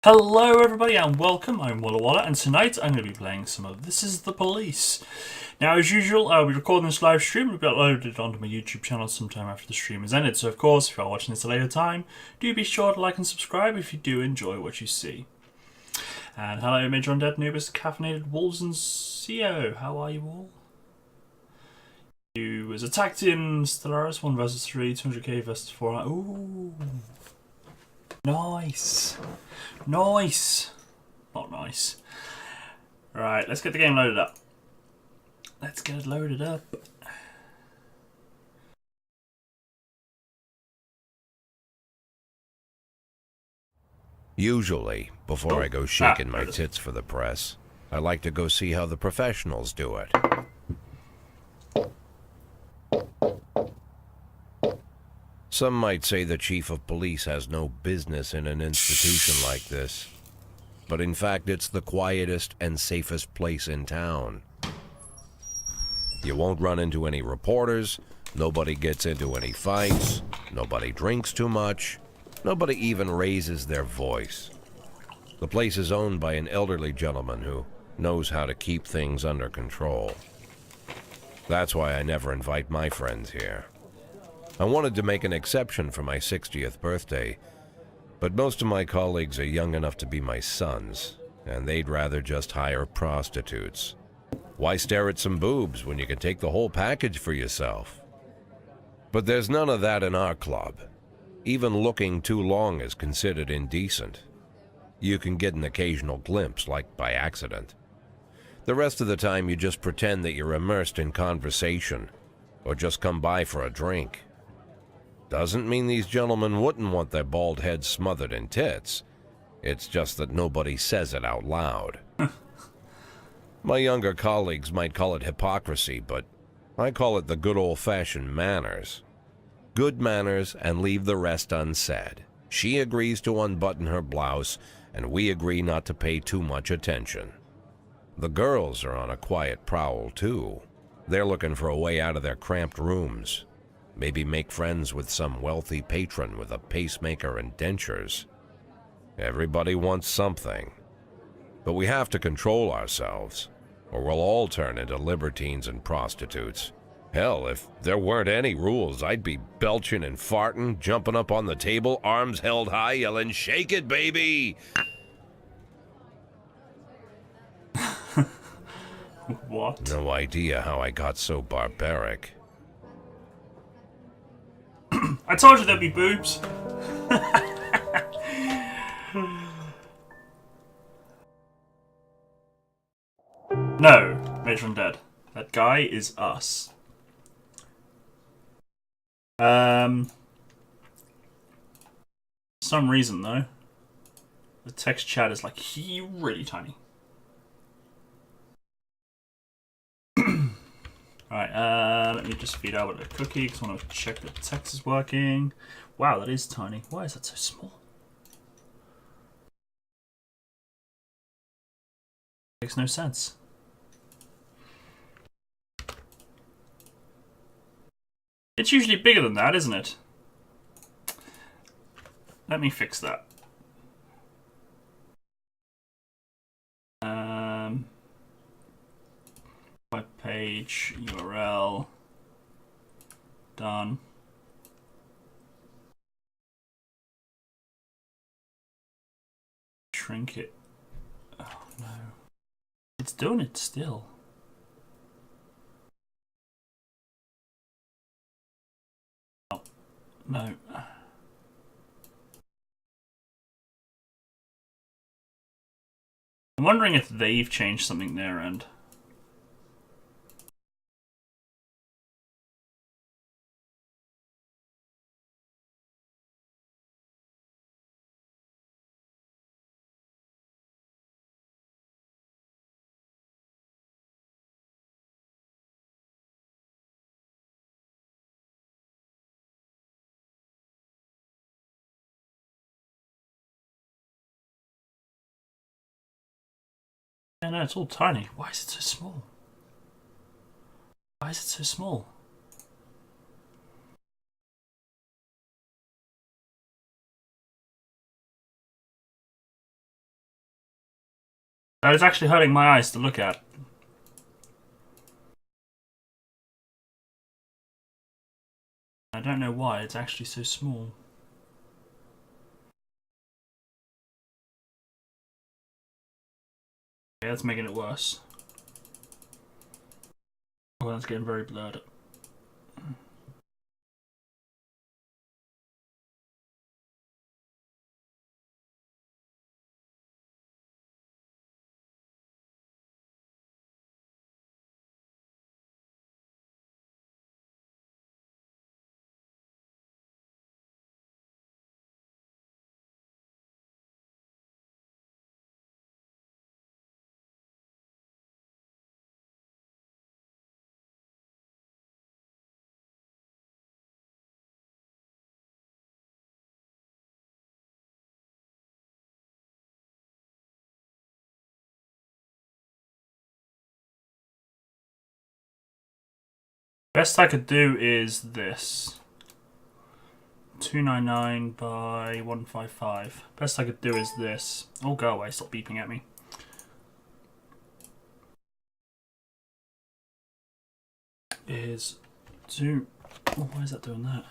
Hello everybody and welcome, I'm Walla, and tonight I'm going to be playing some of This Is the Police. Now as usual, I'll be recording this live stream, it'll be uploaded onto my YouTube channel sometime after the stream is ended, so of course if you are watching this at a later time, do be sure to like and subscribe if you do enjoy what you see. And hello Major Undead, Noobus, Caffeinated Wolves and CEO, how are you all? You was attacked in Stellaris 1 vs 3, 200k vs 4, ooh. Nice. Nice. Not nice. Right, let's get the game loaded up. Let's get it loaded up. Usually, before I go shaking my tits for the press, I like to go see how the professionals do it. Some might say the chief of police has no business in an institution like this. But in fact, it's the quietest and safest place in town. You won't run into any reporters, nobody gets into any fights, nobody drinks too much, nobody even raises their voice. The place is owned by an elderly gentleman who knows how to keep things under control. That's why I never invite my friends here. I wanted to make an exception for my 60th birthday, but most of my colleagues are young enough to be my sons, and they'd rather just hire prostitutes. Why stare at some boobs when you can take the whole package for yourself? But there's none of that in our club. Even looking too long is considered indecent. You can get an occasional glimpse, like by accident. The rest of the time you just pretend that you're immersed in conversation, or just come by for a drink. Doesn't mean these gentlemen wouldn't want their bald heads smothered in tits. It's just that nobody says it out loud. My younger colleagues might call it hypocrisy, but I call it the good old-fashioned manners. Good manners and leave the rest unsaid. She agrees to unbutton her blouse, and we agree not to pay too much attention. The girls are on a quiet prowl, too. They're looking for a way out of their cramped rooms. Maybe make friends with some wealthy patron with a pacemaker and dentures. Everybody wants something. But we have to control ourselves, or we'll all turn into libertines and prostitutes. Hell, if there weren't any rules, I'd be belching and farting, jumping up on the table, arms held high, yelling, "Shake it, baby!" What? No idea how I got so barbaric. I told you there'd be boobs. No, Matron dead. That guy is us. For some reason though, the text chat is like really tiny. Alright, let me just feed Albert a cookie because I want to check that the text is working. Wow, that is tiny. Why is that so small? Makes no sense. It's usually bigger than that, isn't it? Let me fix that. Web page, URL, done. Shrink it. Oh no. It's doing it still. Oh, no. I'm wondering if they've changed something their end. Yeah, no, it's all tiny. Why is it so small? Why is it so small? That is actually hurting my eyes to look at. I don't know why it's actually so small. Okay, that's making it worse. Oh, that's getting very blurred. Best I could do is this. 299 by 155. Best I could do is this. Oh, go away. Stop beeping at me. Is 2... Oh, why is that doing that?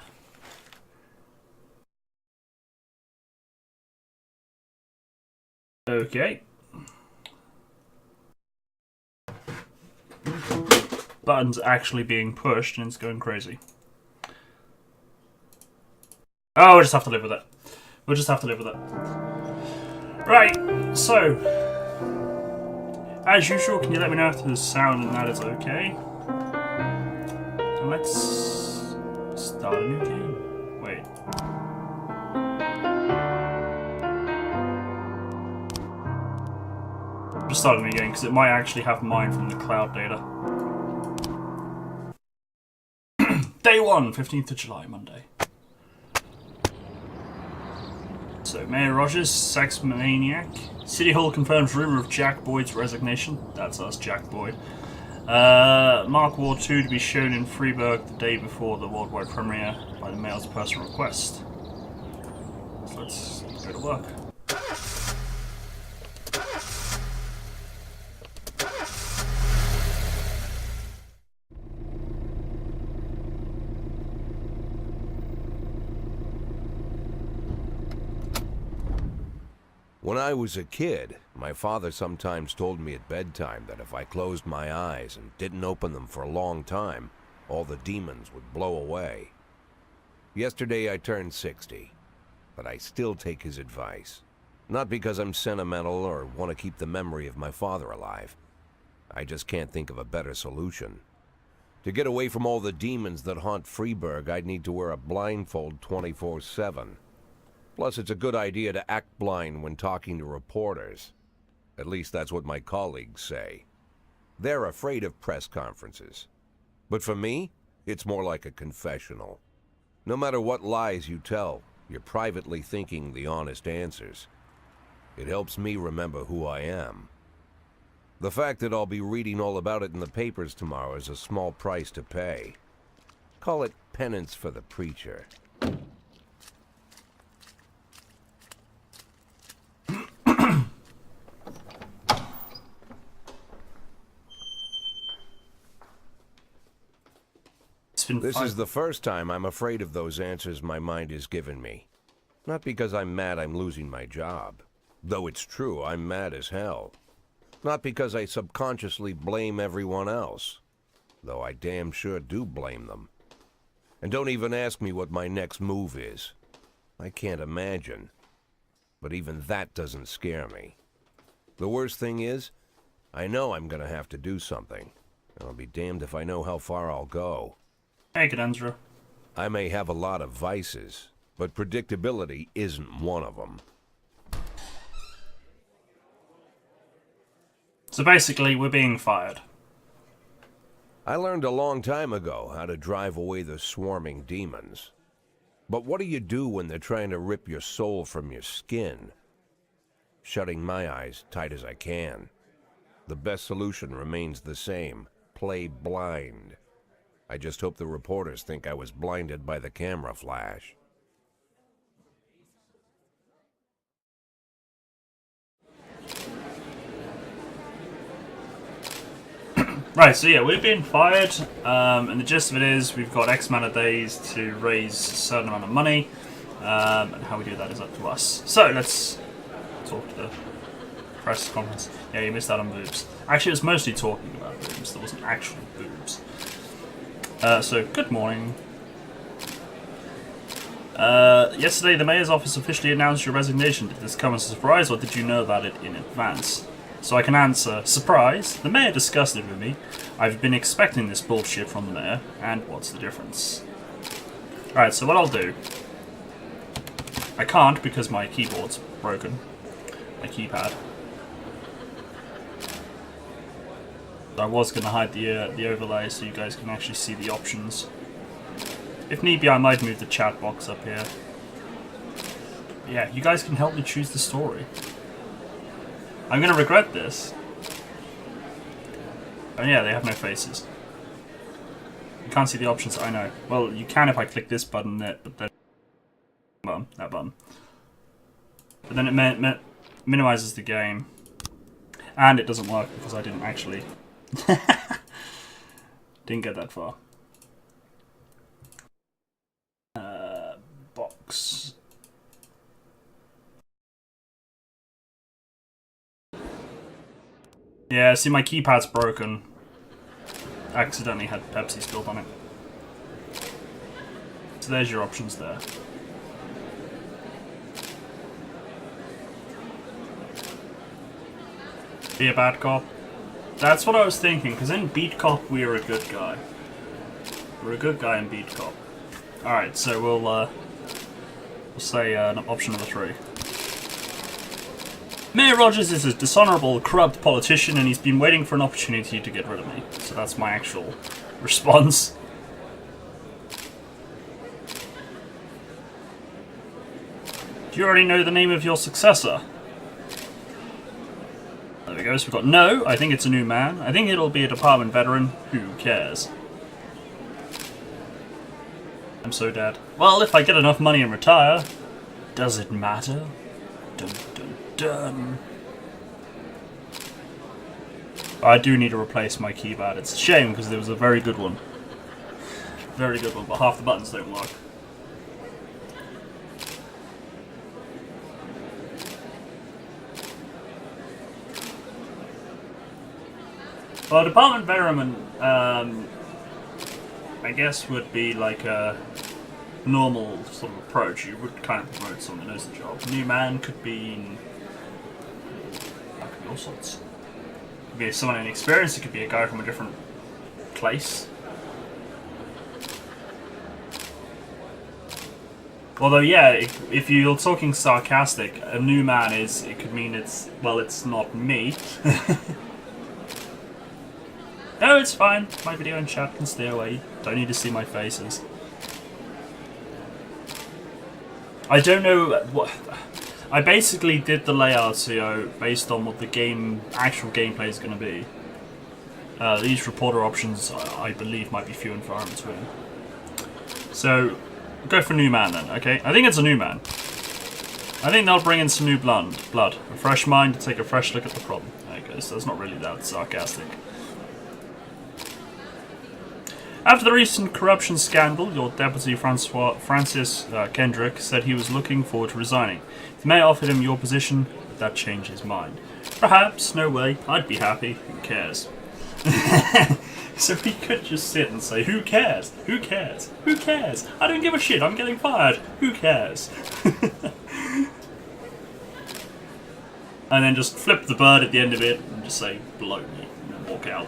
Okay. Button's actually being pushed and it's going crazy. Oh, we'll just have to live with it. We'll just have to live with it. Right, so... As usual, can you let me know if there's sound and that is okay? And let's... start a new game. Wait. Just start a new game, because it might actually have mine from the cloud data. Day 1, 15th of July, Monday. So, Mayor Rogers, sex maniac. City Hall confirms rumour of Jack Boyd's resignation. That's us, Jack Boyd. Mark War 2 to be shown in Freiburg the day before the worldwide premiere by the Mayor's personal request. So let's go to work. When I was a kid, my father sometimes told me at bedtime that if I closed my eyes and didn't open them for a long time, all the demons would blow away. Yesterday I turned 60, but I still take his advice. Not because I'm sentimental or want to keep the memory of my father alive. I just can't think of a better solution. To get away from all the demons that haunt Freiburg, I'd need to wear a blindfold 24/7. Plus, it's a good idea to act blind when talking to reporters. At least that's what my colleagues say. They're afraid of press conferences. But for me, it's more like a confessional. No matter what lies you tell, you're privately thinking the honest answers. It helps me remember who I am. The fact that I'll be reading all about it in the papers tomorrow is a small price to pay. Call it penance for the preacher. This is the first time I'm afraid of those answers my mind has given me. Not because I'm mad I'm losing my job. Though it's true, I'm mad as hell. Not because I subconsciously blame everyone else. Though I damn sure do blame them. And don't even ask me what my next move is. I can't imagine. But even that doesn't scare me. The worst thing is, I know I'm gonna have to do something. I'll be damned if I know how far I'll go. Hey, Cadenzra. I may have a lot of vices, but predictability isn't one of them. So basically, we're being fired. I learned a long time ago how to drive away the swarming demons. But what do you do when they're trying to rip your soul from your skin? Shutting my eyes tight as I can. The best solution remains the same. Play blind. I just hope the reporters think I was blinded by the camera flash. Right, so yeah, we've been fired, and the gist of it is we've got X amount of days to raise a certain amount of money, and how we do that is up to us. So let's talk to the press conference. Yeah, you missed out on boobs. Actually, it was mostly talking about boobs. There wasn't actually boobs. So, good morning. Yesterday, the mayor's office officially announced your resignation. Did this come as a surprise, or did you know about it in advance? So I can answer, surprise, the mayor discussed it with me. I've been expecting this bullshit from the mayor, and what's the difference? Alright, so what I'll do... I can't because my keyboard's broken. My keypad. I was going to hide the overlay so you guys can actually see the options. If need be, I might move the chat box up here. Yeah, you guys can help me choose the story. I'm going to regret this. Oh yeah, they have no faces. You can't see the options, I know. Well, you can if I click this button, but then... that button. But then it minimizes the game. And it doesn't work because I didn't actually... didn't get that far. Box. Yeah, see, my keypad's broken. Accidentally had Pepsi spilled on it. So there's your options there. Be a bad cop. That's what I was thinking, because in Beat Cop we're a good guy. We're a good guy in Beat Cop. Alright, so we'll say option number 3. Mayor Rogers is a dishonorable, corrupt politician, and he's been waiting for an opportunity to get rid of me. So that's my actual response. Do you already know the name of your successor? There we go, so we've got no, I think it's a new man. I think it'll be a department veteran. Who cares? I'm so dead. Well, if I get enough money and retire, does it matter? Dun dun dun. I do need to replace my keypad. It's a shame because there was a very good one. Very good one, but half the buttons don't work. Well, department veteran, I guess would be like a normal sort of approach. You would kind of promote someone that knows the job. New man could be all sorts. It could be someone inexperienced. It could be a guy from a different place. Although, yeah, if you're talking sarcastic, a new man is, it could mean it's, well, it's not me. No, it's fine. My video and chat can stay away. Don't need to see my faces. I don't know what... I basically did the layout, based on what the actual gameplay is going to be. These reporter options, I believe, might be few and far in between. So, go for new man then, okay? I think it's a new man. I think they'll bring in some new blood. A fresh mind to take a fresh look at the problem. Okay, so that's not really that sarcastic. After the recent corruption scandal, your deputy Francis Kendrick said he was looking forward to resigning. The mayor offered him your position, but that changed his mind. Perhaps, no way, I'd be happy, who cares? So we could just sit and say, who cares? Who cares? Who cares? I don't give a shit, I'm getting fired, who cares? And then just flip the bird at the end of it and just say, blow me, and then walk out.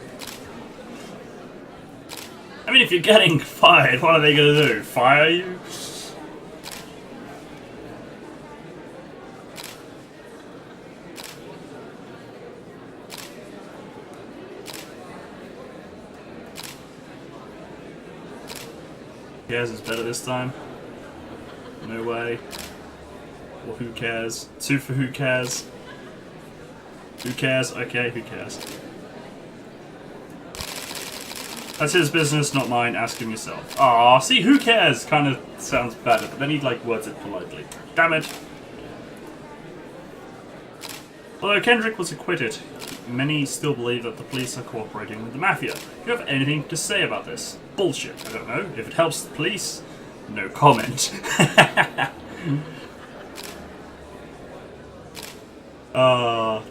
I mean, if you're getting fired, what are they going to do? Fire you? Who cares is better this time? No way. Well, who cares? 2 for who cares? Who cares? Okay, who cares? That's his business, not mine. Ask him yourself. Aw, see, who cares? Kind of sounds better, but then he like words it politely. Damn it. Although Kendrick was acquitted, many still believe that the police are cooperating with the mafia. Do you have anything to say about this? Bullshit. I don't know. If it helps the police, no comment.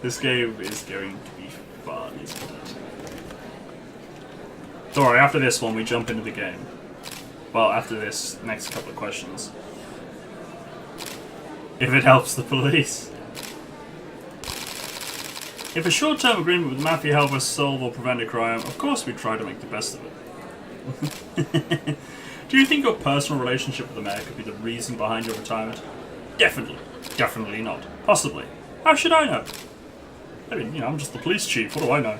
This game is going to be fun, isn't it? Don't worry, after this one we jump into the game. Well, after this next couple of questions. If it helps the police. If a short-term agreement with the mafia help us solve or prevent a crime, of course we try to make the best of it. Do you think your personal relationship with the mayor could be the reason behind your retirement? Definitely. Definitely not. Possibly. How should I know? I mean, you know, I'm just the police chief. What do I know?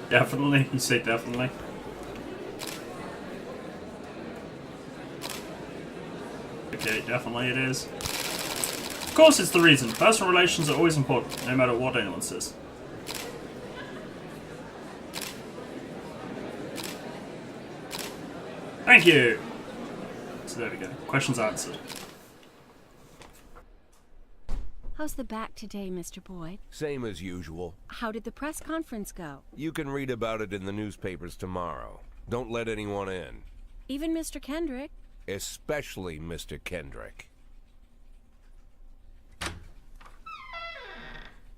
Definitely? You say definitely? Okay, definitely it is. Of course it's the reason. Personal relations are always important, no matter what anyone says. Thank you! So there we go. Questions answered. How's the back today, Mr. Boyd? Same as usual. How did the press conference go? You can read about it in the newspapers tomorrow. Don't let anyone in. Even Mr. Kendrick? Especially Mr. Kendrick.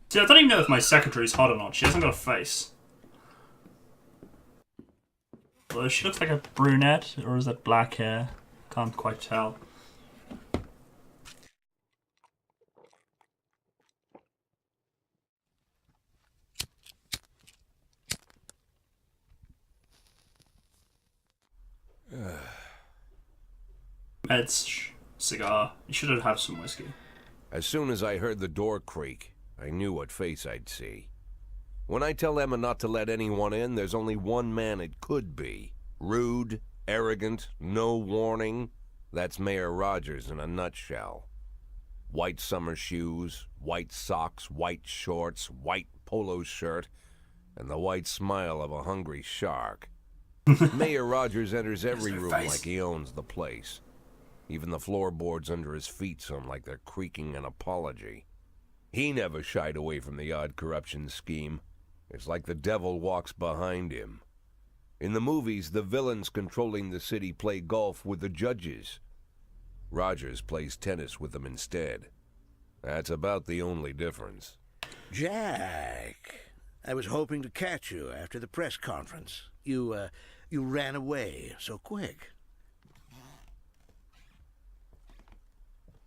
See, I don't even know if my secretary's hot or not. She hasn't got a face. Well, she looks like a brunette, or is that black hair? Can't quite tell. Meds, cigar. You should have some whiskey. As soon as I heard the door creak, I knew what face I'd see. When I tell Emma not to let anyone in, there's only one man it could be. Rude, arrogant, no warning. That's Mayor Rogers in a nutshell. White summer shoes, white socks, white shorts, white polo shirt, and the white smile of a hungry shark. Mayor Rogers enters every room like he owns the place. Even the floorboards under his feet sound like they're creaking an apology. He never shied away from the odd corruption scheme. It's like the devil walks behind him. In the movies, the villains controlling the city play golf with the judges. Rogers plays tennis with them instead. That's about the only difference. Jack, I was hoping to catch you after the press conference. You ran away so quick.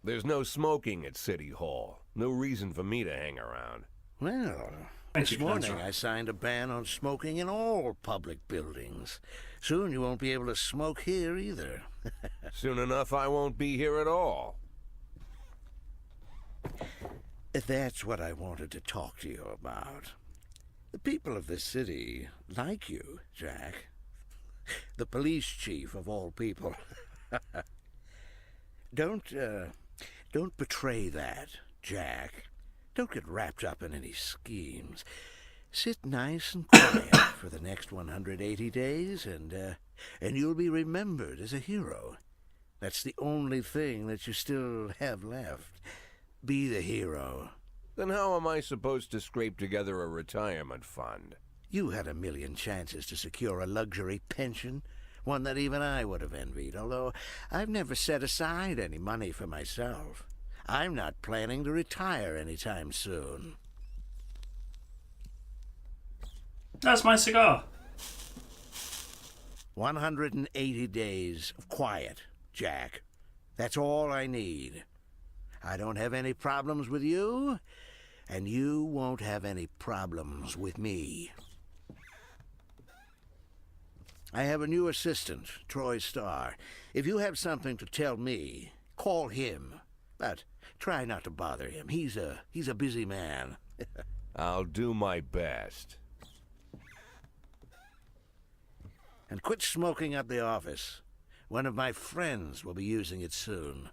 There's no smoking at City Hall. No reason for me to hang around. Well, this morning I signed a ban on smoking in all public buildings. Soon you won't be able to smoke here either. Soon enough I won't be here at all. That's what I wanted to talk to you about. The people of this city like you, Jack. The police chief of all people. Don't betray that, Jack. Don't get wrapped up in any schemes. Sit nice and quiet for the next 180 days, and you'll be remembered as a hero. That's the only thing that you still have left. Be the hero. Then how am I supposed to scrape together a retirement fund? You had a million chances to secure a luxury pension, one that even I would have envied, although I've never set aside any money for myself. I'm not planning to retire anytime soon. That's my cigar. 180 days of quiet, Jack. That's all I need. I don't have any problems with you, and you won't have any problems with me. I have a new assistant, Troy Starr. If you have something to tell me, call him. But try not to bother him. He's a busy man. I'll do my best. And quit smoking up the office. One of my friends will be using it soon.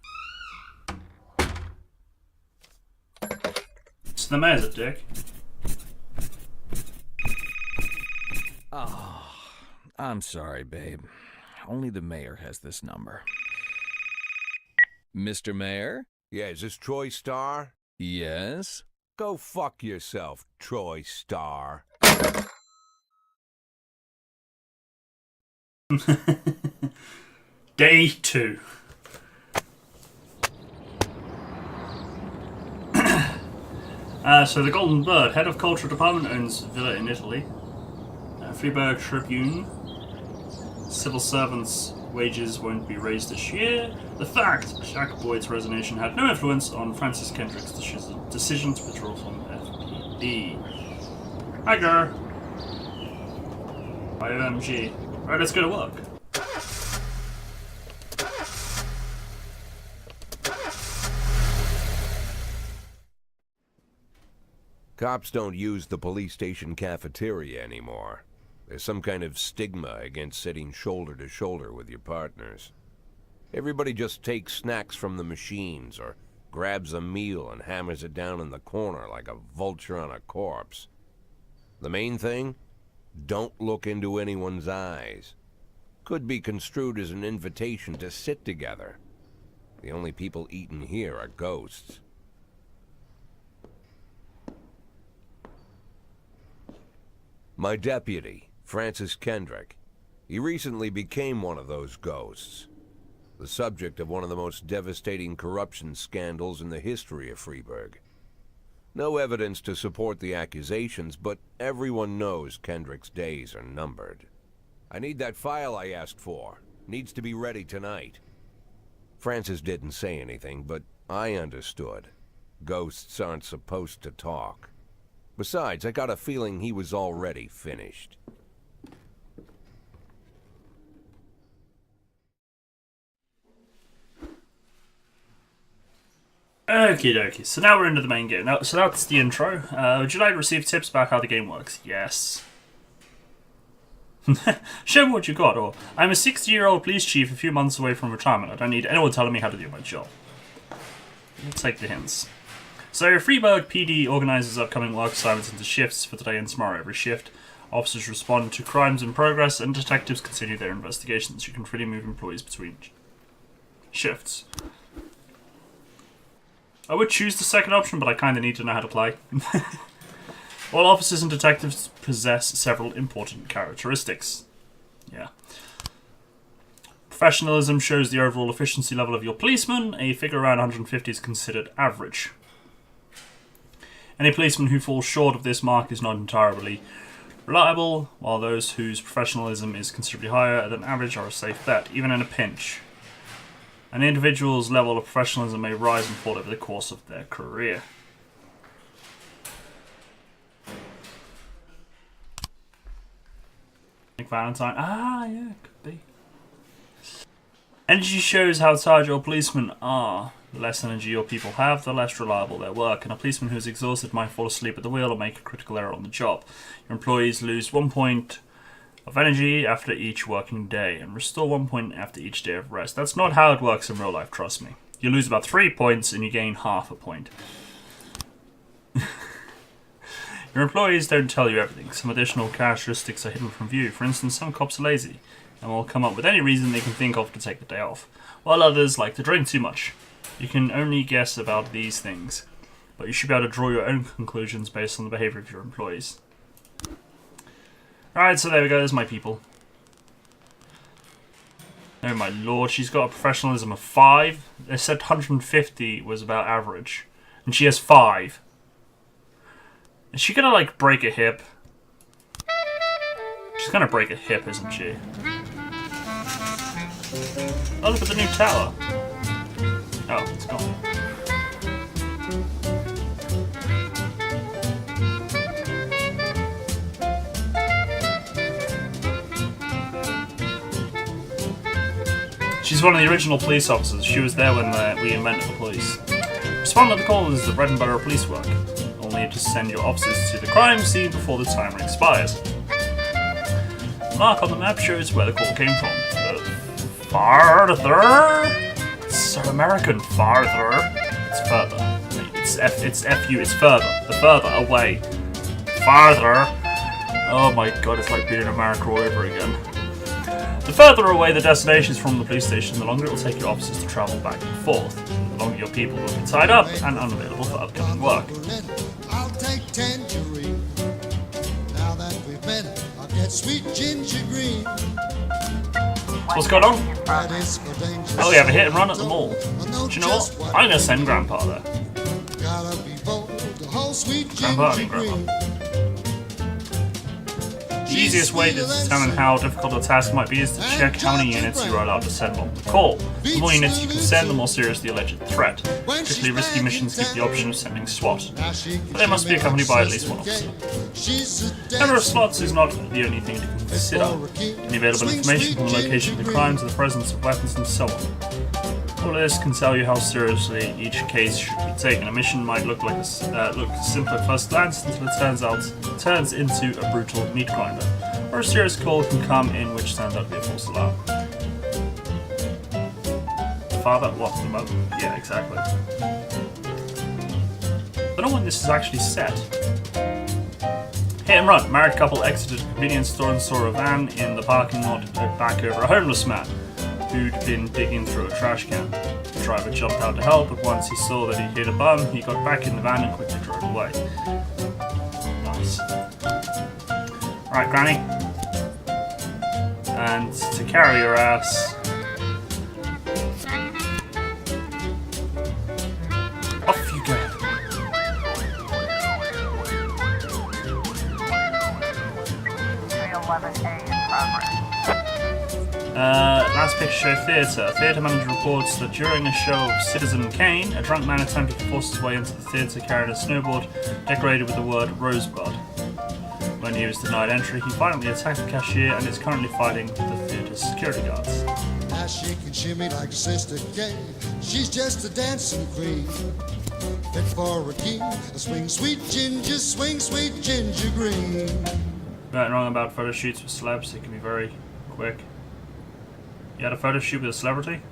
It's the mayor's a dick. Oh, I'm sorry, babe. Only the mayor has this number. Mr. Mayor? Yeah, is this Troy Starr? Yes? Go fuck yourself, Troy Starr. Day 2. So the Golden Bird, head of cultural department, owns villa in Italy. Freiburg Tribune. Civil servants' wages won't be raised this year. The fact Jack Boyd's resignation had no influence on Francis Kendrick's decision to withdraw from FPD. Hager. IOMG. Right, let's go to work. Cops don't use the police station cafeteria anymore. There's some kind of stigma against sitting shoulder to shoulder with your partners. Everybody just takes snacks from the machines or grabs a meal and hammers it down in the corner like a vulture on a corpse. The main thing? Don't look into anyone's eyes. Could be construed as an invitation to sit together. The only people eating here are ghosts. My deputy, Francis Kendrick. He recently became one of those ghosts. The subject of one of the most devastating corruption scandals in the history of Freeburg. No evidence to support the accusations, but everyone knows Kendrick's days are numbered. I need that file I asked for. Needs to be ready tonight. Francis didn't say anything, but I understood. Ghosts aren't supposed to talk. Besides, I got a feeling he was already finished. Okie dokie, so now we're into the main game. So that's the intro. Would you like to receive tips about how the game works? Yes. Show me what you got, or I'm a 60-year-old police chief a few months away from retirement. I don't need anyone telling me how to do my job. Let's take the hints. So, Freeburg PD organises upcoming work assignments into shifts for today and tomorrow. Every shift, officers respond to crimes in progress, and detectives continue their investigations. You can freely move employees between shifts. I would choose the second option, but I kind of need to know how to play. All officers and detectives possess several important characteristics. Yeah. Professionalism shows the overall efficiency level of your policeman. A figure around 150 is considered average. Any policeman who falls short of this mark is not entirely reliable, while those whose professionalism is considerably higher than average are a safe bet, even in a pinch. An individual's level of professionalism may rise and fall over the course of their career. Nick Valentine. Ah, yeah, could be. Energy shows how tired your policemen are. The less energy your people have, the less reliable their work, and a policeman who is exhausted might fall asleep at the wheel or make a critical error on the job. Your employees lose 1 point of energy after each working day, and restore 1 point after each day of rest. That's not how it works in real life, trust me. You lose about 3 points and you gain half a point. Your employees don't tell you everything. Some additional characteristics are hidden from view. For instance, some cops are lazy and will come up with any reason they can think of to take the day off, while others like to drink too much. You can only guess about these things, but you should be able to draw your own conclusions based on the behavior of your employees. Alright, so there we go, there's my people. Oh my lord, she's got a professionalism of 5. They said 150 was about average, and she has 5. Is she gonna, like, break a hip? She's gonna break a hip, isn't she? Oh, look at the new tower. Oh, it's gone. She's one of the original police officers. She was there when we invented the police. Respond to the call is the bread and butter of police work. You'll need to send your officers to the crime scene before the timer expires. The mark on the map shows where the call came from. Farther? It's so American. Farther. It's further. It's F-U. It's further. The further away. Farther. Oh my god, it's like being in America all over again. The further away the destination is from the police station, the longer it will take your officers to travel back and forth. The longer your people will be tied up and unavailable for upcoming work. I'll take tangerine. Now that we've met, I'll get sweet ginger green. What's going on? That is for danger. Oh, we have a hit and run at the mall. Do you know what? I'm going to send Grandpa there. Gotta be bold to hold sweet Grandpa, I mean ginger green. Grandpa. The easiest way to determine how difficult a task might be is to check how many units you are allowed to send on the call. The more units you can send, the more serious the alleged threat. Particularly risky missions give the option of sending SWAT, but they must be accompanied by at least one officer. The number of slots is not the only thing to consider. The available information from the location of the crimes, the presence of weapons, and so on. All of this can tell you how seriously each case should be taken. A mission might look simple at first glance until it turns into a brutal meat grinder, or a serious call can come in which turns out to be a false alarm. father? What, the mother? Yeah, exactly. I don't know when this is actually set. Hit and run. Married couple exited a convenience store and saw a van in the parking lot back over a homeless man who'd been digging through a trash can. The driver jumped out to help, but once he saw that he'd hit a bum, he got back in the van and quickly drove away. Nice. Right, Granny. And to carry your ass. Off you go. Last picture show theatre. Theatre manager reports that during a show of Citizen Kane, a drunk man attempted to force his way into the theatre carrying a snowboard decorated with the word Rosebud. When he was denied entry, he violently attacked the cashier and is currently fighting with the theatre's security guards. Now she can shimmy like a sister Kay. She's just a dancing queen. Fit for a king. A swing sweet ginger, swing sweet ginger green. Right and wrong about photo shoots with celebs, it can be very quick. You had a photo shoot with a celebrity?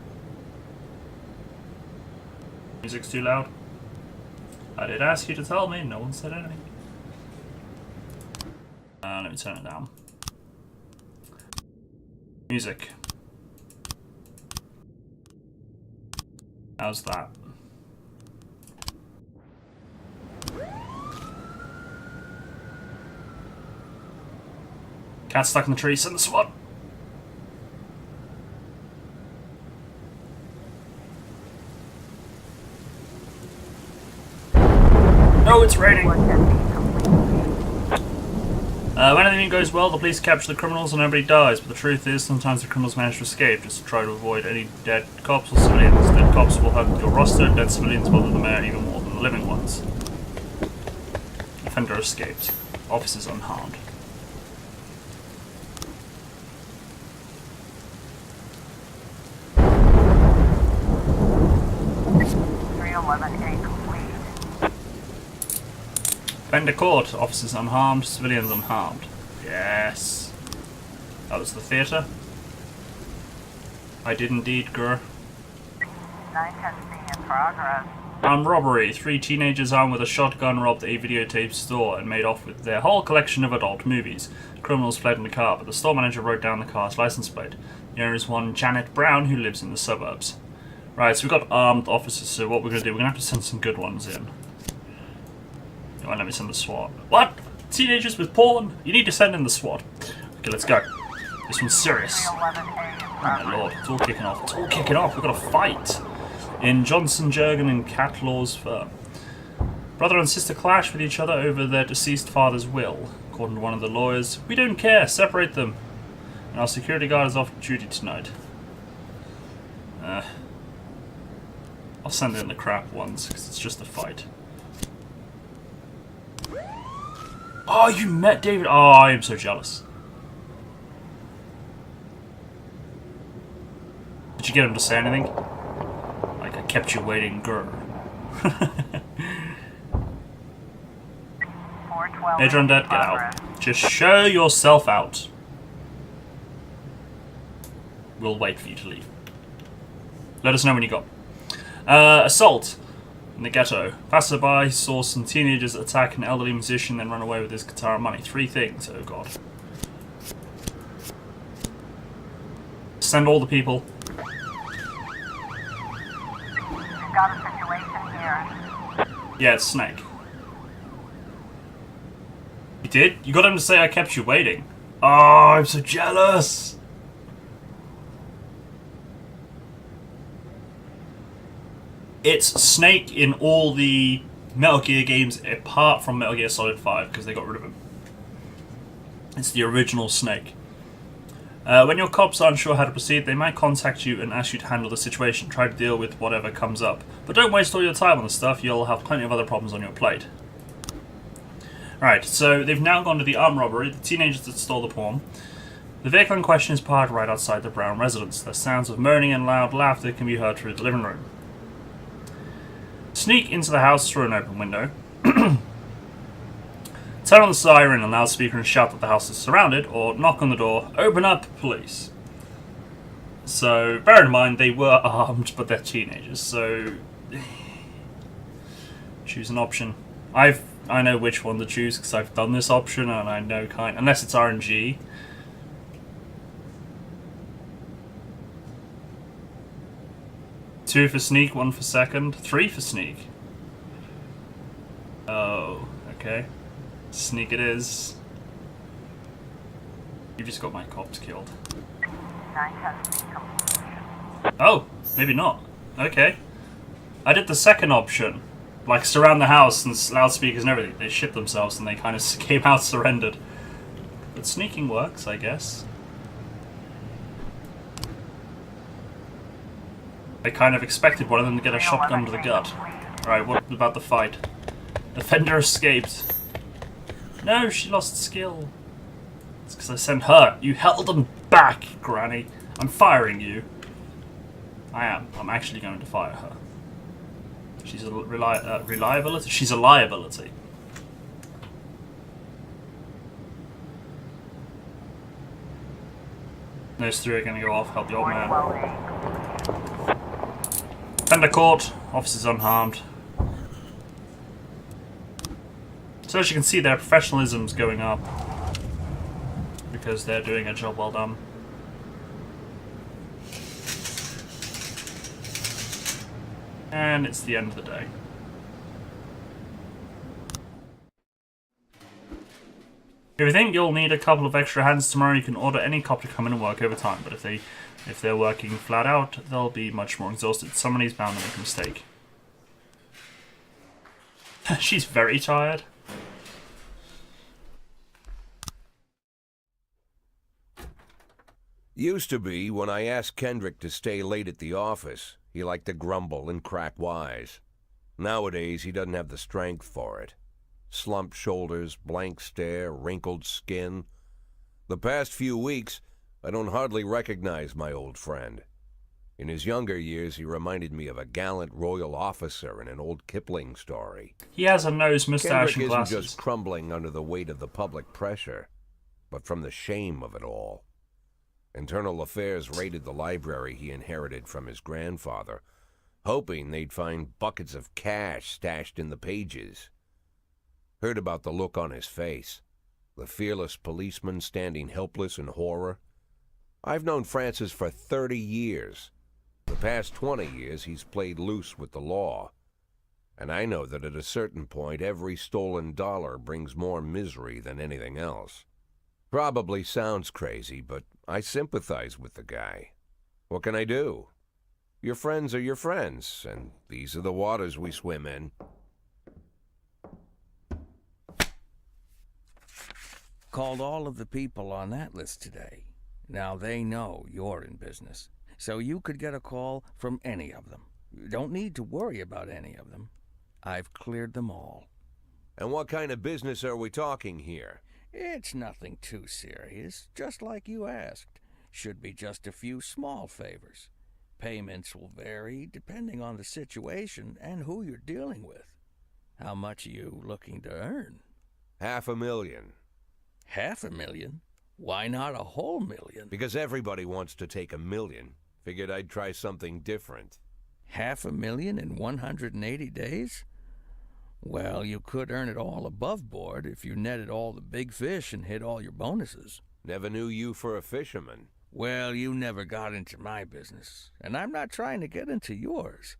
Music's too loud? I did ask you to tell me, no one said anything. Let me turn it down. Music. How's that? Cat stuck in the tree, send the SWAT! No, it's raining! When everything goes well, the police capture the criminals and nobody dies, but the truth is sometimes the criminals manage to escape just to try to avoid any dead cops or civilians. Dead cops will hug your roster, dead civilians bother the mayor even more than the living ones. Offender escaped. Officers unharmed. Offender caught. Officers unharmed. Civilians unharmed. Yes. That was the theatre. I did indeed, Gur. 910C in progress. Armed robbery. 3 teenagers armed with a shotgun robbed a videotape store and made off with their whole collection of adult movies. Criminals fled in the car, but the store manager wrote down the car's license plate. The owner is one Janet Brown, who lives in the suburbs. Right, so we've got armed officers, so what we're going to do, we're going to have to send some good ones in. You won't let me send the SWAT. What? Teenagers with porn? You need to send in the SWAT. Okay, let's go. This one's serious. Oh my lord, it's all kicking off. It's all kicking off. We've got a fight in Johnson, Jurgen and Catlaw's firm. Brother and sister clash with each other over their deceased father's will. According to one of the lawyers, we don't care, separate them. And our security guard is off duty tonight. I'll send in the crap ones, because it's just a fight. Oh, you met David? Oh, I am so jealous. Did you get him to say anything? Like, I kept you waiting, grr. Major Undead, get out. Just show yourself out. We'll wait for you to leave. Let us know when you got. Assault in the ghetto. Passerby saw some teenagers attack an elderly musician, then run away with his guitar and money. 3 things, oh god. Send all the people. Got a situation here. Yeah, it's Snake. You did? You got him to say I kept you waiting. Oh, I'm so jealous. It's Snake in all the Metal Gear games apart from Metal Gear Solid 5 because they got rid of him. It's the original Snake. When your cops aren't sure how to proceed, they might contact you and ask you to handle the situation. Try to deal with whatever comes up. But don't waste all your time on this stuff, you'll have plenty of other problems on your plate. Alright, so they've now gone to the armed robbery, the teenagers that stole the porn. The vehicle in question is parked right outside the Brown residence. The sounds of moaning and loud laughter can be heard through the living room. Sneak into the house through an open window. Turn on the siren and loudspeaker and shout that the house is surrounded, or knock on the door, open up, police. So, bear in mind, they were armed, but they're teenagers, so... choose an option. I know which one to choose, because I've done this option, and I know unless it's RNG. Two for sneak, one for second, three for sneak. Oh, okay. Sneak it is. You just got my cops killed. 9 testing completion. Oh, maybe not. Okay. I did the second option. Like, surround the house and loudspeakers and everything. They shit themselves and they kind of came out surrendered. But sneaking works, I guess. I kind of expected one of them to get a shotgun to the gut. Alright, what about the fight? Offender escaped. No, she lost skill. It's because I sent her. You held them back, Granny. I'm firing you. I am. I'm actually going to fire her. She's a reliability? She's a liability. Those three are going to go off, help the old man. Offender caught. Officers unharmed. So as you can see, their professionalism's going up. Because they're doing a job well done. And it's the end of the day. If you think you'll need a couple of extra hands tomorrow, you can order any cop to come in and work overtime. But if they're working flat out, they'll be much more exhausted. Somebody's bound to make a mistake. She's very tired. Used to be, when I asked Kendrick to stay late at the office, he liked to grumble and crack wise. Nowadays, he doesn't have the strength for it. Slumped shoulders, blank stare, wrinkled skin. The past few weeks, I don't hardly recognize my old friend. In his younger years, he reminded me of a gallant royal officer in an old Kipling story. He has a nose, mustache, Kendrick and isn't glasses. just crumbling under the weight of the public pressure, but from the shame of it all. Internal Affairs raided the library he inherited from his grandfather, hoping they'd find buckets of cash stashed in the pages. Heard about the look on his face, the fearless policeman standing helpless in horror. I've known Francis for 30 years. The past 20 years he's played loose with the law. And I know that at a certain point every stolen dollar brings more misery than anything else. Probably sounds crazy, but I sympathize with the guy. What can I do? Your friends are your friends, and these are the waters we swim in. Called all of the people on that list today. Now they know you're in business, so you could get a call from any of them. You don't need to worry about any of them. I've cleared them all. And what kind of business are we talking here? It's nothing too serious, just like you asked. Should be just a few small favors. Payments will vary depending on the situation and who you're dealing with. How much are you looking to earn? $500,000. $500,000? Why not a whole million? Because everybody wants to take $1 million. Figured I'd try something different. $500,000 in 180 days? Well, you could earn it all above board if you netted all the big fish and hit all your bonuses. Never knew you for a fisherman. Well, you never got into my business, and I'm not trying to get into yours.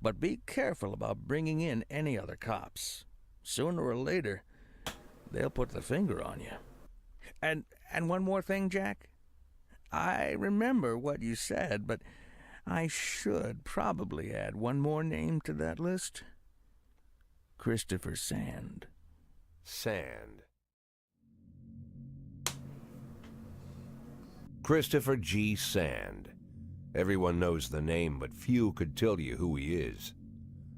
But be careful about bringing in any other cops. Sooner or later, they'll put the finger on you. And one more thing, Jack. I remember what you said, but I should probably add one more name to that list. Christopher Sand. Sand. Christopher G. Sand. Everyone knows the name, but few could tell you who he is.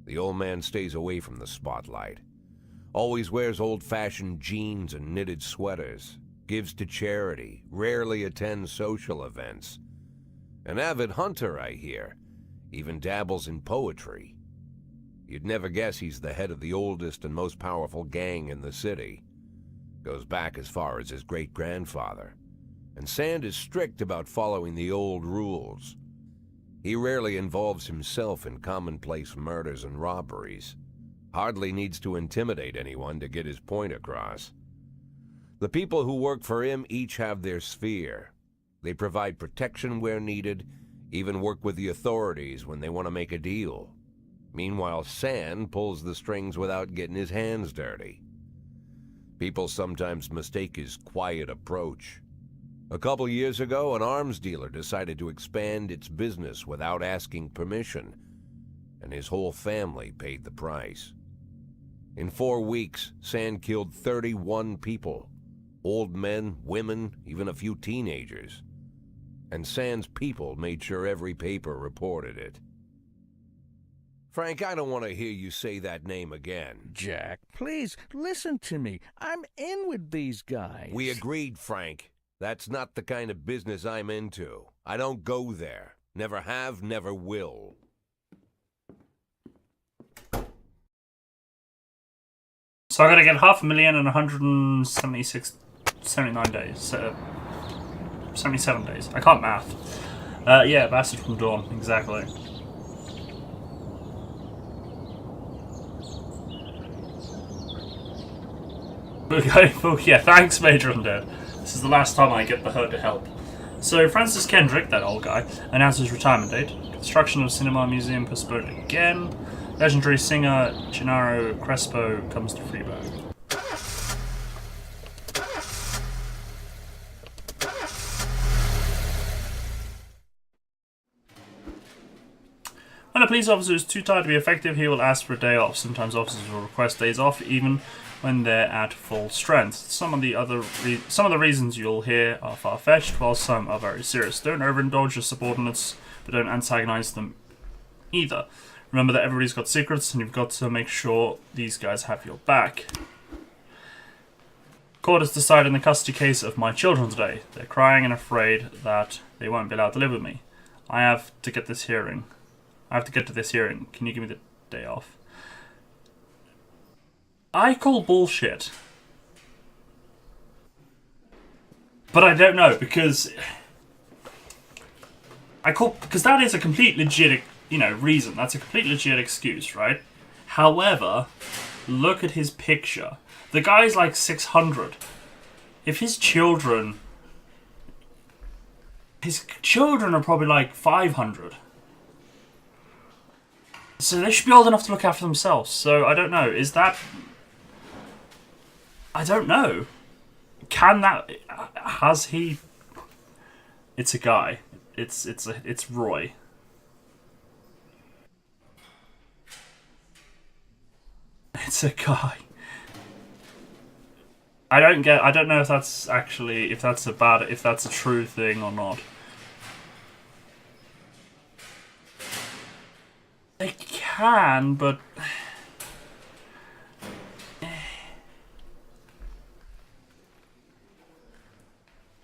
The old man stays away from the spotlight. Always wears old-fashioned jeans and knitted sweaters. Gives to charity. Rarely attends social events. An avid hunter, I hear. Even dabbles in poetry. You'd never guess he's the head of the oldest and most powerful gang in the city. Goes back as far as his great-grandfather. and Sand is strict about following the old rules. He rarely involves himself in commonplace murders and robberies. Hardly needs to intimidate anyone to get his point across. The people who work for him each have their sphere. They provide protection where needed, even work with the authorities when they want to make a deal. Meanwhile, Sand pulls the strings without getting his hands dirty. People sometimes mistake his quiet approach. A couple years ago, an arms dealer decided to expand its business without asking permission, and his whole family paid the price. In 4 weeks, Sand killed 31 people. Old men, women, even a few teenagers. And Sand's people made sure every paper reported it. Frank, I don't want to hear you say that name again. Jack, please, listen to me. I'm in with these guys. We agreed, Frank. That's not the kind of business I'm into. I don't go there. Never have, never will. So I'm gonna get 500,000 in 79 days. 77 days. I can't math. Yeah, Bastard from Dawn, exactly. Yeah, thanks, Major Undead. This is the last time I get the herd to help. So, Francis Kendrick, that old guy, announced his retirement date. Construction of Cinema Museum postponed again. Legendary singer Gennaro Crespo comes to Freeburg. When a police officer is too tired to be effective, he will ask for a day off. Sometimes officers will request days off even when they're at full strength. Some of the reasons you'll hear are far-fetched, while some are very serious. Don't overindulge your subordinates, but don't antagonize them either. Remember that everybody's got secrets, and you've got to make sure these guys have your back. Court has decided in the custody case of my children today. They're crying and afraid that they won't be allowed to live with me. I have to get to this hearing. Can you give me the day off? I call bullshit. But I don't know, because that is a complete legit, reason. That's a complete legit excuse, right? However, look at his picture. The guy's like 600. If his children are probably like 500. So they should be old enough to look after themselves. So I don't know. Is that... I don't know. Can that... Has he... It's a guy. It's Roy. It's a guy. I don't know if that's actually... If that's a true thing or not. They can, but...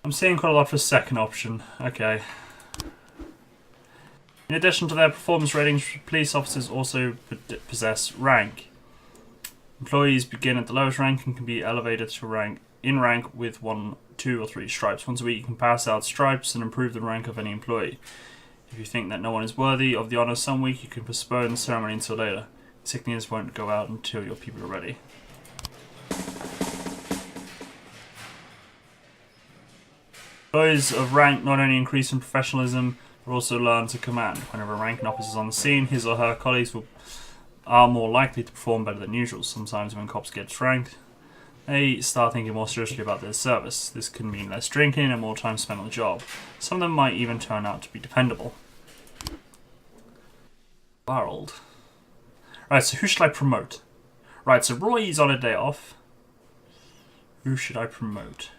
I'm seeing quite a lot for second option. Okay. In addition to their performance ratings, police officers also possess rank. Employees begin at the lowest rank and can be elevated to rank with 1, 2, or 3 stripes. Once a week you can pass out stripes and improve the rank of any employee. If you think that no one is worthy of the honour some week, you can postpone the ceremony until later. Insignias won't go out until your people are ready. Employees of rank not only increase in professionalism, but also learn to command. Whenever a ranking officer is on the scene, his or her colleagues are more likely to perform better than usual. Sometimes when cops get ranked, they start thinking more seriously about their service. This can mean less drinking and more time spent on the job. Some of them might even turn out to be dependable. Harold. Right, so who should I promote? Right, so Roy's on a day off. Who should I promote?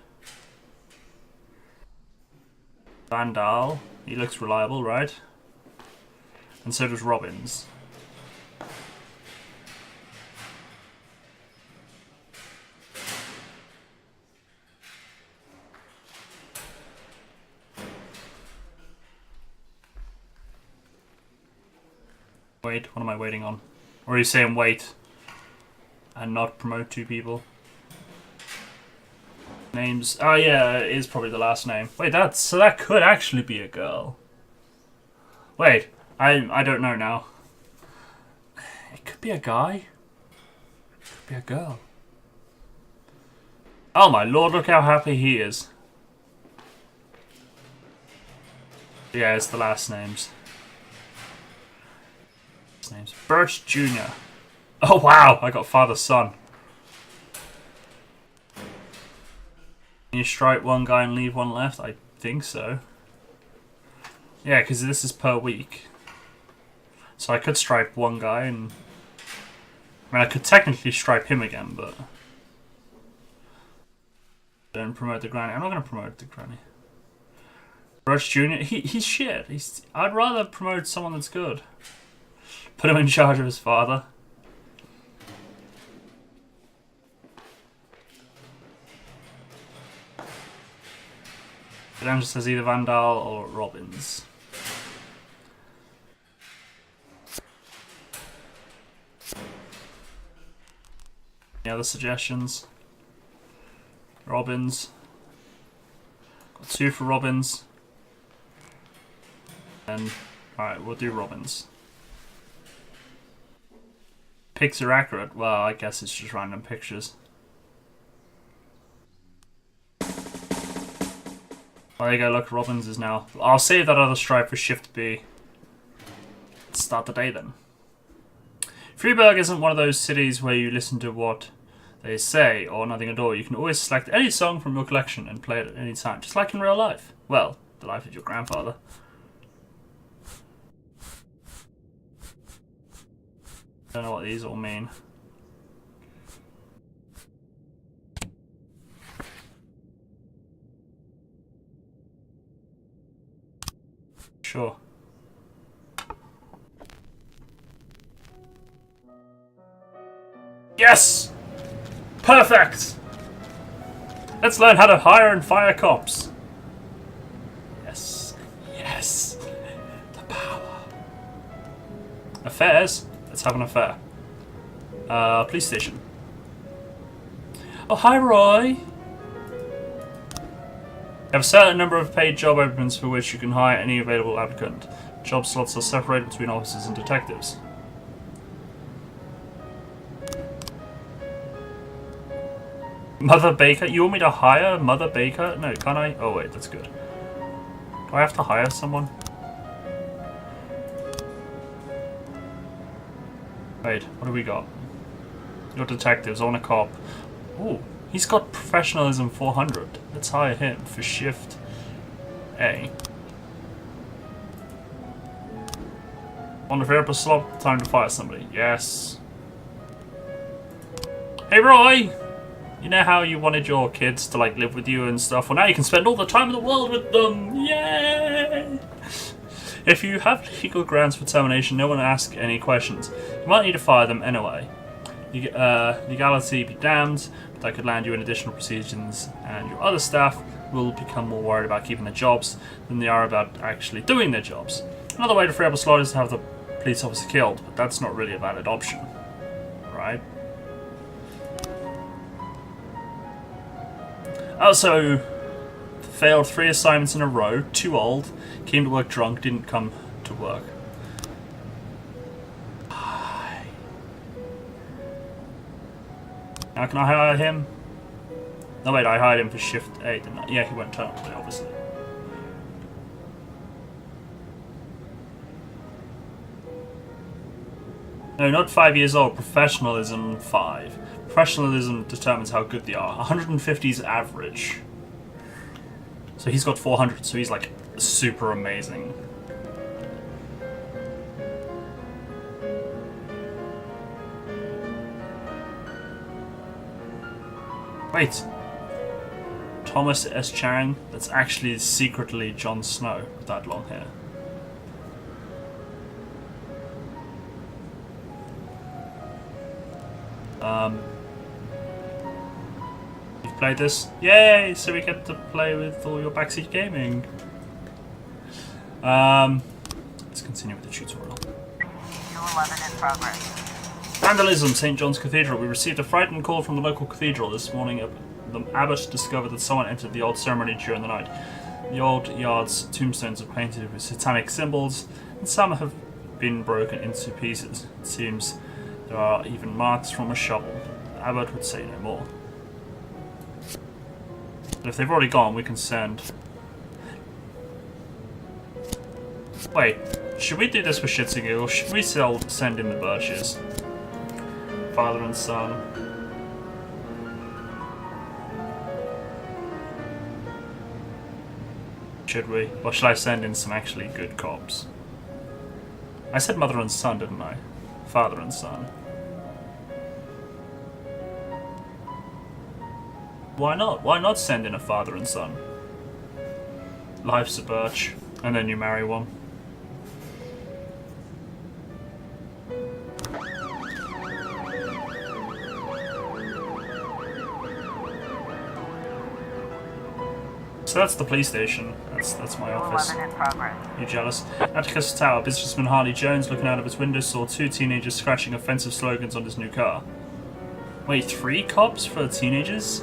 Vandal. He looks reliable, right? And so does Robbins. Wait, what am I waiting on? Or are you saying wait and not promote 2 people? Names. Oh yeah, it is probably the last name. Wait, that could actually be a girl. Wait, I don't know now. It could be a guy. It could be a girl. Oh my lord, look how happy he is. Yeah, it's the last names. Names. Birch Jr. Oh wow, I got father son. Can you strike one guy and leave one left? I think so. Yeah, because this is per week. So I could stripe one guy and... I mean, I could technically stripe him again, but... Don't promote the granny. I'm not going to promote the granny. Rush Jr. He's shit. I'd rather promote someone that's good. Put him in charge of his father. It then just says either Vandal or Robbins. Any other suggestions? Robbins. Got 2 for Robbins. And alright, we'll do Robbins. Pics are accurate. Well, I guess it's just random pictures. Well, there you go, look, Robbins is now... I'll save that other stripe for Shift B. Let's start the day then. Freiburg isn't one of those cities where you listen to what they say or nothing at all. You can always select any song from your collection and play it at any time, just like in real life. Well, the life of your grandfather. Don't know what these all mean. Sure. Yes! Perfect! Let's learn how to hire and fire cops. Yes. Yes. The power. Affairs? Let's have an affair. Police station. Oh, hi, Roy. You have a certain number of paid job openings for which you can hire any available applicant. Job slots are separated between officers and detectives. Mother Baker? You want me to hire Mother Baker? No, can't I? Oh wait, that's good. Do I have to hire someone? Wait, what do we got? Your detectives, on a cop. Ooh, he's got professionalism 400. Let's hire him for Shift A. On the therapy slot, time to fire somebody. Yes. Hey Roy! You know how you wanted your kids to like live with you and stuff? Well, now you can spend all the time in the world with them. Yay! If you have legal grounds for termination, no one asks any questions. You might need to fire them anyway. Legality be damned, but that could land you in additional proceedings, and your other staff will become more worried about keeping their jobs than they are about actually doing their jobs. Another way to free up a slot is to have the police officer killed, but that's not really a valid option, right? Also, failed 3 assignments in a row, too old, came to work drunk, didn't come to work. Now can I hire him? No wait, I hired him for Shift A, didn't I? Yeah, he went terminal, obviously. No, not 5 years old, professionalism 5. Professionalism determines how good they are. 150 is average. So he's got 400, so he's like super amazing. Wait. Thomas S. Chang? That's actually secretly Jon Snow with that long hair. You've played this? Yay! So we get to play with all your backseat gaming. Let's continue with the tutorial. 211 in progress. Vandalism, St. John's Cathedral. We received a frightened call from the local cathedral this morning the abbot discovered that someone entered the old ceremony during the night. The old yard's tombstones are painted with satanic symbols, and some have been broken into pieces. It seems there are even marks from a shovel. The abbot would say no more. But if they've already gone, we can send... Wait, should we do this for shits and giggles? Should we send in the birches? Father and son. Should we? Or should I send in some actually good cops? I said mother and son, didn't I? Father and son. Why not? Why not send in a father and son? Life's a birch, and then you marry one. So that's the police station. That's my office. 211 in progress. You jealous? Atticus Tower, businessman Harley Jones, looking out of his window, saw two teenagers scratching offensive slogans on his new car. Wait, 3 cops for teenagers?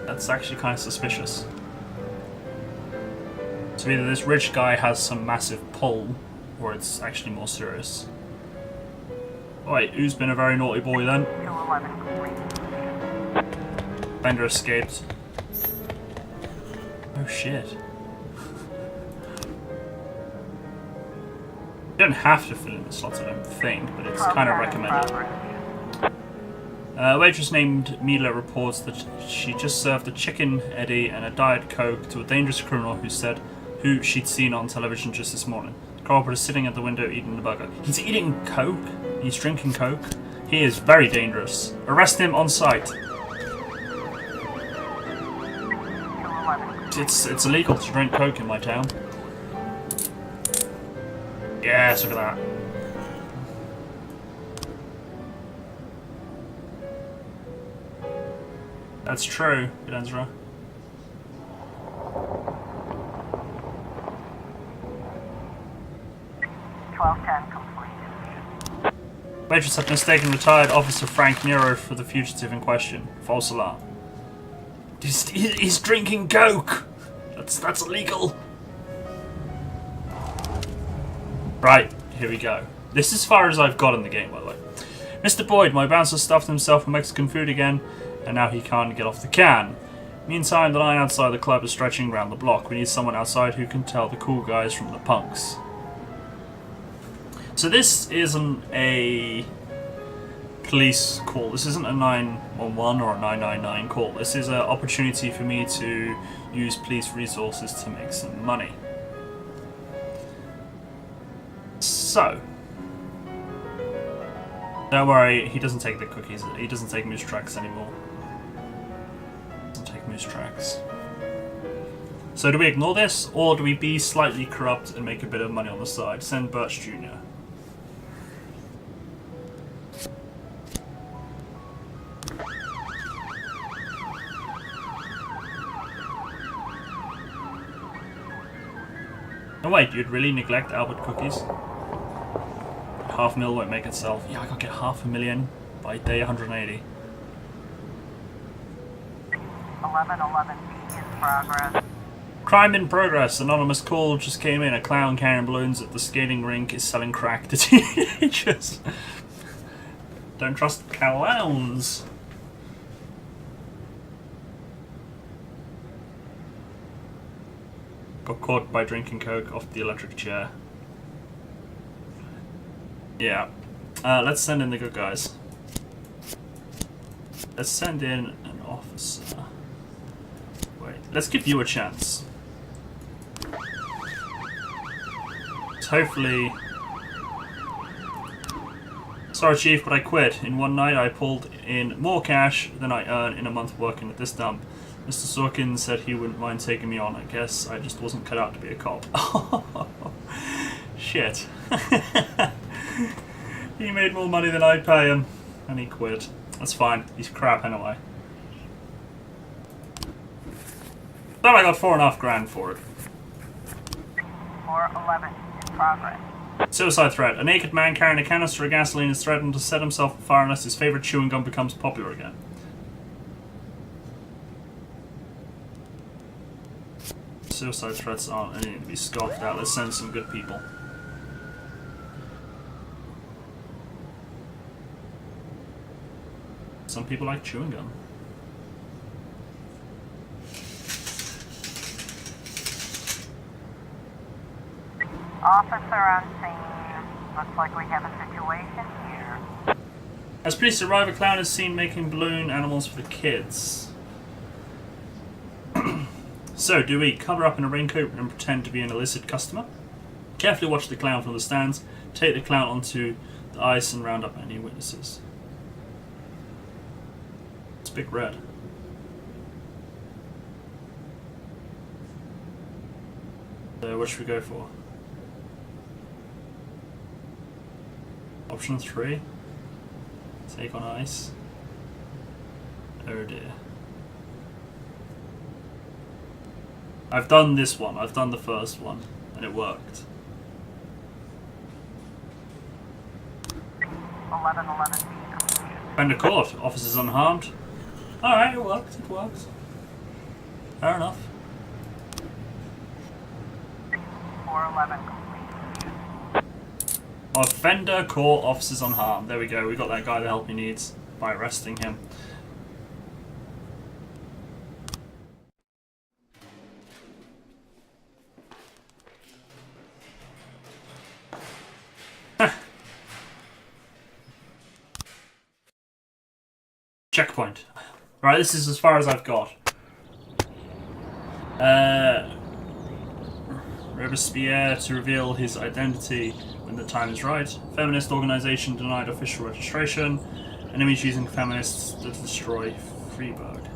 That's actually kind of suspicious. So either this rich guy has some massive pull, or it's actually more serious. Wait, who's been a very naughty boy then? 211 complete. Bender escaped. Oh shit. You don't have to fill in the slots, I don't think, but it's kind of recommended. Waitress named Mila reports that she just served a chicken eddy and a Diet Coke to a dangerous criminal who she'd seen on television just this morning. The culprit is sitting at the window eating the burger. He's eating Coke? He's drinking Coke? He is very dangerous. Arrest him on sight. It's illegal to drink Coke in my town. Yes, look at that. That's true, Edenzra. Waitress had mistaken retired Officer Frank Nero for the fugitive in question. False alarm. He's drinking Coke! That's illegal. Right, here we go. This is as far as I've got in the game, by the way. Mr. Boyd, my bouncer stuffed himself with Mexican food again, and now he can't get off the can. Meantime, the line outside the club is stretching around the block. We need someone outside who can tell the cool guys from the punks. So this isn't a police call. This isn't a 911 or a 999 call. This is an opportunity for me to use police resources to make some money. So, don't worry, he doesn't take the cookies. He doesn't take moose tracks anymore. Doesn't take moose tracks. So do we ignore this, or do we be slightly corrupt and make a bit of money on the side? Send Birch Jr. Oh wait, you'd really neglect Albert cookies? $500,000 won't make itself. Yeah, I gotta get $500,000 by day 180. 1111 in progress. Crime in progress. Anonymous call just came in. A clown carrying balloons at the skating rink is selling crack to teenagers. Don't trust clowns. Got caught by drinking Coke off the electric chair. Yeah. Let's send in the good guys. Let's send in an officer. Wait, let's give you a chance. So hopefully... Sorry Chief, but I quit. In one night I pulled in more cash than I earn in a month working at this dump. Mr. Sorkin said he wouldn't mind taking me on. I guess I just wasn't cut out to be a cop. Shit. He made more money than I'd pay him. And he quit. That's fine. He's crap anyway. But I got $4.5 grand for it. 411 in progress. Suicide threat. A naked man carrying a canister of gasoline is threatened to set himself on fire unless his favorite chewing gum becomes popular again. Suicide threats aren't anything to be scoffed at. Let's send some good people. Some people like chewing gum. Officer on scene. Looks like we have a situation here. As police arrive, a clown is seen making balloon animals for kids. So, do we cover up in a raincoat and pretend to be an illicit customer? Carefully watch the clown from the stands, take the clown onto the ice and round up any witnesses. It's Big Red. So, what should we go for? Option 3. Take on ice. Oh dear. I've done this one. I've done the first one, and it worked. 1111 B completed. Defender caught. Officers unharmed. Alright, it worked. It worked. Fair enough. 411 completed. Offender caught. Officers unharmed. There we go. We got that guy the help he needs by arresting him. Checkpoint. Right, this is as far as I've got. Robespierre to reveal his identity when the time is right. Feminist organization denied official registration. Enemies using feminists to destroy Freeburg.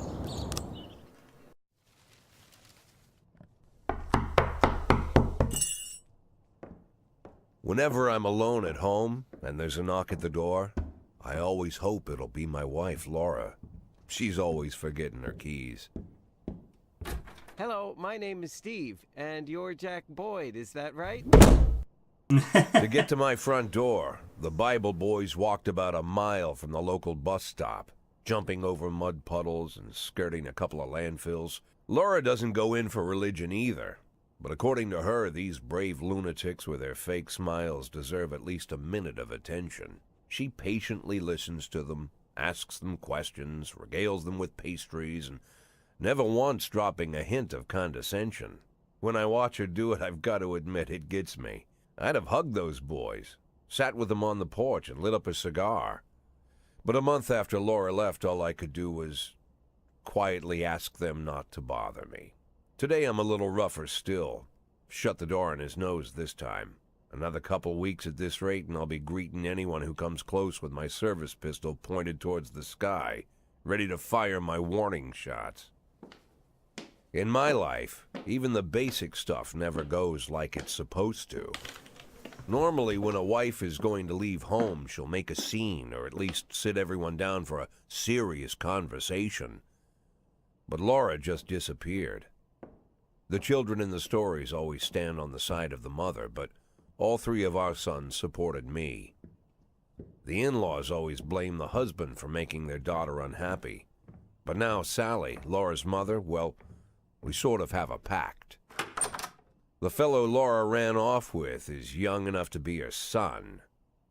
Whenever I'm alone at home and there's a knock at the door, I always hope it'll be my wife, Laura. She's always forgetting her keys. Hello, my name is Steve, and you're Jack Boyd, is that right? To get to my front door, the Bible boys walked about a mile from the local bus stop, jumping over mud puddles and skirting a couple of landfills. Laura doesn't go in for religion either, but according to her, these brave lunatics with their fake smiles deserve at least a minute of attention. She patiently listens to them, asks them questions, regales them with pastries, and never once dropping a hint of condescension. When I watch her do it, I've got to admit it gets me. I'd have hugged those boys, sat with them on the porch, and lit up a cigar. But a month after Laura left, all I could do was quietly ask them not to bother me. Today I'm a little rougher still. Shut the door on his nose this time. Another couple weeks at this rate, and I'll be greeting anyone who comes close with my service pistol pointed towards the sky, ready to fire my warning shots. In my life, even the basic stuff never goes like it's supposed to. Normally, when a wife is going to leave home, she'll make a scene, or at least sit everyone down for a serious conversation. But Laura just disappeared. The children in the stories always stand on the side of the mother, but all three of our sons supported me. The in-laws always blame the husband for making their daughter unhappy. But now Sally, Laura's mother, well, we sort of have a pact. The fellow Laura ran off with is young enough to be her son.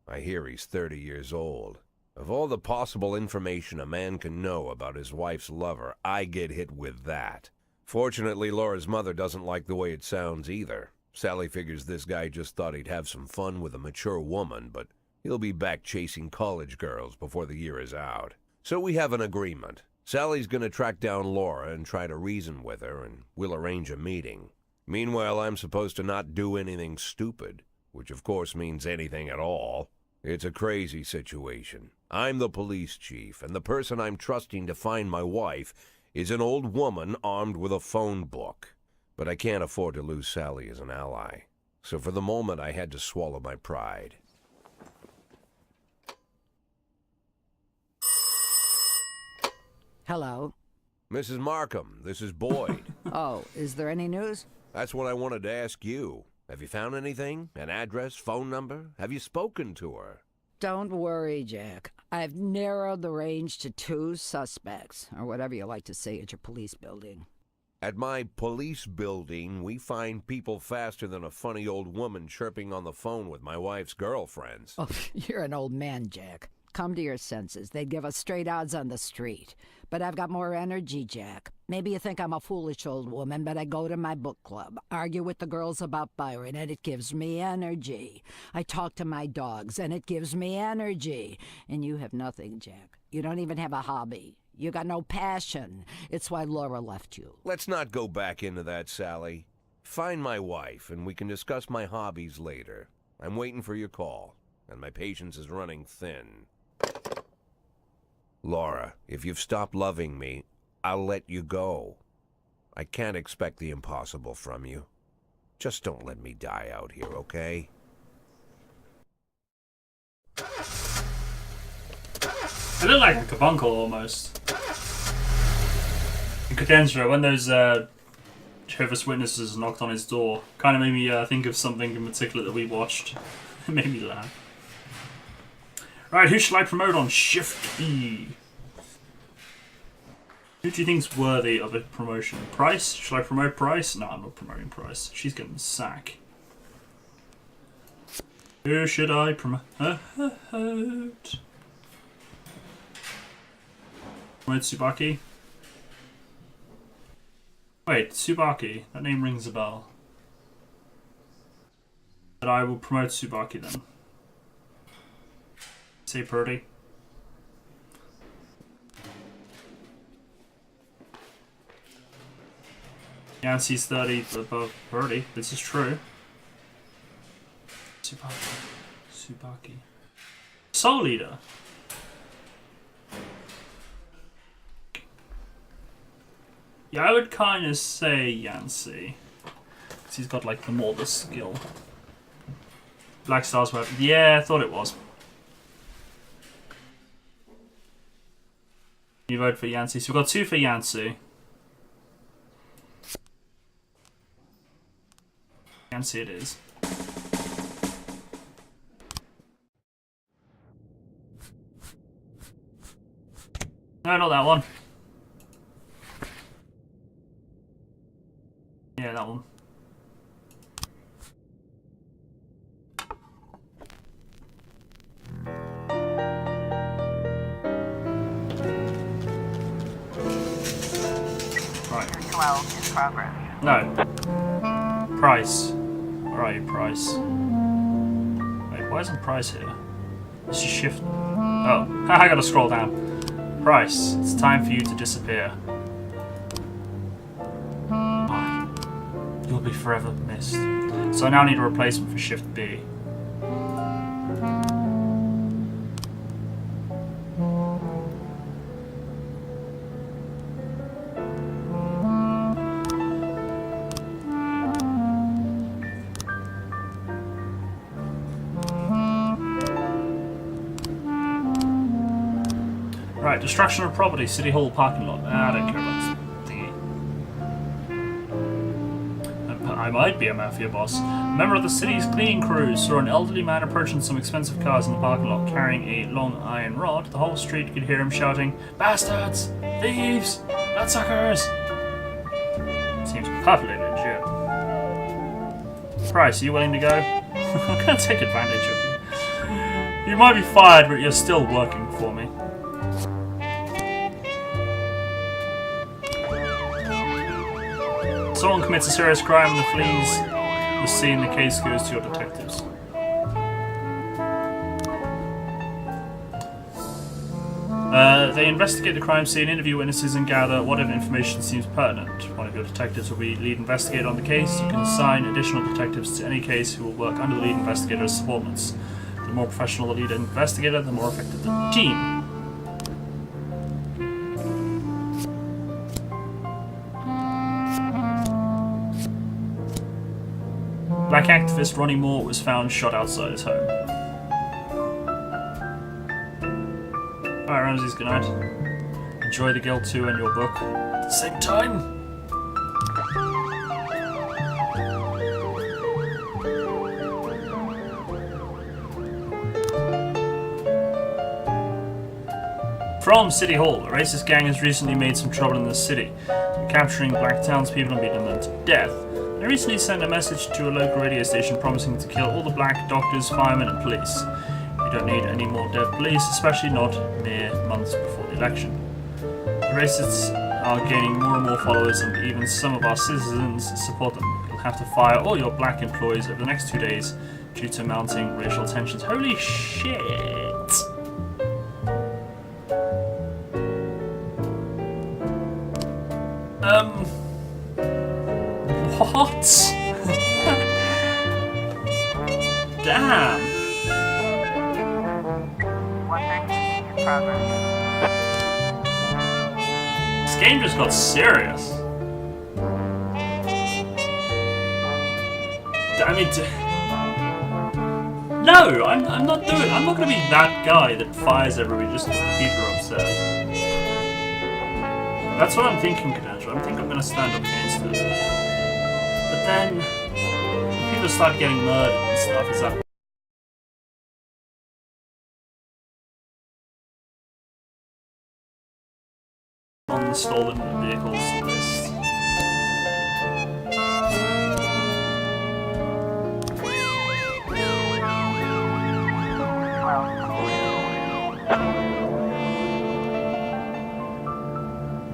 I hear he's 30 years old. Of all the possible information a man can know about his wife's lover, I get hit with that. Fortunately, Laura's mother doesn't like the way it sounds either. Sally figures this guy just thought he'd have some fun with a mature woman, but he'll be back chasing college girls before the year is out. So we have an agreement. Sally's gonna track down Laura and try to reason with her, and we'll arrange a meeting. Meanwhile, I'm supposed to not do anything stupid, which of course means anything at all. It's a crazy situation. I'm the police chief, and the person I'm trusting to find my wife is an old woman armed with a phone book. But I can't afford to lose Sally as an ally. So for the moment, I had to swallow my pride. Hello. Mrs. Markham, this is Boyd. Oh, is there any news? That's what I wanted to ask you. Have you found anything? An address, phone number? Have you spoken to her? Don't worry, Jack. I've narrowed the range to 2 suspects, or whatever you like to say at your police building. At my police building, we find people faster than a funny old woman chirping on the phone with my wife's girlfriends. Oh, you're an old man, Jack. Come to your senses. They'd give us straight odds on the street. But I've got more energy, Jack. Maybe you think I'm a foolish old woman, but I go to my book club, argue with the girls about Byron, and it gives me energy. I talk to my dogs, and it gives me energy. And you have nothing, Jack. You don't even have a hobby. You got no passion. It's why Laura left you. Let's not go back into that, Sally. Find my wife, and we can discuss my hobbies later. I'm waiting for your call, and my patience is running thin. Laura, if you've stopped loving me, I'll let you go. I can't expect the impossible from you. Just don't let me die out here, okay? I look like a carbuncle almost. In Cadenza, when those Jehovah's Witnesses knocked on his door, kind of made me think of something in particular that we watched. It made me laugh. Right, who shall I promote on Shift B? Who do you think's worthy of a promotion? Price? Shall I promote Price? No, I'm not promoting Price. She's getting the sack. Who should I promote? Promote Tsubaki? Wait, Tsubaki. That name rings a bell. But I will promote Tsubaki then. Say Purdy. Yancey's 30 above Purdy. This is true. Tsubaki. Soul Leader. Yeah, I would kind of say Yancey. Because he's got like the skill. Black Star's weapon. Yeah, I thought it was. You vote for Yancey. So we've got 2 for Yancey. Yancey it is. No, not that one. Yeah, that one. Right. 12 in progress. No. Price. Where are you, Price? Wait, why isn't Price here? This is Shift. Oh, I gotta scroll down. Price, it's time for you to disappear. Why? You'll be forever missed. So I now need a replacement for Shift B. Right, destruction of property, City Hall parking lot. I don't care about this thingy. I might be a mafia boss. A member of the city's cleaning crew saw an elderly man approaching some expensive cars in the parking lot carrying a long iron rod. The whole street could hear him shouting, "Bastards! Thieves! Bloodsuckers!" Seems perfectly legit. Price, are you willing to go? I'm gonna take advantage of you. You might be fired, but you're still working for me. Someone commits a serious crime and flees the scene. The case goes to your detectives. They investigate the crime scene, interview witnesses, and gather whatever information seems pertinent. One of your detectives will be lead investigator on the case. You can assign additional detectives to any case who will work under the lead investigator as subordinates. The more professional the lead investigator, the more effective the team. Black activist Ronnie Moore was found shot outside his home. Alright, Ramses, good night. Enjoy the Guild 2 and your book at the same time. From City Hall, a racist gang has recently made some trouble in the city, capturing black townspeople and beating them to death. They recently sent a message to a local radio station promising to kill all the black doctors, firemen and police. We don't need any more dead police, especially not mere months before the election. The racists are gaining more and more followers, and even some of our citizens support them. You'll have to fire all your black employees over the next 2 days due to mounting racial tensions. Holy shit! What? Damn. 113 in progress. This game just got serious. I mean, no, I'm not doing. I'm not gonna be that guy that fires everybody just because the people are upset. That's what I'm thinking, Cadential. I think I'm gonna stand up against it. But then people start getting murdered and stuff. Is that on the stolen vehicles list?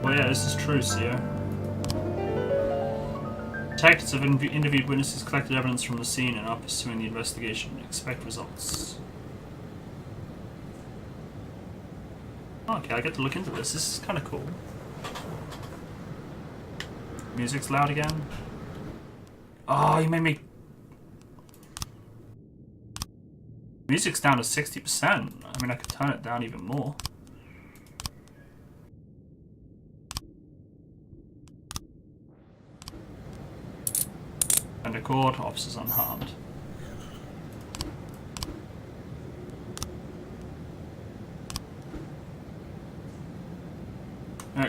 Well, yeah, this is true, Sierra. Detectives have interviewed witnesses, collected evidence from the scene, and are pursuing the investigation. Expect results. Okay, I get to look into this. This is kind of cool. Music's loud again. Oh, you made me. Music's down to 60%. I mean, I could turn it down even more. And a cord, officers unharmed.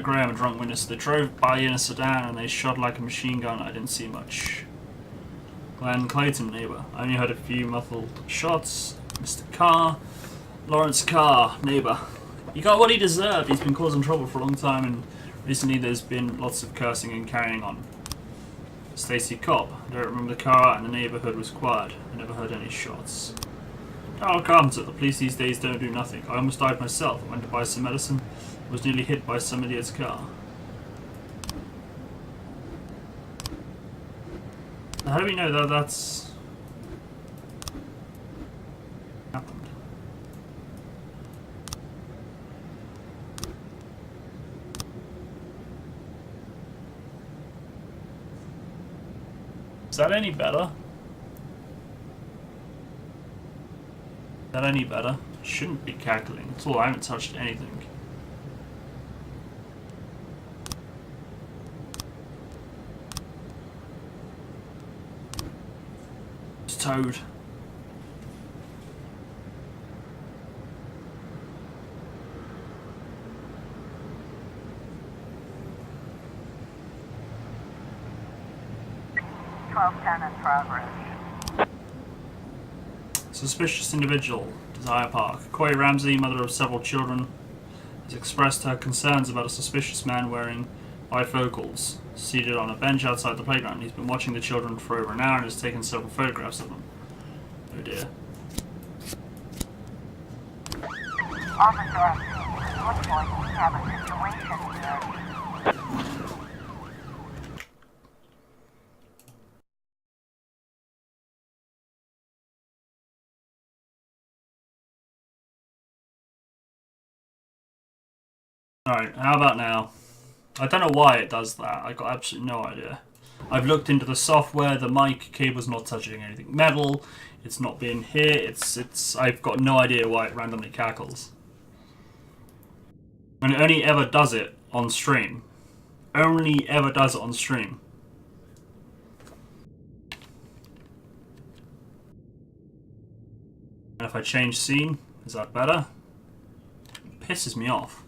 Graham, a drunk witness. They drove by in a sedan and they shot like a machine gun. I didn't see much. Glenn Clayton, neighbor. I only heard a few muffled shots. Mr. Carr. Lawrence Carr, neighbor. He got what he deserved. He's been causing trouble for a long time, and recently there's been lots of cursing and carrying on. Stacy Cobb. I don't remember the car, and the neighborhood was quiet. I never heard any shots. Darrell Carpenter. The police these days don't do nothing. I almost died myself. I went to buy some medicine. Was nearly hit by some idiot's car. Now, how do we know that that's happened? Is that any better? Is that any better? Shouldn't be cackling at all. I haven't touched anything. It's Toad. In progress. Suspicious individual, Desire Park. Coy Ramsey, mother of several children, has expressed her concerns about a suspicious man wearing bifocals, seated on a bench outside the playground. He's been watching the children for over an hour and has taken several photographs of them. Oh dear. Officer, looks like we have a situation here. Alright, how about now? I don't know why it does that. I got absolutely no idea. I've looked into the software, the mic cable's not touching anything metal, it's not being hit, I've got no idea why it randomly cackles. And it only ever does it on stream. Only ever does it on stream. And if I change scene, is that better? It pisses me off.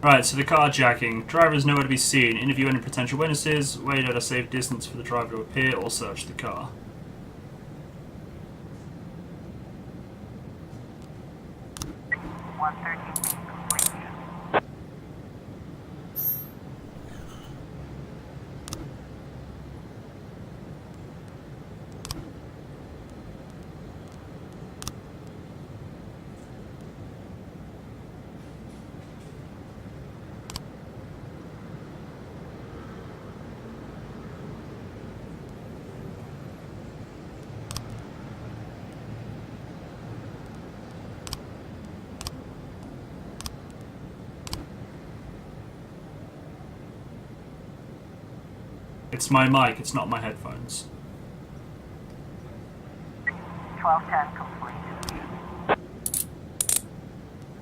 Right, so the carjacking. Driver is nowhere to be seen. Interview any potential witnesses. Wait at a safe distance for the driver to appear or search the car. It's my mic, it's not my headphones. 1210 complete.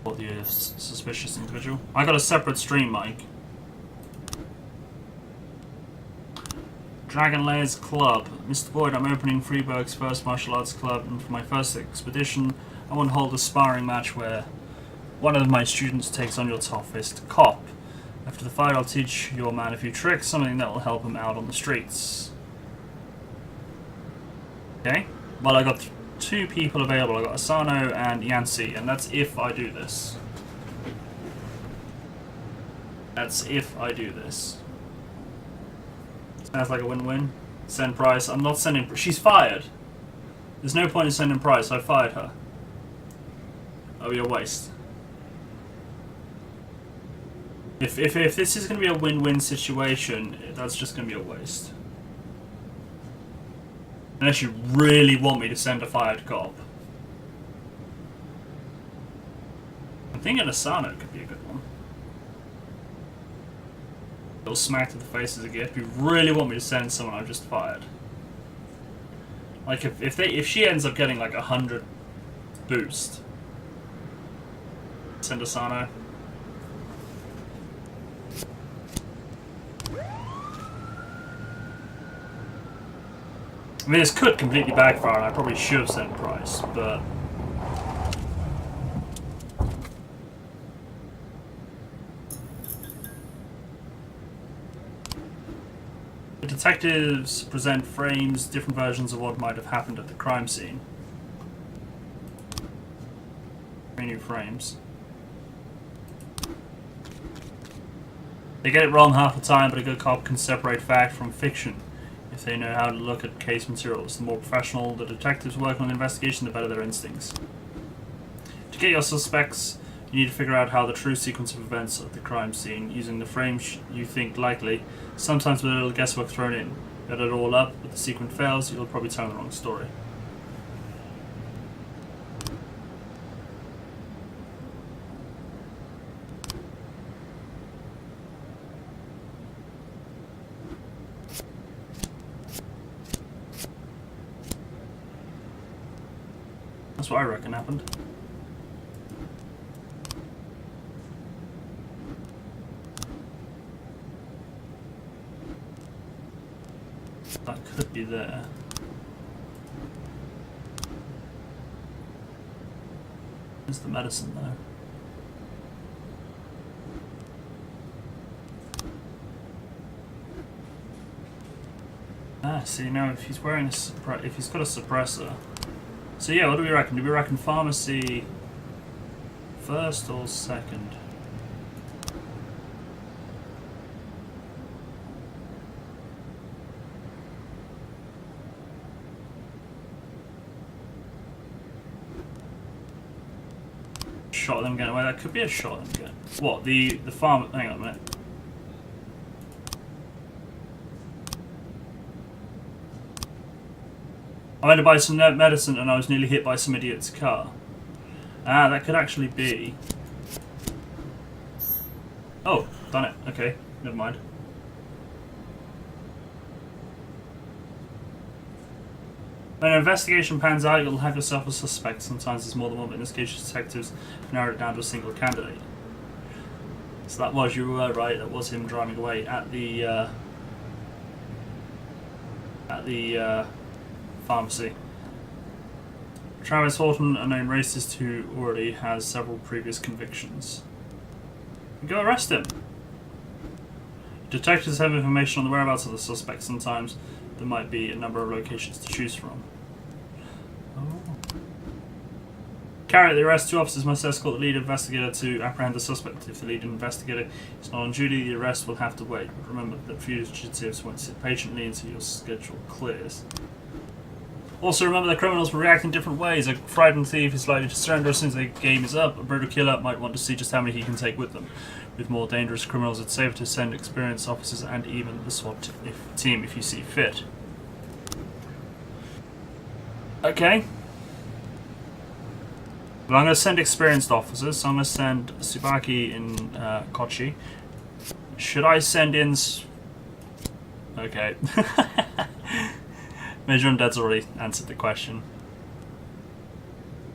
Or the suspicious individual. I got a separate stream mic. Dragon Layers Club. Mr. Boyd, I'm opening Freeburg's first martial arts club, and for my first expedition, I want to hold a sparring match where one of my students takes on your toughest cop. After the fight, I'll teach your man a few tricks, something that will help him out on the streets. Okay. Well, I got 2 people available. I got Asano and Yancy, and that's if I do this. That's if I do this. Sounds like a win-win. Send Price. I'm not sending... She's fired. There's no point in sending Price. I fired her. That'll be a waste. If this is going to be a win-win situation, that's just going to be a waste. Unless you really want me to send a fired cop. I'm thinking Asano could be a good one. Little smack to the face as a gift. If you really want me to send someone I've just fired. Like if she ends up getting like 100 boost. Send Asano. I mean, this could completely backfire, and I probably should have sent Price, but... The detectives present frames, different versions of what might have happened at the crime scene. 3 new frames. They get it wrong half the time, but a good cop can separate fact from fiction if they know how to look at case materials. The more professional the detectives work on the investigation, the better their instincts. To get your suspects, you need to figure out how the true sequence of events at the crime scene, using the frames you think likely, sometimes with a little guesswork thrown in. Add it all up, but the sequence fails, you'll probably tell the wrong story. That's what I reckon happened. That could be there. There's the medicine though. Ah, see now if he's wearing a if he's got a suppressor. So yeah, what do we reckon? Do we reckon pharmacy first or second? Shot them getting away. That could be a shot them getting. What the farm? Hang on a minute. I went to buy some medicine and I was nearly hit by some idiot's car. Ah, that could actually be. Oh, done it. Okay, never mind. When an investigation pans out, you'll have yourself a suspect. Sometimes there's more than one, but in this case, detectives narrowed it down to a single candidate. So that was, you were right, that was him driving away at the pharmacy. Travis Horton, a known racist who already has several previous convictions. Go arrest him. Detectives have information on the whereabouts of the suspect. Sometimes there might be a number of locations to choose from. Carry out the arrest. 2 officers must escort the lead investigator to apprehend the suspect. If the lead investigator is not on duty, the arrest will have to wait. But remember that fugitives won't sit patiently until your schedule clears. Also remember that criminals will react in different ways. A frightened thief is likely to surrender as soon as the game is up. A brutal killer might want to see just how many he can take with them. With more dangerous criminals, it's safer to send experienced officers and even the SWAT team if you see fit. Okay. But I'm going to send experienced officers, so I'm going to send Tsubaki in Kochi. Should I send in Okay. Major Undead's already answered the question.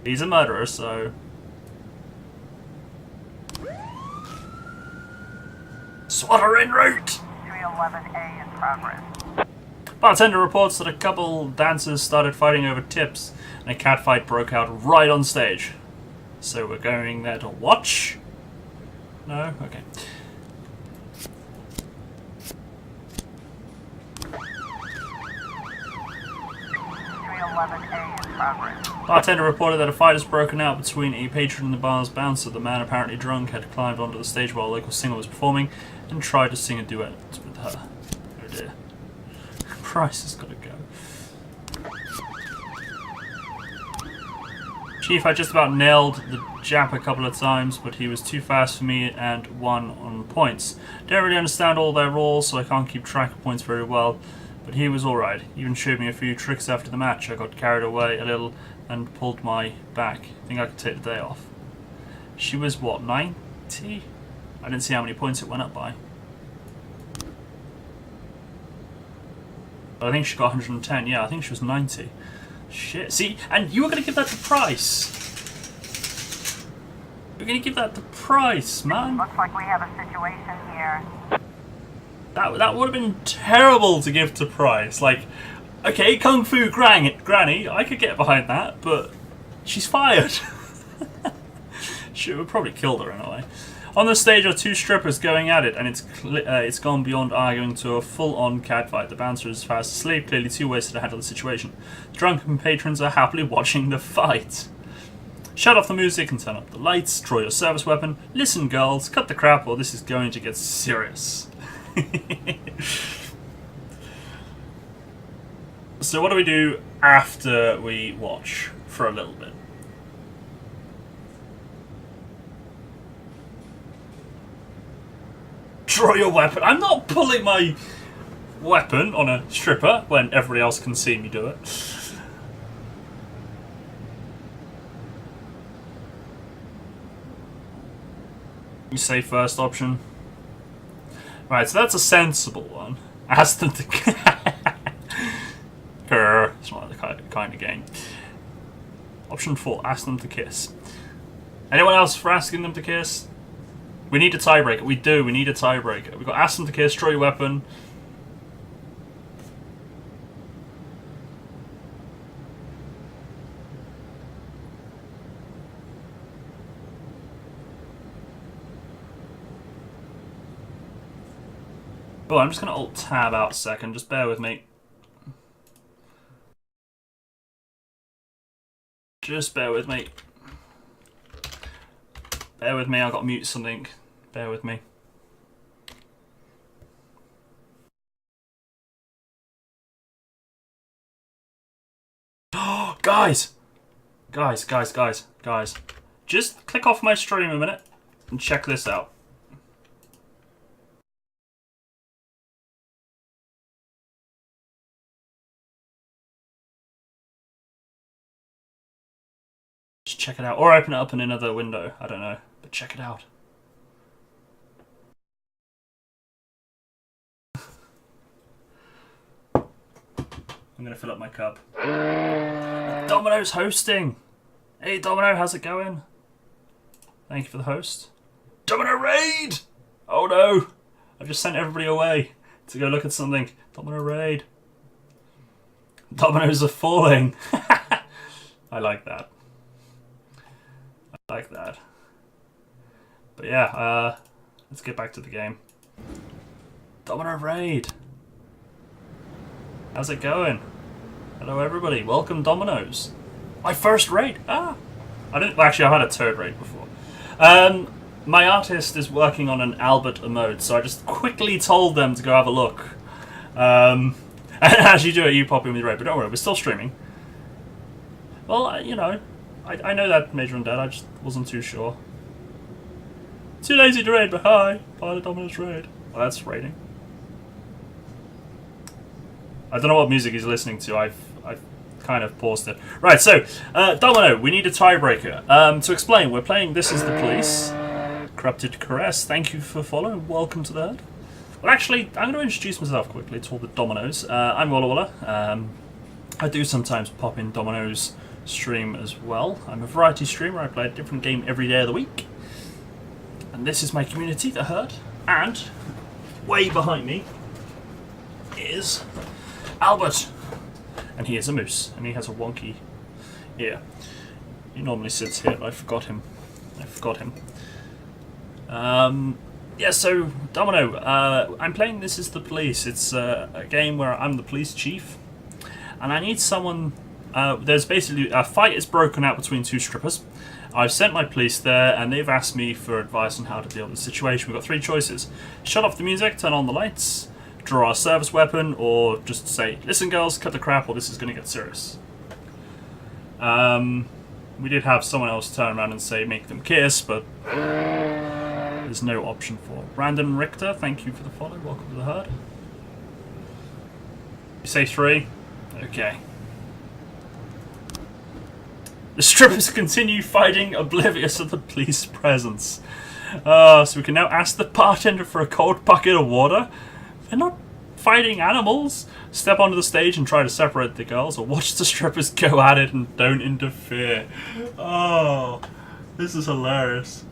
He's a murderer, so... Swatter en route! 311A in progress. Bartender reports that a couple dancers started fighting over tips, and a catfight broke out right on stage. So we're going there to watch? No? Okay. Bartender reported that a fight has broken out between a patron and the bar's bouncer. The man, apparently drunk, had climbed onto the stage while a local singer was performing and tried to sing a duet with her. Oh dear. Price has got to go. Chief, I just about nailed the Jap a couple of times, but he was too fast for me and won on points. Don't really understand all their rules, so I can't keep track of points very well. But he was alright. Even showed me a few tricks after the match. I got carried away a little and pulled my back. I think I could take the day off. She was, what, 90? I didn't see how many points it went up by. But I think she got 110. Yeah, I think she was 90. Shit. See, and you were going to give that the price. You're going to give that the price, man. Looks like we have a situation here. That would have been terrible to give to Price. Like, okay, Kung Fu Granny, I could get behind that, but she's fired. She would probably killed her in a way. On the stage are two strippers going at it, and it's gone beyond arguing to a full-on catfight. The bouncer is fast asleep, clearly too wasted to handle the situation. Drunken patrons are happily watching the fight. Shut off the music and turn up the lights. Draw your service weapon. Listen, girls, cut the crap, or this is going to get serious. So what do we do after we watch for a little bit? Draw your weapon. I'm not pulling my weapon on a stripper when everybody else can see me do it. You say first option. Right, so that's a sensible one. Ask them to... It's not the kind of game. Option 4, ask them to kiss. Anyone else for asking them to kiss? We need a tiebreaker. We do, we need a tiebreaker. We've got ask them to kiss, draw your weapon. Oh, I'm just going to Alt-Tab out a second. Just bear with me. Just bear with me. Bear with me, I've got to mute something. Bear with me. Guys! Guys. Just click off my stream a minute and check this out. Just check it out. Or open it up in another window. I don't know. But check it out. I'm going to fill up my cup. Domino's hosting! Hey Domino, how's it going? Thank you for the host. Domino Raid! Oh no! I've just sent everybody away to go look at something. Domino Raid. Dominoes are falling. I like that. I like that. But yeah, let's get back to the game. Domino Raid. How's it going? Hello everybody, welcome Dominoes. My first raid! Ah! I didn't, actually I've had a third raid before. My artist is working on an Albert emote, so I just quickly told them to go have a look. And as you do it, you pop in with your raid, but don't worry, we're still streaming. Well, you know, I know that Major Undead, I just wasn't too sure. Too lazy to raid, but hi! Part of Domino's raid. Well, that's raiding. I don't know what music he's listening to, I've kind of paused it. Right, so, Domino, we need a tiebreaker. To explain, we're playing This Is the Police. Corrupted Caress, thank you for following, welcome to the herd. Well, actually, I'm going to introduce myself quickly to all the Dominoes. I'm Walla. I do sometimes pop in Dominoes stream as well. I'm a variety streamer. I play a different game every day of the week. And this is my community, the Herd. And way behind me is Albert. And he is a moose. And he has a wonky ear. He normally sits here, but I forgot him. Yeah, so, Domino, I'm playing This Is the Police. It's a game where I'm the police chief. And I need someone... there's basically... A fight is broken out between two strippers. I've sent my police there, and they've asked me for advice on how to deal with the situation. We've got three choices. Shut off the music, turn on the lights, draw our service weapon, or just say, listen girls, cut the crap, or this is going to get serious. We did have someone else turn around and say, make them kiss, but... there's no option for Brandon Richter, thank you for the follow. Welcome to the Herd. You say 3? Okay. The strippers continue fighting, oblivious of the police presence. So we can now ask the bartender for a cold bucket of water. They're not fighting animals. Step onto the stage and try to separate the girls, or watch the strippers go at it and don't interfere. Oh, this is hilarious.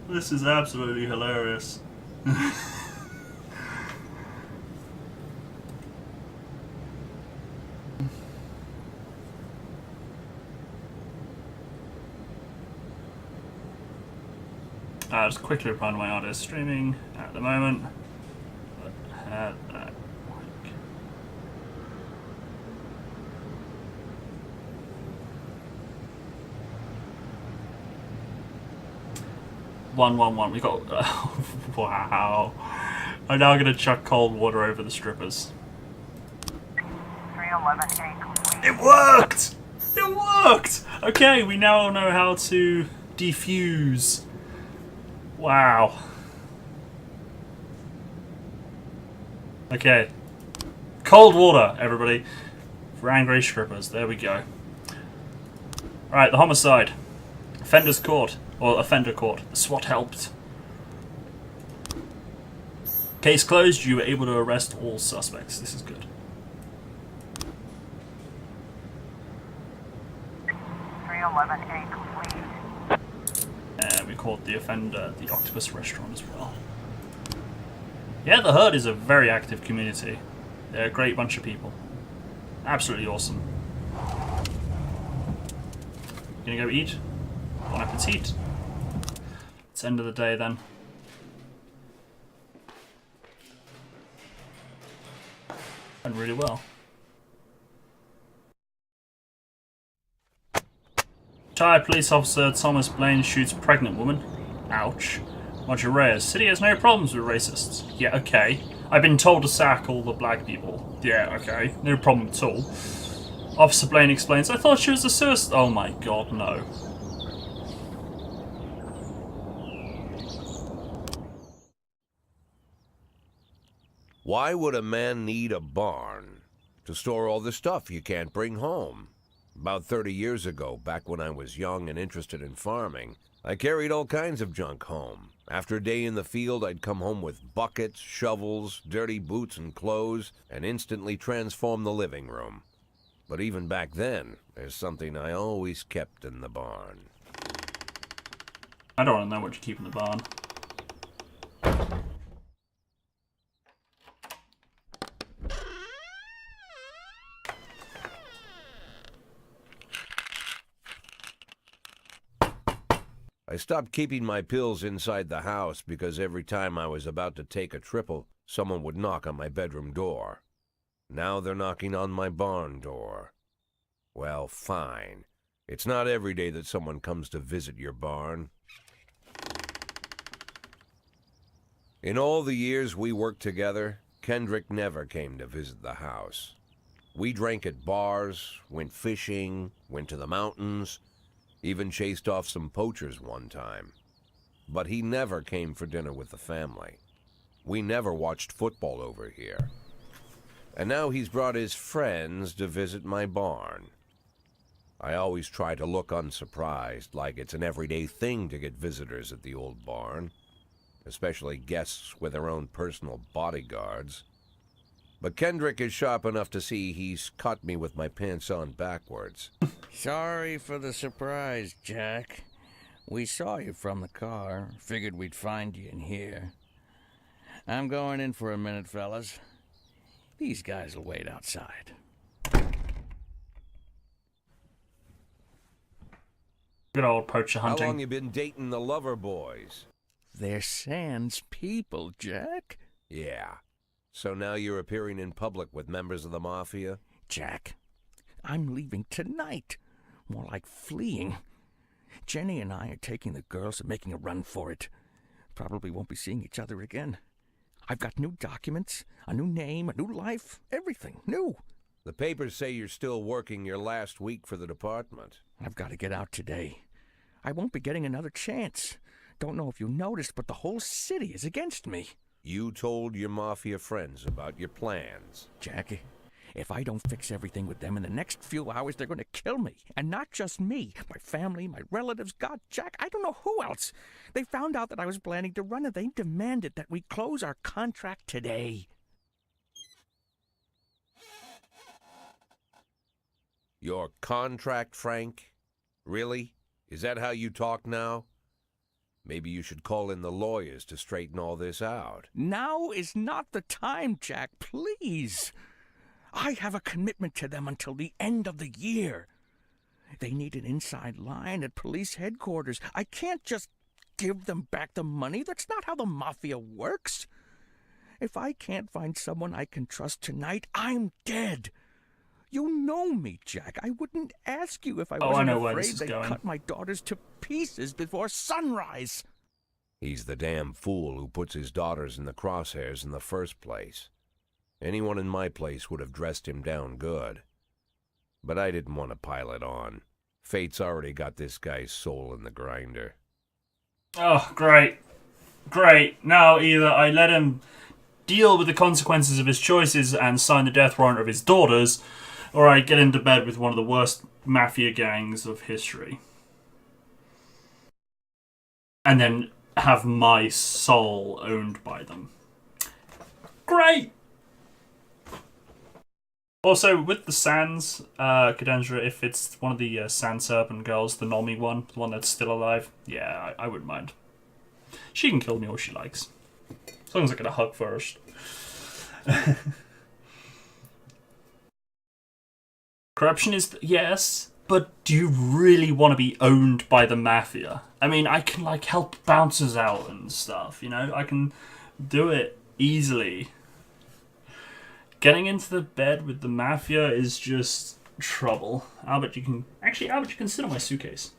This is absolutely hilarious. I'll just quickly reply to my artist streaming at the moment. One. We got. Wow. I'm now going to chuck cold water over the strippers. 311A complete. It worked! It worked! Okay, we now know how to defuse. Wow. Okay. Cold water, everybody. For angry strippers. There we go. Alright, the homicide. Offenders caught. Or offender caught. The SWAT helped. Case closed. You were able to arrest all suspects. This is good. 311A complete. And we caught the offender at the Octopus Restaurant as well. Yeah, the Herd is a very active community. They're a great bunch of people. Absolutely awesome. Gonna go eat? Bon appetit. It's end of the day then. Went really well. Retired police officer Thomas Blaine shoots pregnant woman. Ouch. Roger Reyes. City has no problems with racists. Yeah, okay. I've been told to sack all the black people. Yeah, okay. No problem at all. Officer Blaine explains, I thought she was a suicide. Oh my god, no. Why would a man need a barn? To store all the stuff you can't bring home. About 30 years ago, back when I was young and interested in farming, I carried all kinds of junk home. After a day in the field, I'd come home with buckets, shovels, dirty boots and clothes, and instantly transform the living room. But even back then, there's something I always kept in the barn. I don't want to know what you keep in the barn. I stopped keeping my pills inside the house because every time I was about to take a triple, someone would knock on my bedroom door. Now they're knocking on my barn door. Well, fine. It's not every day that someone comes to visit your barn. In all the years we worked together, Kendrick never came to visit the house. We drank at bars, went fishing, went to the mountains, even chased off some poachers one time. But he never came for dinner with the family. We never watched football over here. And now he's brought his friends to visit my barn. I always try to look unsurprised, like it's an everyday thing to get visitors at the old barn. especially guests with their own personal bodyguards. But Kendrick is sharp enough to see he's caught me with my pants on backwards. Sorry for the surprise, Jack. We saw you from the car. Figured we'd find you in here. I'm going in for a minute, fellas. These guys will wait outside. Good old poacher How hunting. long you been dating the lover boys? They're Sans people, Jack. Yeah. So now you're appearing in public with members of the Mafia? Jack, I'm leaving tonight. More like fleeing. Jenny and I are taking the girls and making a run for it. Probably won't be seeing each other again. I've got new documents, a new name, a new life, everything new. The papers say you're still working your last week for the department. I've got to get out today. I won't be getting another chance. Don't know if you noticed, but the whole city is against me. You told your Mafia friends about your plans. Jackie, if I don't fix everything with them in the next few hours, they're going to kill me. And not just me. My family, my relatives, God, Jack, I don't know who else. They found out that I was planning to run and they demanded that we close our contract today. Your contract, Frank? Really? Is that how you talk now? Maybe you should call in the lawyers to straighten all this out. Now is not the time, Jack, please. I have a commitment to them until the end of the year. They need an inside line at police headquarters. I can't just give them back the money. That's not how the Mafia works. If I can't find someone I can trust tonight, I'm dead. You know me, Jack. I wouldn't ask you if I wasn't afraid they'd cut my daughters to pieces before sunrise. He's the damn fool who puts his daughters in the crosshairs in the first place. Anyone in my place would have dressed him down good. But I didn't want to pile it on. Fate's already got this guy's soul in the grinder. Oh, great. Great. Now either I let him deal with the consequences of his choices and sign the death warrant of his daughters, or I get into bed with one of the worst mafia gangs of history. And then have my soul owned by them. Great! Also, with the Sans, Cadendra, if it's one of the Sans Serpent girls, the Nomi one, the one that's still alive, yeah, I wouldn't mind. She can kill me all she likes. As long as I get a hug first. Corruption is, yes, but do you really want to be owned by the Mafia? I mean, I can, like, help bouncers out and stuff, you know? I can do it easily. Getting into the bed with the Mafia is just trouble. Albert, you can sit on my suitcase.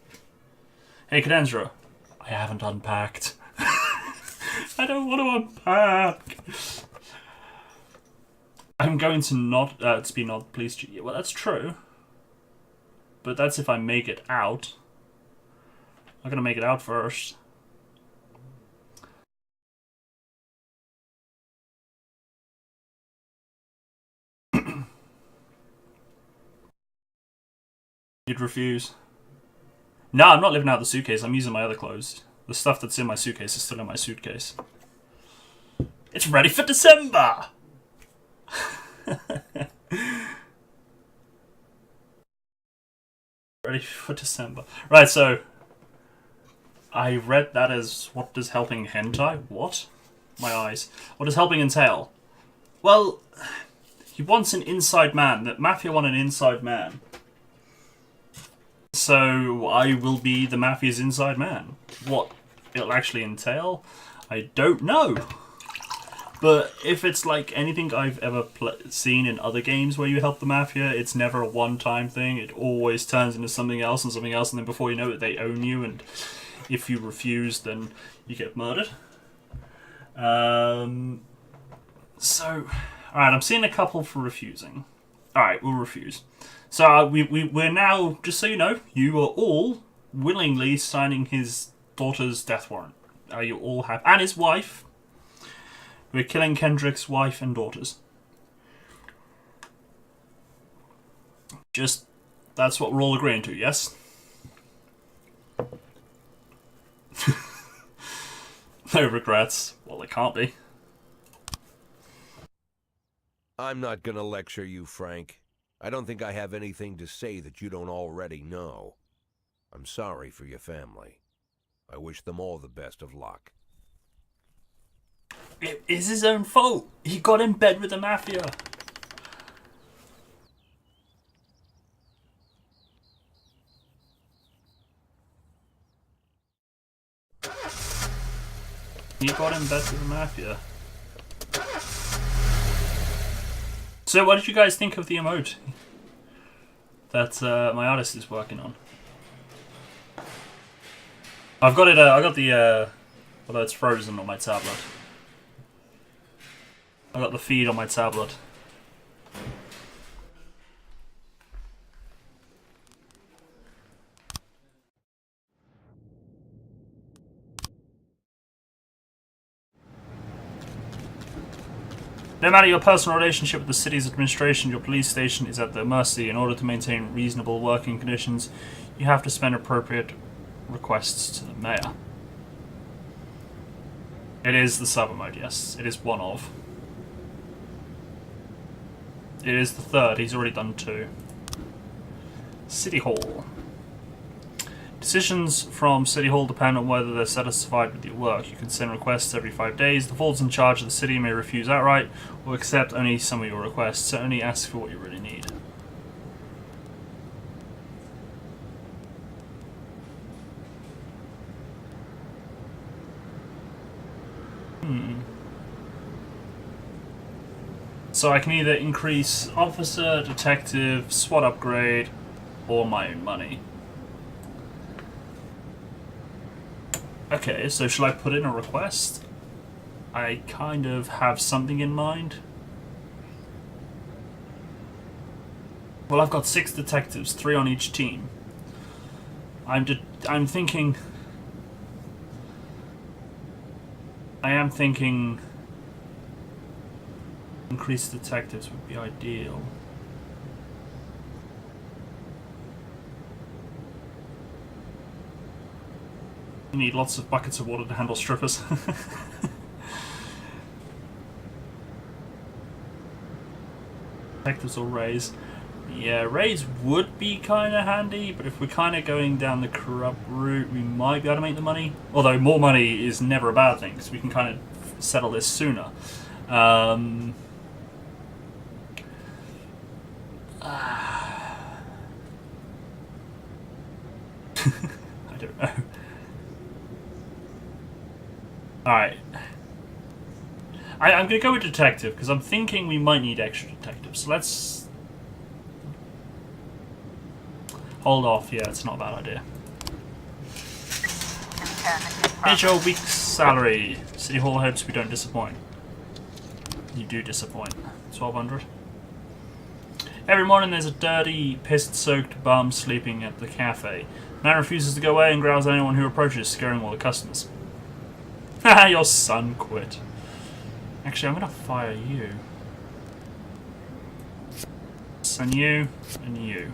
Hey, Cadendra, I haven't unpacked. I don't want to unpack. I'm going to not be not police chief. Well, that's true. But that's if I make it out. I'm gonna make it out first. You'd refuse. No, I'm not living out the suitcase. I'm using my other clothes. The stuff that's in my suitcase is still in my suitcase. It's ready for December! Ready for December. Right, so I read that as what does helping hentai? What? My eyes. What does helping entail? Well, he wants an inside man. That Mafia want an inside man. So I will be the Mafia's inside man. What it'll actually entail, I don't know. But if it's like anything I've ever seen in other games where you help the Mafia, it's never a one-time thing. It always turns into something else, and then before you know it, they own you, and if you refuse, then you get murdered. So, alright, I'm seeing a couple for refusing. Alright, we'll refuse. So we're now, just so you know, you are all willingly signing his daughter's death warrant. You all have, and his wife. We're killing Kendrick's wife and daughters. Just, that's what we're all agreeing to, yes? No regrets. Well, there can't be. I'm not gonna lecture you, Frank. I don't think I have anything to say that you don't already know. I'm sorry for your family. I wish them all the best of luck. It is his own fault. He got in bed with the mafia. He got in bed with the mafia. So what did you guys think of the emote that my artist is working on? I've got it, I got the, although it's frozen on my tablet. I got the feed on my tablet. No matter your personal relationship with the city's administration, your police station is at their mercy. In order to maintain reasonable working conditions, you have to spend appropriate requests to the mayor. It is the sub mode, yes. It is one of. It is the third. He's already done 2. City Hall. Decisions from City Hall depend on whether they're satisfied with your work. You can send requests every 5 days. The vaults in charge of the city may refuse outright or accept only some of your requests, so only ask for what you really need. So I can either increase officer, detective, SWAT upgrade, or my own money. Okay, so shall I put in a request? I kind of have something in mind. Well, I've got 6 detectives, 3 on each team. I'm thinking... I am thinking... increased detectives would be ideal. You need lots of buckets of water to handle strippers. Detectives or Rays. Yeah, Rays would be kind of handy, but if we're kind of going down the corrupt route, we might be able to make the money. Although more money is never a bad thing, because we can kind of settle this sooner. I don't know. Alright. I'm going to go with detective, because I'm thinking we might need extra detectives. So let's... hold off. Yeah, it's not a bad idea. Here's your week's salary. City Hall hopes we don't disappoint. You do disappoint. 1,200. Every morning there's a dirty, piss-soaked bum sleeping at the cafe. The man refuses to go away and growls at anyone who approaches, scaring all the customers. Haha, your son quit. Actually, I'm gonna fire you. And you, and you.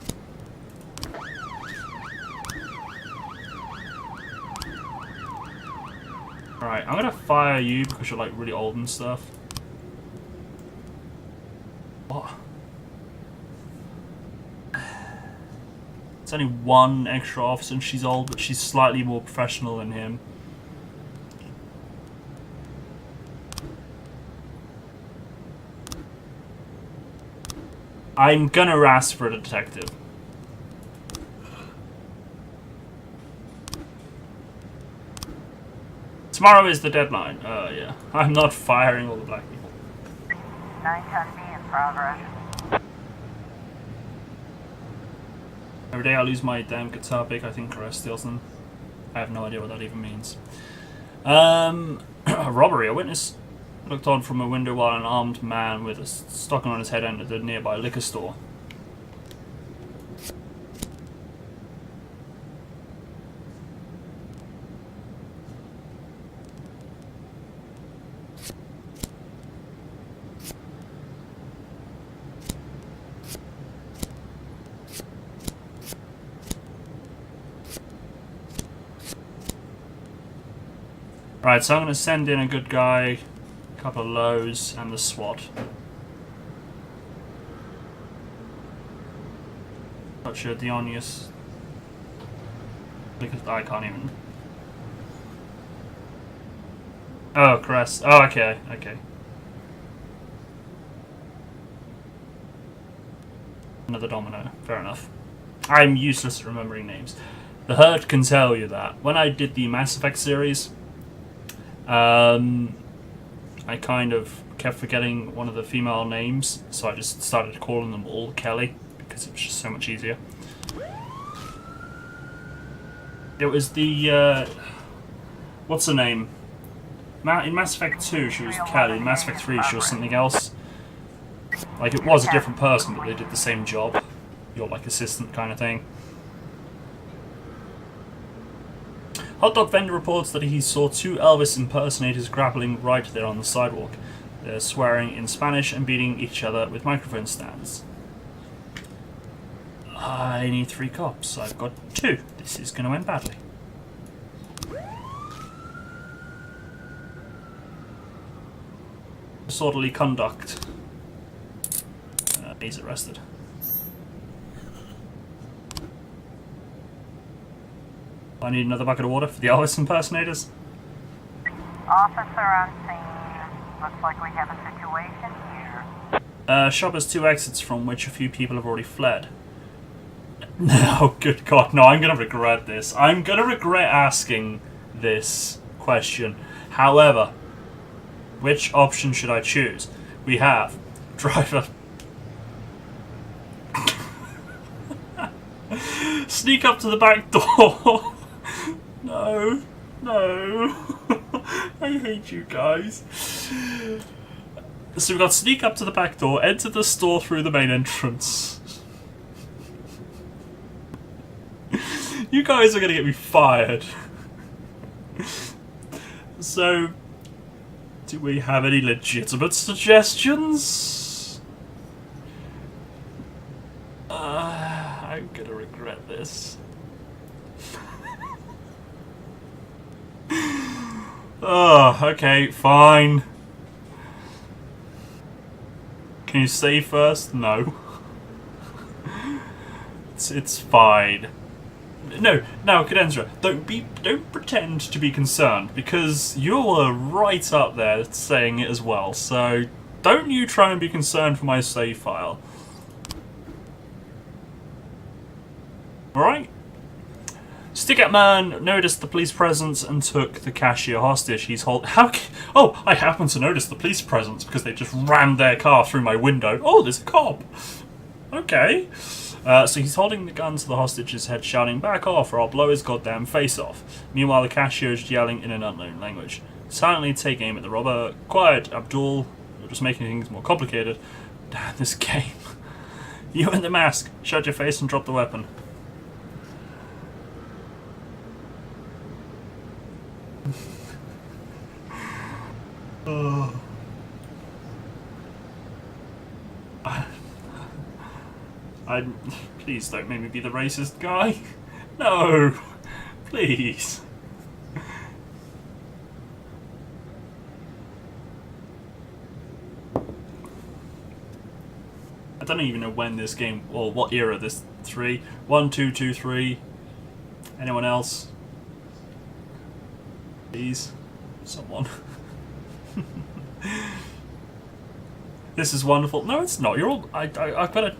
Alright, I'm gonna fire you because you're like really old and stuff. What? It's only 1 extra officer and she's old, but she's slightly more professional than him. I'm gonna ask for a detective. Tomorrow is the deadline. Yeah. I'm not firing all the black people. 910B in progress. Every day I lose my damn guitar pick. I think Caress steals them. I have no idea what that even means. A robbery. A witness looked on from a window while an armed man with a stocking on his head entered the nearby liquor store. Right, so I'm going to send in a good guy, a couple of lows, and the SWAT. Not sure Dionysus. Because I can't even. Oh, Crest. Oh, okay, okay. Another domino. Fair enough. I'm useless at remembering names. The Herd can tell you that. When I did the Mass Effect series, I kind of kept forgetting one of the female names, so I just started calling them all Kelly, because it was just so much easier. It was the, what's her name? In Mass Effect 2 she was Kelly, in Mass Effect 3 she was something else. Like, it was a different person, but they did the same job. Your, like, assistant kind of thing. Hot dog vendor reports that he saw two Elvis impersonators grappling right there on the sidewalk. They're swearing in Spanish and beating each other with microphone stands. I need 3 cops. I've got 2. This is going to end badly. Disorderly conduct. He's arrested. I need another bucket of water for the Elvis impersonators. Officer on scene. Looks like we have a situation here. Shop has 2 exits from which a few people have already fled. No, good God, no, I'm gonna regret this. I'm gonna regret asking this question. However, which option should I choose? We have driver. Sneak up to the back door. No, no. I hate you guys. So we've got sneak up to the back door, enter the store through the main entrance. You guys are gonna get me fired. So, do we have any legitimate suggestions? I'm gonna regret this. Oh, okay, fine. Can you save first? No. It's fine. No, Cadenzra, don't pretend to be concerned, because you were right up there saying it as well, so don't you try and be concerned for my save file. Alright? Stick-up man noticed the police presence and took the cashier hostage. He's Oh, I happen to notice the police presence because they just rammed their car through my window. Oh, there's a cop. Okay. So he's holding the gun to the hostage's head, shouting, "Back off or I'll blow his goddamn face off." Meanwhile, the cashier is yelling in an unknown language. Silently take aim at the robber. Quiet, Abdul. You're just making things more complicated. Damn, this game. You in the mask. Shut your face and drop the weapon. Oh. Please don't make me be the racist guy. No, please. I don't even know when this game, or what era this 3. 1, 2, 2, 3. Anyone else? Please, someone. This is wonderful. No, it's not. You're all. I've got to.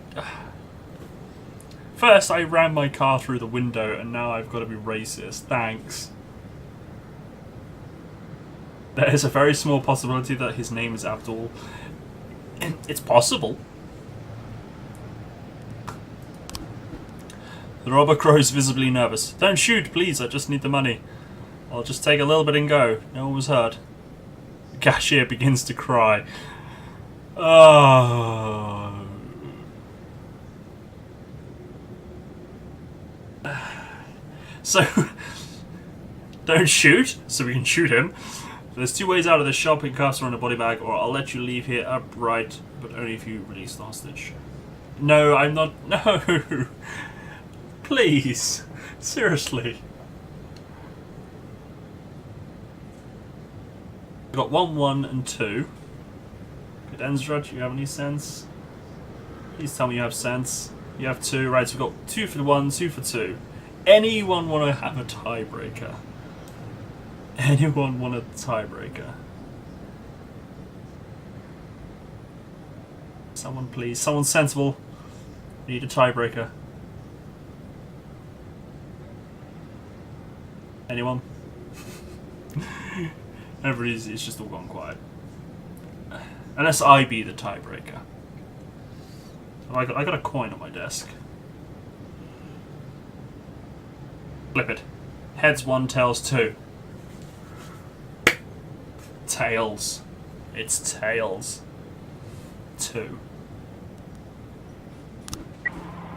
First, I ran my car through the window, and now I've got to be racist. Thanks. There is a very small possibility that his name is Abdul. It's possible. The robber grows visibly nervous. Don't shoot, please. I just need the money. I'll just take a little bit and go. No one was hurt. The cashier begins to cry. Oh. So, don't shoot, so we can shoot him. There's 2 ways out of the shop: in cuffs or in a body bag, or I'll let you leave here upright, but only if you release the hostage. No, I'm not. No. Please. Seriously. We've got 1, 1, and 2. Good, Enzra, do you have any sense? Please tell me you have sense. You have 2. Right, so we've got 2 for 1, 2 for 2. Anyone want to have a tiebreaker? Anyone want a tiebreaker? Someone please. Someone sensible. We need a tiebreaker. Anyone? Everybody's, it's just all gone quiet. Unless I be the tiebreaker. I got a coin on my desk. Flip it. Heads 1, tails 2. Tails. It's tails. 2.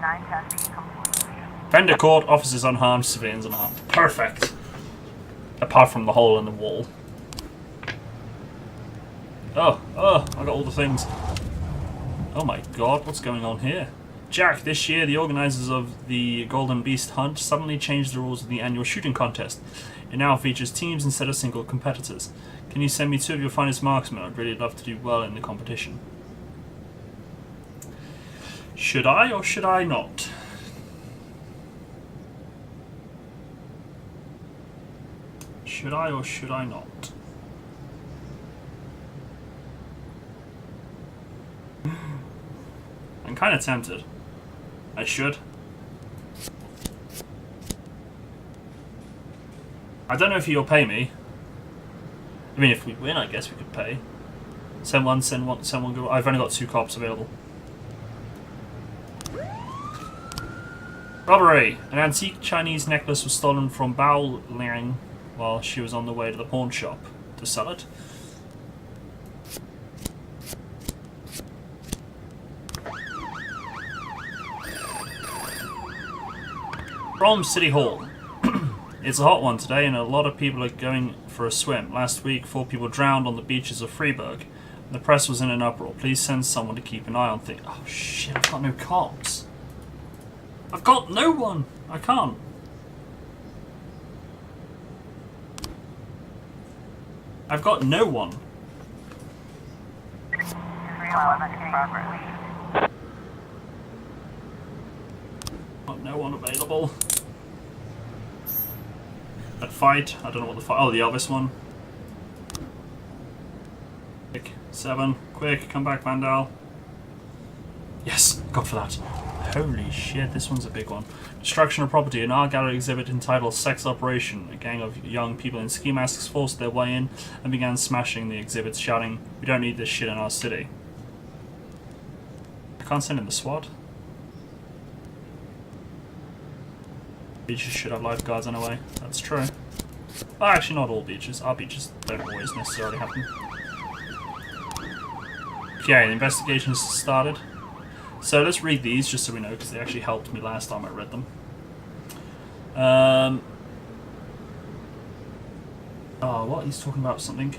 9 testing complete. Vendor caught, officers unharmed, civilians unharmed. Perfect. Apart from the hole in the wall. Oh, I got all the things. Oh my god, what's going on here? Jack, this year the organisers of the Golden Beast Hunt suddenly changed the rules of the annual shooting contest. It now features teams instead of single competitors. Can you send me 2 of your finest marksmen? I'd really love to do well in the competition. Should I or should I not? Should I or should I not? I'm kind of tempted. I should. I don't know if he'll pay me. I mean, if we win, I guess we could pay. Send one, go. I've only got 2 cops available. Robbery! An antique Chinese necklace was stolen from Bao Liang while she was on the way to the pawn shop to sell it. From City Hall. It's a hot one today and a lot of people are going for a swim. Last week, 4 people drowned on the beaches of Freiburg. The press was in an uproar. Please send someone to keep an eye on things. Oh shit, I've got no cops. I've got no one. I can't. I've got no one. 311 in progress. Got no one available. That fight. I don't know what the fight. Oh, the Elvis one. Quick. 7. Quick. Come back, Vandal. Yes. Got for that. Holy shit, this one's a big one. Destruction of property. An art gallery exhibit entitled Sex Operation. A gang of young people in ski masks forced their way in and began smashing the exhibits, shouting, "We don't need this shit in our city." I can't send in the SWAT. Beaches should have lifeguards anyway. That's true. Well, actually, not all beaches. Our beaches don't always necessarily have them. Okay, the investigation has started. So let's read these just so we know, because they actually helped me last time I read them. Oh, what? He's talking about something.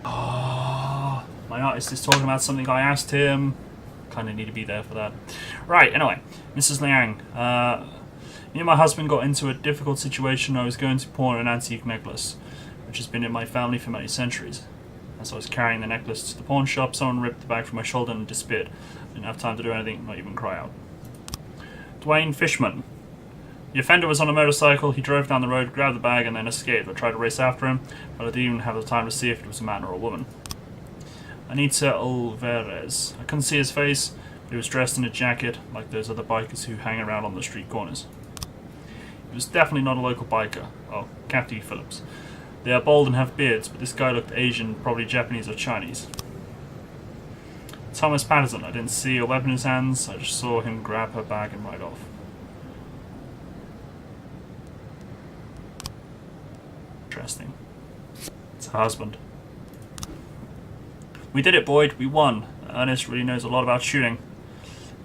Oh, my artist is talking about something I asked him. Kind of need to be there for that. Right, anyway. Mrs. Liang. Me and my husband got into a difficult situation. I was going to pawn an antique necklace, which has been in my family for many centuries. As I was carrying the necklace to the pawn shop, someone ripped the bag from my shoulder and disappeared. I didn't have time to do anything, not even cry out. Dwayne Fishman. The offender was on a motorcycle. He drove down the road, grabbed the bag, and then escaped. I tried to race after him, but I didn't even have the time to see if it was a man or a woman. Anita Alvarez. I couldn't see his face, but he was dressed in a jacket, like those other bikers who hang around on the street corners. He was definitely not a local biker. Oh, Kathy Phillips. They are bald and have beards, but this guy looked Asian, probably Japanese or Chinese. Thomas Patterson. I didn't see a weapon in his hands. I just saw him grab her bag and ride off. Interesting. It's her husband. We did it, Boyd. We won. Ernest really knows a lot about shooting.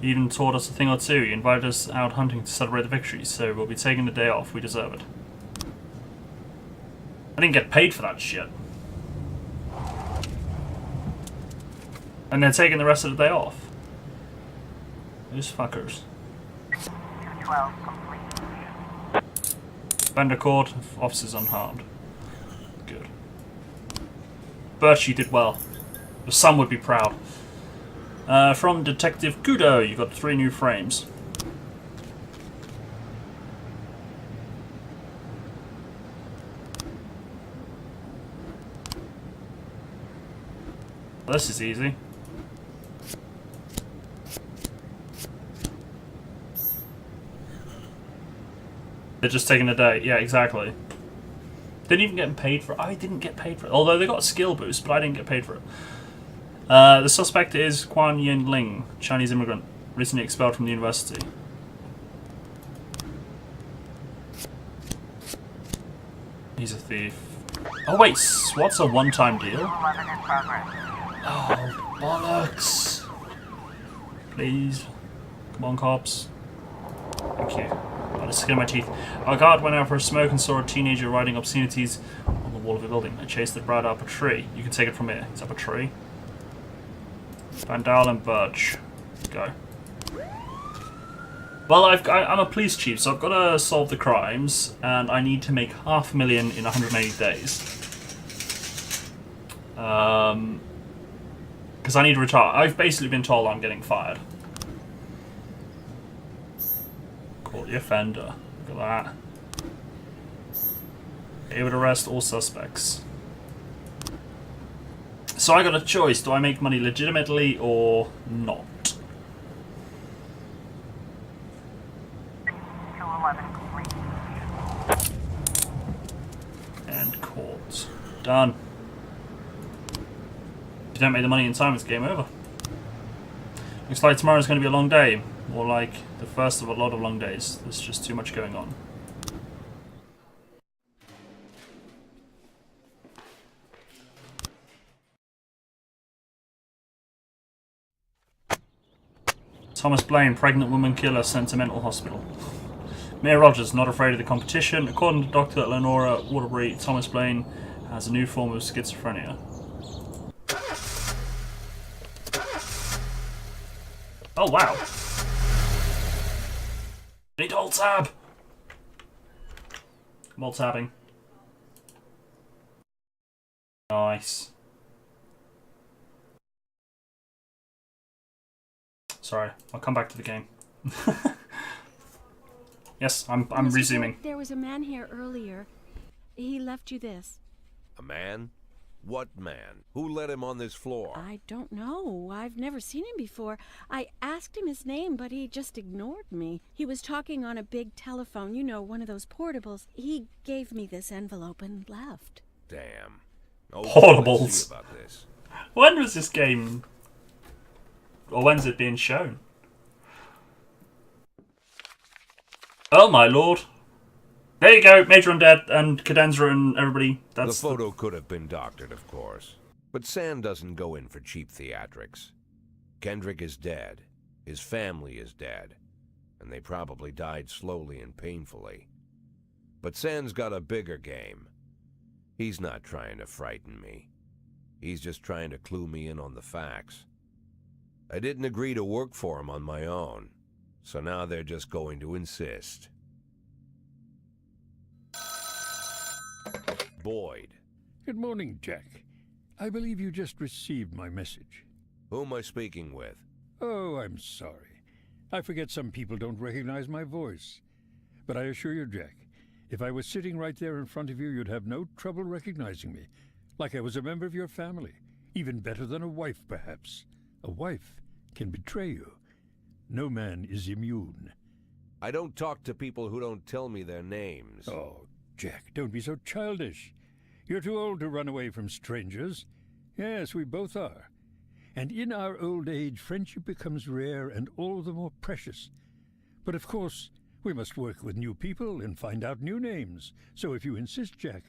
He even taught us a thing or two. He invited us out hunting to celebrate the victory, so we'll be taking the day off. We deserve it. I didn't get paid for that shit. And they're taking the rest of the day off. Those fuckers. 212 complete. Vendor caught, officers unharmed. Good. Birch, you did well. Your son would be proud. From Detective Kudo, you got 3 new frames. Well, this is easy. They're just taking a day. Yeah, exactly. Didn't even get paid for it. I didn't get paid for it. Although they got a skill boost, but I didn't get paid for it. The suspect is Quan Yin Ling, Chinese immigrant, recently expelled from the university. He's a thief. Oh wait, what's a one-time deal? 11 in progress. Oh, bollocks. Please. Come on, cops. Thank you. Oh, the skin of my teeth. Our guard went out for a smoke and saw a teenager writing obscenities on the wall of a building. I chased the brat up a tree. You can take it from here. It's up a tree. Vandal and Birch. Go. Well, I'm a police chief, so I've got to solve the crimes, and I need to make $500,000 in 180 days. Because I need to retire. I've basically been told I'm getting fired. Caught the offender. Look at that. Able to arrest all suspects. So I got a choice. Do I make money legitimately or not? 211 complete. And caught. Done. If you don't make the money in time, it's game over. Looks like tomorrow's going to be a long day. Or like the first of a lot of long days. There's just too much going on. Thomas Blaine, pregnant woman killer, sent to mental hospital. Mayor Rogers, not afraid of the competition. According to Dr. Eleonora Waterbury, Thomas Blaine has a new form of schizophrenia. Oh, wow. Need alt tab. I'm alt tabbing. Nice. Sorry, I'll come back to the game. Yes, I'm Mr. resuming. Boyd, there was a man here earlier. He left you this. A man? What man? Who let him on this floor? I don't know. I've never seen him before. I asked him his name, but he just ignored me. He was talking on a big telephone, you know, one of those portables. He gave me this envelope and left. Damn. Oh, Portables. let's see about this. When was this game? Or when's it being shown? Oh my lord. There you go, Major Undead and Cadenza and everybody. That's the photo could have been doctored, of course. But Sand doesn't go in for cheap theatrics. Kendrick is dead. His family is dead. And they probably died slowly and painfully. But Sand's got a bigger game. He's not trying to frighten me. He's just trying to clue me in on the facts. I didn't agree to work for him on my own. So now they're just going to insist. Boyd. Good morning, Jack. I believe you just received my message. Who am I speaking with? Oh, I'm sorry. I forget some people don't recognize my voice. But I assure you, Jack, if I was sitting right there in front of you, you'd have no trouble recognizing me. Like I was a member of your family. Even better than a wife, perhaps. A wife can betray you. No man is immune. I don't talk to people who don't tell me their names. Oh, Jack, don't be so childish. You're too old to run away from strangers. Yes, we both are. And in our old age, friendship becomes rare and all the more precious. But of course, we must work with new people and find out new names. So if you insist, Jack,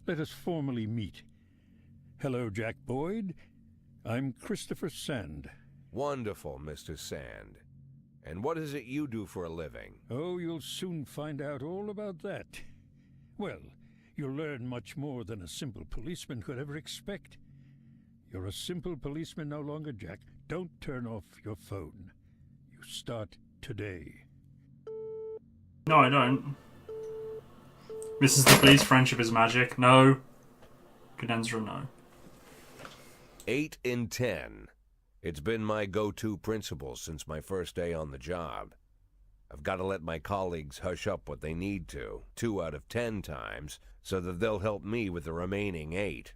let us formally meet. Hello, Jack Boyd. I'm Christopher Sand. Wonderful, Mr. Sand. And what is it you do for a living? Oh, you'll soon find out all about that. Well, you'll learn much more than a simple policeman could ever expect. You're a simple policeman no longer, Jack. Don't turn off your phone. You start today. No, I don't. Mrs. the Police, friendship is magic. No. Cadenza, no. 8 in 10. It's been my go-to principle since my first day on the job. I've got to let my colleagues hush up what they need to, 2 out of 10 times, so that they'll help me with the remaining 8.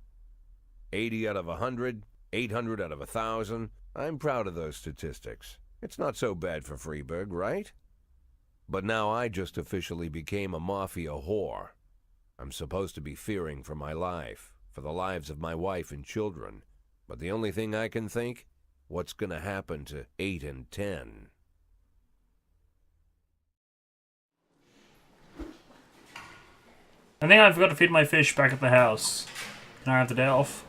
80 out of 100, 800 out of 1,000. I'm proud of those statistics. It's not so bad for Freeburg, right? But now I just officially became a mafia whore. I'm supposed to be fearing for my life, for the lives of my wife and children. But the only thing I can think, what's gonna happen to 8 and 10? I think I forgot to feed my fish back at the house. Can I have the day off?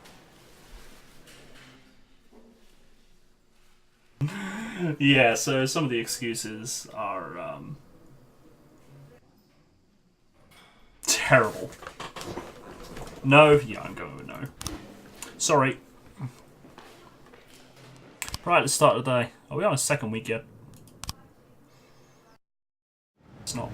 Yeah, so some of the excuses are terrible. No, yeah, I'm going with no. Sorry. Right, let's start the day. Are we on a second week yet? It's not.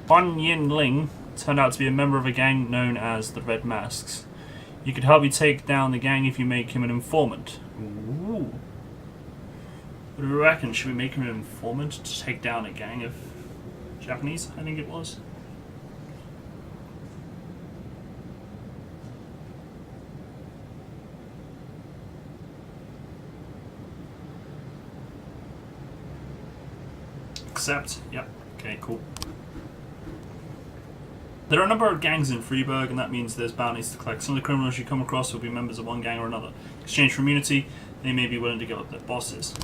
Ban Yin Ling turned out to be a member of a gang known as the Red Masks. He could help you take down the gang if you make him an informant. Ooh. What do we reckon? Should we make him an informant to take down a gang of Japanese, I think it was? Accept. Yep. Okay, cool. There are a number of gangs in Freeburg, and that means there's bounties to collect. Some of the criminals you come across will be members of one gang or another. In exchange for immunity, they may be willing to give up their bosses.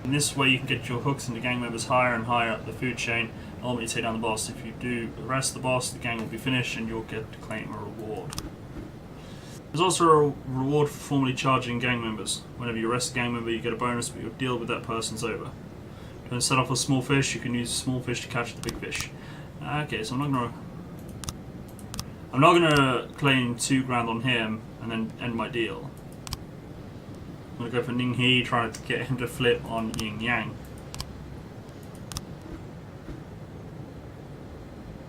In this way, you can get your hooks into gang members higher and higher up the food chain, and ultimately take down the boss. If you do arrest the boss, the gang will be finished, and you'll get to claim a reward. There's also a reward for formally charging gang members. Whenever you arrest a gang member, you get a bonus, but your deal with that person's over. To set off a small fish, you can use a small fish to catch the big fish. Okay, so I'm not gonna claim $2,000 on him and then end my deal. I'm gonna go for Ning He, trying to get him to flip on Yin Yang.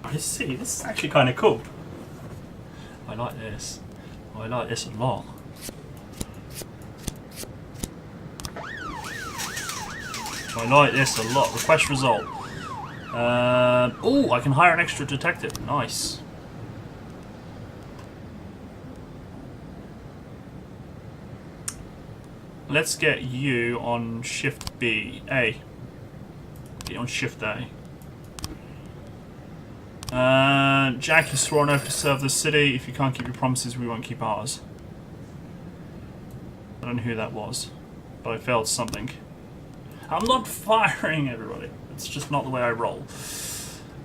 I see, this is actually kind of cool. I like this. I like this a lot. I like this a lot. Request result. Oh, I can hire an extra detective. Nice. Let's get you on shift B. A. Get you on shift A. Jack, you swore an oath to serve the city. If you can't keep your promises, we won't keep ours. I don't know who that was, but I failed something. I'm not firing everybody. It's just not the way I roll.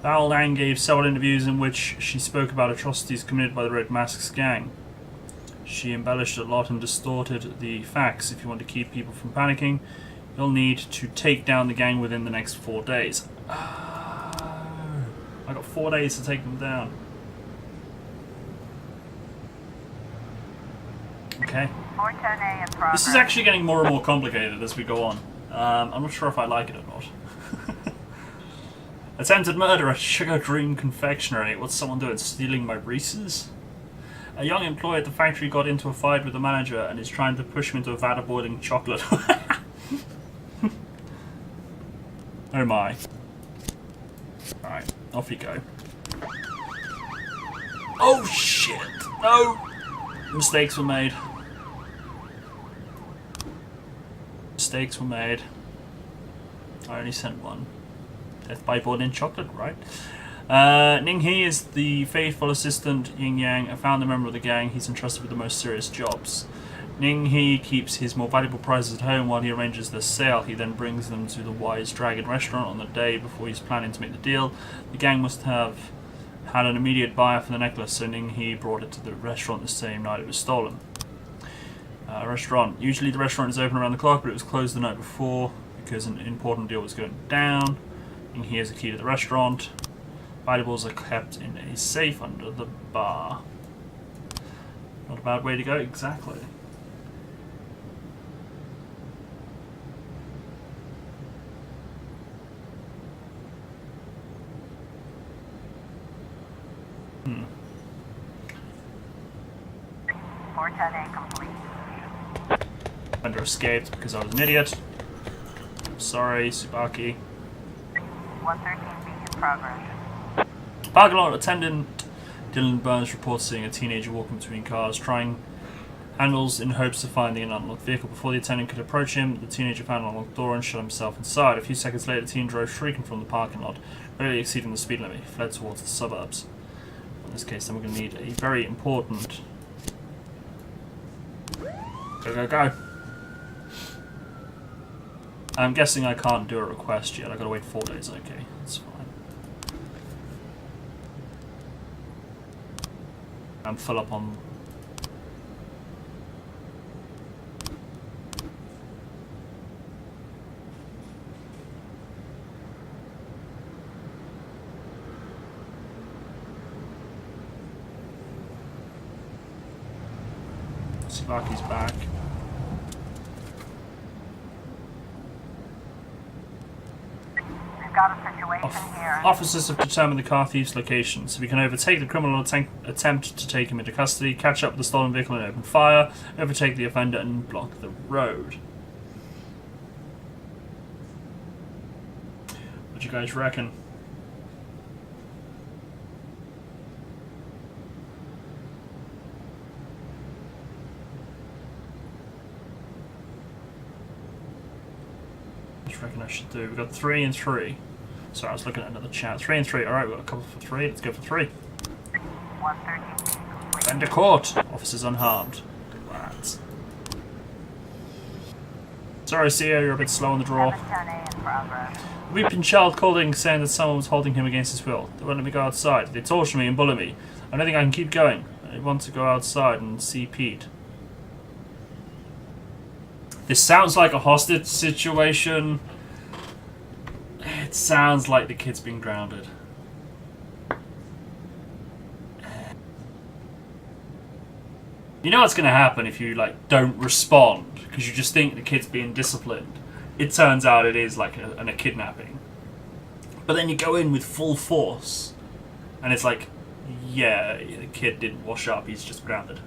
Val Lang gave several interviews in which she spoke about atrocities committed by the Red Masks gang. She embellished a lot and distorted the facts. If you want to keep people from panicking, you'll need to take down the gang within the next 4 days. I got 4 days to take them down. Okay. 410A in progress. This is actually getting more and more complicated as we go on. I'm not sure if I like it or not. Attempted murder at Sugar Dream Confectionery. What's someone doing? Stealing my Reese's? A young employee at the factory got into a fight with the manager and is trying to push him into a vat of boiling chocolate. Oh my. Alright, off you go. Oh shit! No! Mistakes were made. Mistakes were made. I only sent one. Death by boiling chocolate, right? Ning He is the faithful assistant Yin Yang, a founder member of the gang. He's entrusted with the most serious jobs. Ning He keeps his more valuable prizes at home while he arranges their sale. He then brings them to the Wise Dragon restaurant on the day before he's planning to make the deal. The gang must have had an immediate buyer for the necklace, so Ning He brought it to the restaurant the same night it was stolen. Restaurant. Usually the restaurant is open around the clock, but it was closed the night before because an important deal was going down. Ning He has a key to the restaurant. Valuables are kept in a safe under the bar. Not a bad way to go, exactly. 410A complete. Offender escaped because I was an idiot. Sorry, Tsubaki. 113B in progress. Parking lot attendant Dylan Burns reports seeing a teenager walking between cars, trying handles in hopes of finding an unlocked vehicle. Before the attendant could approach him, the teenager found an unlocked door and shut himself inside. A few seconds later, the teen drove shrieking from the parking lot, barely exceeding the speed limit. He fled towards the suburbs. In this case, then we're going to need a very important... Go, go, go! I'm guessing I can't do a request yet. I've got to wait 4 days. Okay, that's fine. I'm full up on... Tsubaki's back. We've got a situation here. Officers have determined the car thief's location, so we can overtake the criminal attempt to take him into custody, catch up with the stolen vehicle and open fire, overtake the offender and block the road. What do you guys reckon? I reckon I should do. We've got 3 and 3. So I was looking at another chat. 3 and 3. Alright, we've got a couple for 3. Let's go for 3. 113B. Offender caught. Officers unharmed. Congrats. Sorry, CEO, you're a bit slow on the draw. 710A in progress. A weeping child calling, saying that someone was holding him against his will. They won't let me go outside. They torture me and bully me. I don't think I can keep going. I want to go outside and see Pete. This sounds like a hostage situation. It sounds like the kid's been grounded. You know what's going to happen if you don't respond because you just think the kid's being disciplined. It turns out it is like a kidnapping. But then you go in with full force and it's like, yeah, the kid didn't wash up, he's just grounded.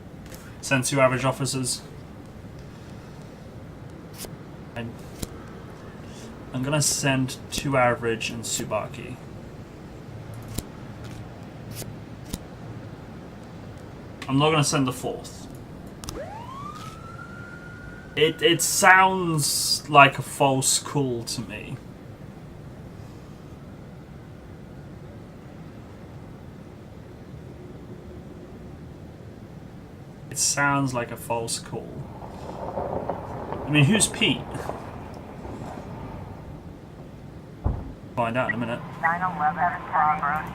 Send 2 average officers. And I'm gonna send 2 average and Tsubaki. I'm not gonna send the 4th. It sounds like a false call to me. It sounds like a false call. I mean, who's Pete? Find out in a minute. 911 in progress.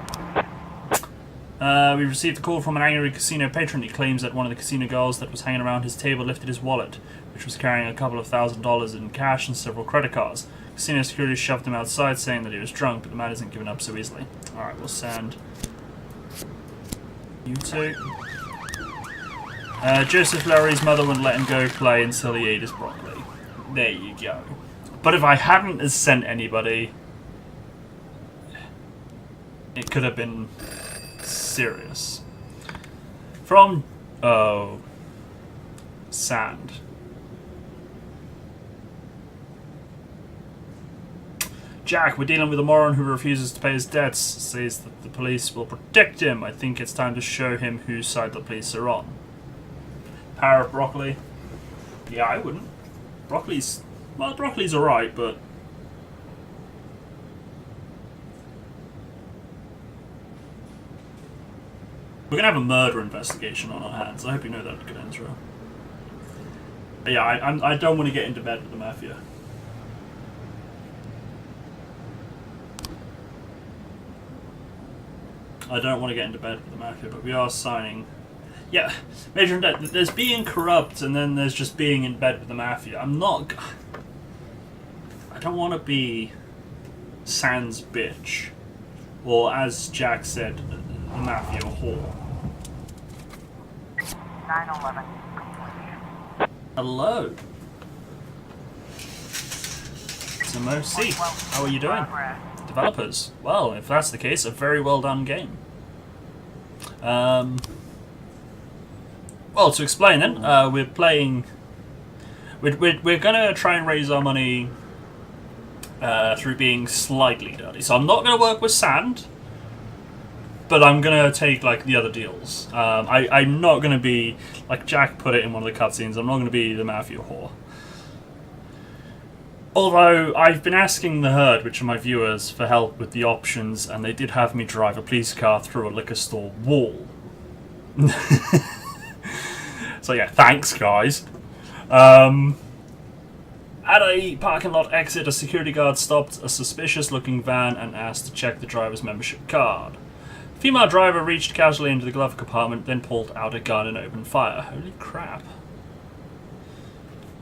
We received a call from an angry casino patron. He claims that one of the casino girls that was hanging around his table lifted his wallet, which was carrying a couple of $1,000s in cash and several credit cards. Casino security shoved him outside, saying that he was drunk, but the man isn't giving up so easily. Alright, we'll send you 2. Joseph Larry's mother wouldn't let him go play until he ate his broccoli. There you go. But if I hadn't sent anybody, it could have been serious. From... oh... Sand. Jack, we're dealing with a moron who refuses to pay his debts, says that the police will protect him. I think it's time to show him whose side the police are on. Power of broccoli. Yeah, I wouldn't. Broccoli's... well, broccoli's alright, but... we're gonna have a murder investigation on our hands. I hope you know that, good intro. But yeah, I don't want to get into bed with the mafia. I don't want to get into bed with the mafia, but we are signing... yeah, Major in debt. There's being corrupt, and then there's just being in bed with the mafia. I'm not... I don't want to be Sans bitch. Or, as Jack said, the mafia whore. 911. Hello. Some OC. How are you doing? Developers. Well, if that's the case, a very well done game. Well, to explain then, we're playing... We're going to try and raise our money through being slightly dirty. So I'm not going to work with sand, but I'm going to take, like, the other deals. I'm not going to be, like Jack put it in one of the cutscenes, I'm not going to be the mafia whore. Although, I've been asking the herd, which are my viewers, for help with the options, and they did have me drive a police car through a liquor store wall. So yeah, thanks guys. At a parking lot exit, a security guard stopped a suspicious-looking van and asked to check the driver's membership card. Female driver reached casually into the glove compartment, then pulled out a gun and opened fire. Holy crap.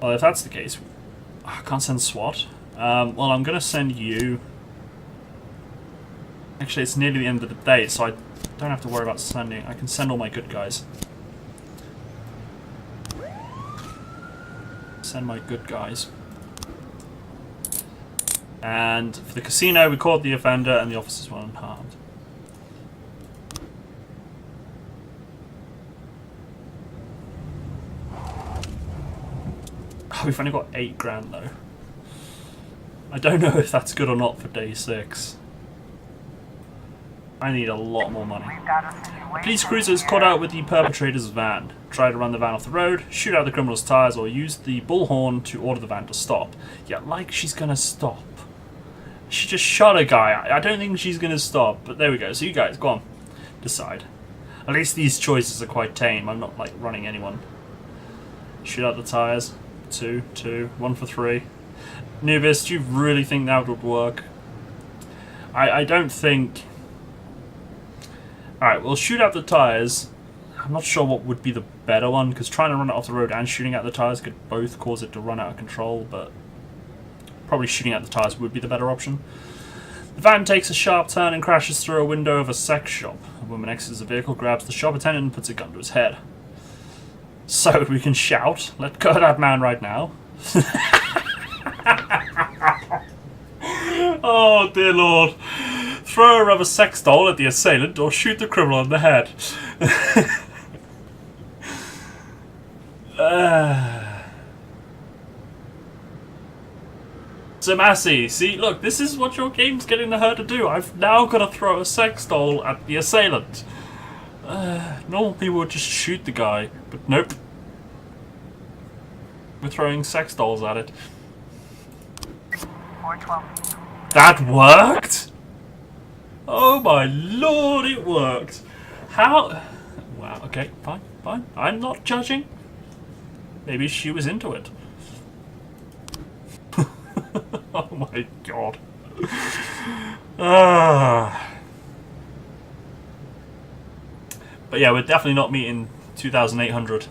Well, if that's the case, I can't send SWAT. Well, I'm going to send you... Actually, it's nearly the end of the day, so I don't have to worry about sending... I can send all my good guys. Send my good guys. And for the casino, we caught the offender and the officers were unharmed. Oh, we've only got 8 grand though. I don't know if that's good or not for day 6. I need a lot more money. A police cruiser is caught out with the perpetrator's van. Try to run the van off the road, shoot out the criminal's tyres, or use the bullhorn to order the van to stop. Yeah, like she's gonna stop. She just shot a guy. I don't think she's gonna stop, but there we go. So you guys, go on. Decide. At least these choices are quite tame. I'm not, like, running anyone. Shoot out the tyres. 2, 1 for 3. Nubis, do you really think that would work? I don't think... Alright, we'll shoot out the tyres. I'm not sure what would be the better one, because trying to run it off the road and shooting out the tyres could both cause it to run out of control, but probably shooting out the tyres would be the better option. The van takes a sharp turn and crashes through a window of a sex shop. A woman exits the vehicle, grabs the shop attendant and puts a gun to his head. So we can shout, let go of that man right now. Oh dear lord. Throw a rubber sex doll at the assailant or shoot the criminal in the head. So Massey, see, look, this is what your game's getting her to do. I've now got to throw a sex doll at the assailant. Normal people would just shoot the guy, but nope. We're throwing sex dolls at it. 412. That worked? Oh my lord, it worked. How? Wow, okay, fine, fine. I'm not judging. Maybe she was into it. Oh my god. But yeah, we're definitely not meeting 2,800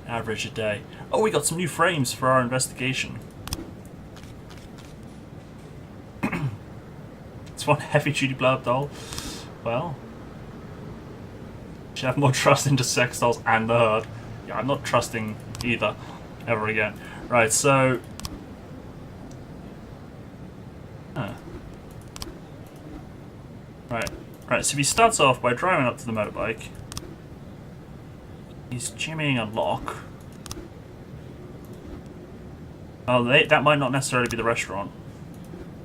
average a day. Oh, we got some new frames for our investigation. It's one heavy-duty blow-up doll. Well, should have more trust into sex dolls and the herd. Yeah, I'm not trusting either ever again. Right, so... Right, so he starts off by driving up to the motorbike. He's jimmying a lock. Oh, that might not necessarily be the restaurant.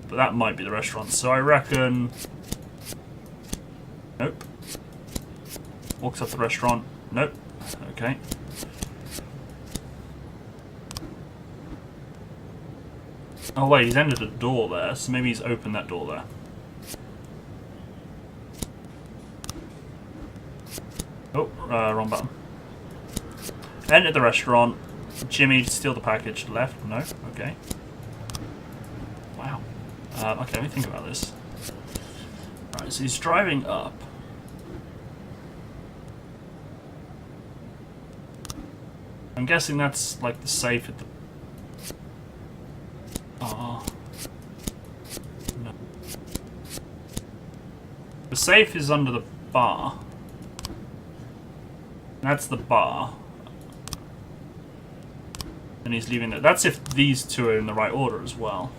But that might be the restaurant, so I reckon... Nope. Walks up the restaurant. Nope. Okay. Oh wait, he's entered a door there, so maybe he's opened that door there. Oh, wrong button. Entered the restaurant. Jimmy, steal the package. Left? No? Okay. Wow. Okay, let me think about this. Right, so he's driving up. I'm guessing that's like the safe at the... Oh. No. The safe is under the bar. That's the bar. And he's leaving it. That's if these two are in the right order as well.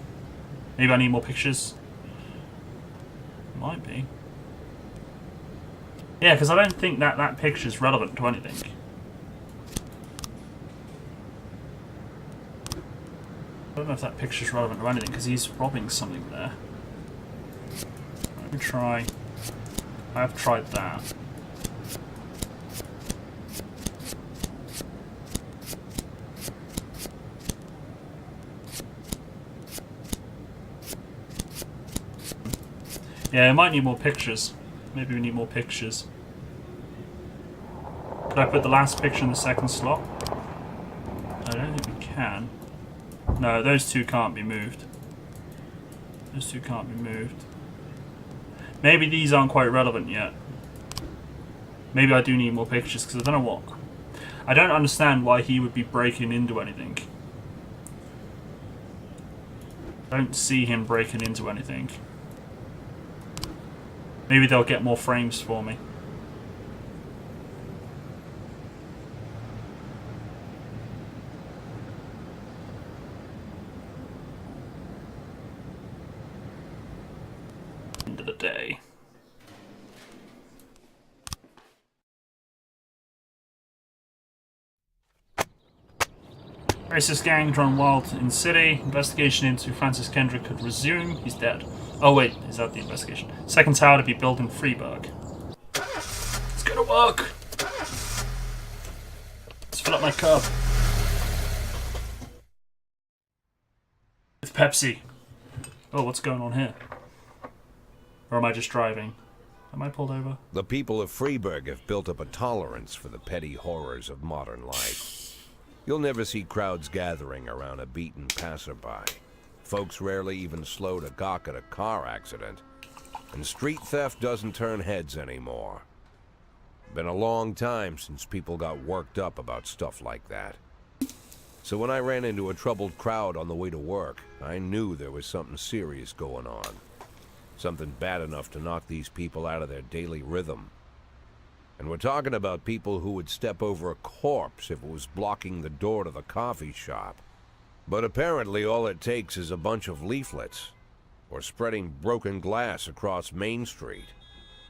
Maybe I need more pictures. Might be. Yeah, because I don't think that picture is relevant to anything. don't know if that picture's relevant or anything, because he's robbing something there. Let me try... I have tried that. Yeah, I might need more pictures. Maybe we need more pictures. Could I put the last picture in the second slot? I don't think we can. No, those two can't be moved. Those two can't be moved. Maybe these aren't quite relevant yet. Maybe I do need more pictures, because I don't know what... I don't understand why he would be breaking into anything. I don't see him breaking into anything. Maybe they'll get more frames for me. End of the day. Racist gang run wild in city. Investigation into Francis Kendrick could resume. He's dead. Oh wait, is that the investigation? Second tower to be built in Freeburg. It's gonna work! Let's fill up my cup. With Pepsi. Oh, what's going on here? Or am I just driving? Am I pulled over? The people of Freeburg have built up a tolerance for the petty horrors of modern life. You'll never see crowds gathering around a beaten passerby. Folks rarely even slow to gawk at a car accident. And street theft doesn't turn heads anymore. Been a long time since people got worked up about stuff like that. So when I ran into a troubled crowd on the way to work, I knew there was something serious going on. Something bad enough to knock these people out of their daily rhythm. And we're talking about people who would step over a corpse if it was blocking the door to the coffee shop. But apparently all it takes is a bunch of leaflets, or spreading broken glass across Main Street,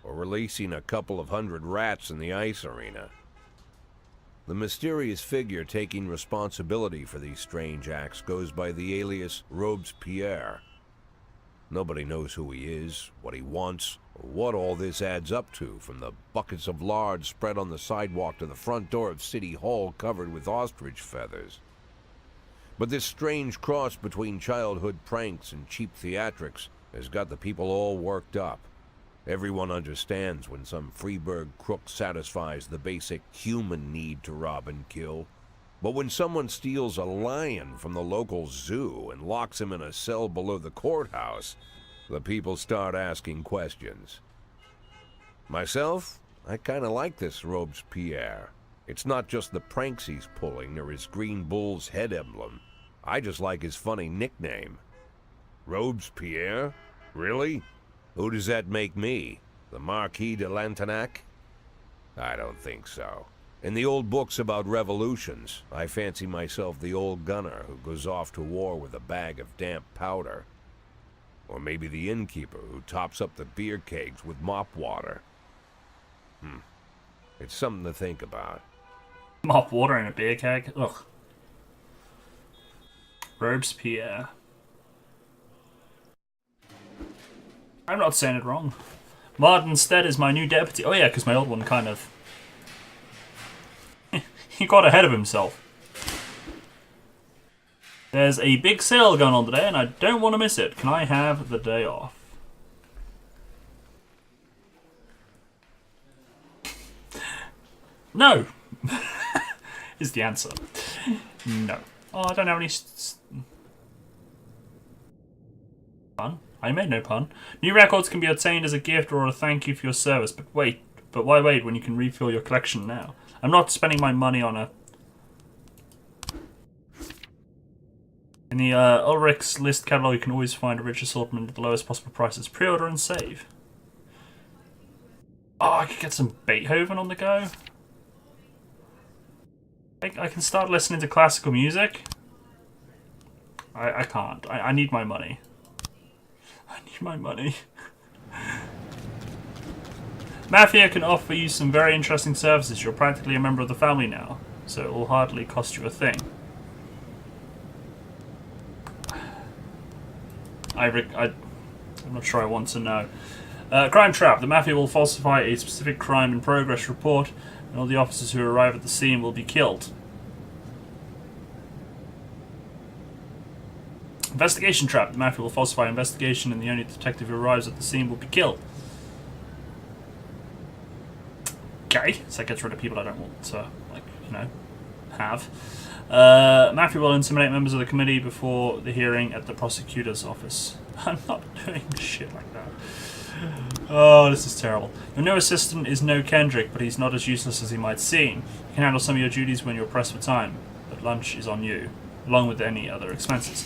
or releasing a couple of hundred rats in the ice arena. The mysterious figure taking responsibility for these strange acts goes by the alias Robespierre. Nobody knows who he is, what he wants, or what all this adds up to, from the buckets of lard spread on the sidewalk to the front door of City Hall covered with ostrich feathers. But this strange cross between childhood pranks and cheap theatrics has got the people all worked up. Everyone understands when some Freeburg crook satisfies the basic human need to rob and kill. But when someone steals a lion from the local zoo and locks him in a cell below the courthouse, the people start asking questions. Myself, I kinda like this Robespierre. It's not just the pranks he's pulling or his green bull's head emblem. I just like his funny nickname. Robespierre? Really? Who does that make me? The Marquis de Lantenac? I don't think so. In the old books about revolutions, I fancy myself the old gunner who goes off to war with a bag of damp powder. Or maybe the innkeeper who tops up the beer kegs with mop water. It's something to think about. Mop water in a beer keg? Ugh. Robespierre. I'm not saying it wrong. Martin Stead is my new deputy. Oh yeah, because my old one kind of... he got ahead of himself. There's a big sale going on today and I don't want to miss it. Can I have the day off? No! Is the answer. No. Oh, I don't have any... Pun? I made no pun. New records can be obtained as a gift or a thank you for your service, but why wait when you can refill your collection now? I'm not spending my money on a... In the Ulrich's list catalog, you can always find a rich assortment at the lowest possible prices. Pre-order and save. Oh, I could get some Beethoven on the go. I can start listening to classical music. I can't. I need my money. I need my money. Mafia can offer you some very interesting services. You're practically a member of the family now, so it will hardly cost you a thing. I'm not sure I want to know. Crime trap. The Mafia will falsify a specific crime in progress report, and all the officers who arrive at the scene will be killed. Investigation trap. The Mafia will falsify an investigation, and the only detective who arrives at the scene will be killed. Okay, so that gets rid of people I don't want to, like, you know, have. Mafia will intimidate members of the committee before the hearing at the prosecutor's office. I'm not doing shit like that. Oh, this is terrible. Your new assistant is no Kendrick, but he's not as useless as he might seem. You can handle some of your duties when you're pressed for time, but lunch is on you, along with any other expenses.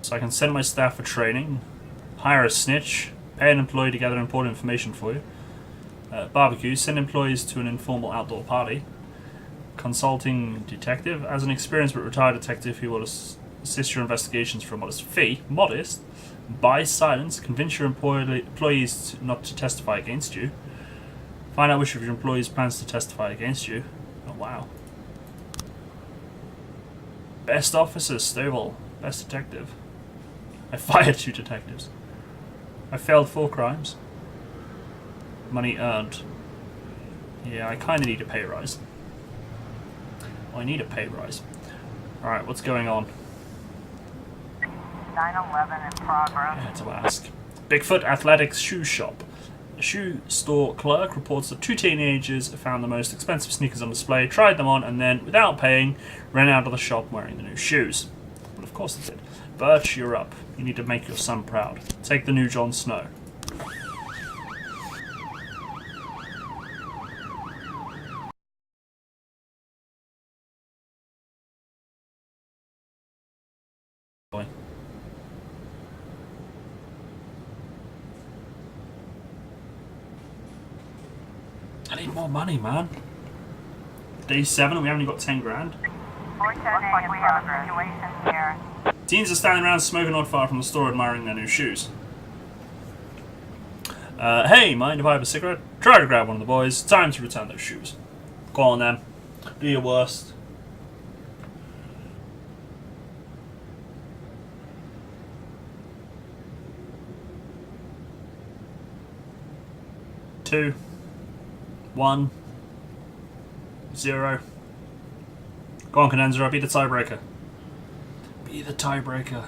So I can send my staff for training, hire a snitch, pay an employee to gather important information for you, barbecue, send employees to an informal outdoor party, consulting detective, as an experienced but retired detective who will assist your investigations for a modest fee, buy silence, convince your employees not to testify against you, find out which of your employees plans to testify against you. Oh wow. Best officer, Stovall, best detective. I fired 2 detectives. I failed 4 crimes. Money earned. Yeah, I kind of need a pay rise. Well, I need a pay rise. Alright, what's going on? 9/11 in progress. I had to ask. Bigfoot Athletics Shoe Shop. A shoe store clerk reports that 2 teenagers found the most expensive sneakers on display, tried them on, and then, without paying, ran out of the shop wearing the new shoes. Well, of course they did. Birch, you're up. You need to make your son proud. Take the new Jon Snow. Boy. I need more money, man. Day 7, we haven't even got 10 grand. 410 looks like we have a situation here. Teens are standing around smoking not far from the store admiring their new shoes. Hey, mind if I have a cigarette? Try to grab one of the boys. Time to return those shoes. Go on then. Do your worst. Two. 1. 0. Go on, Condenser, I'll be the tiebreaker. Be the tiebreaker.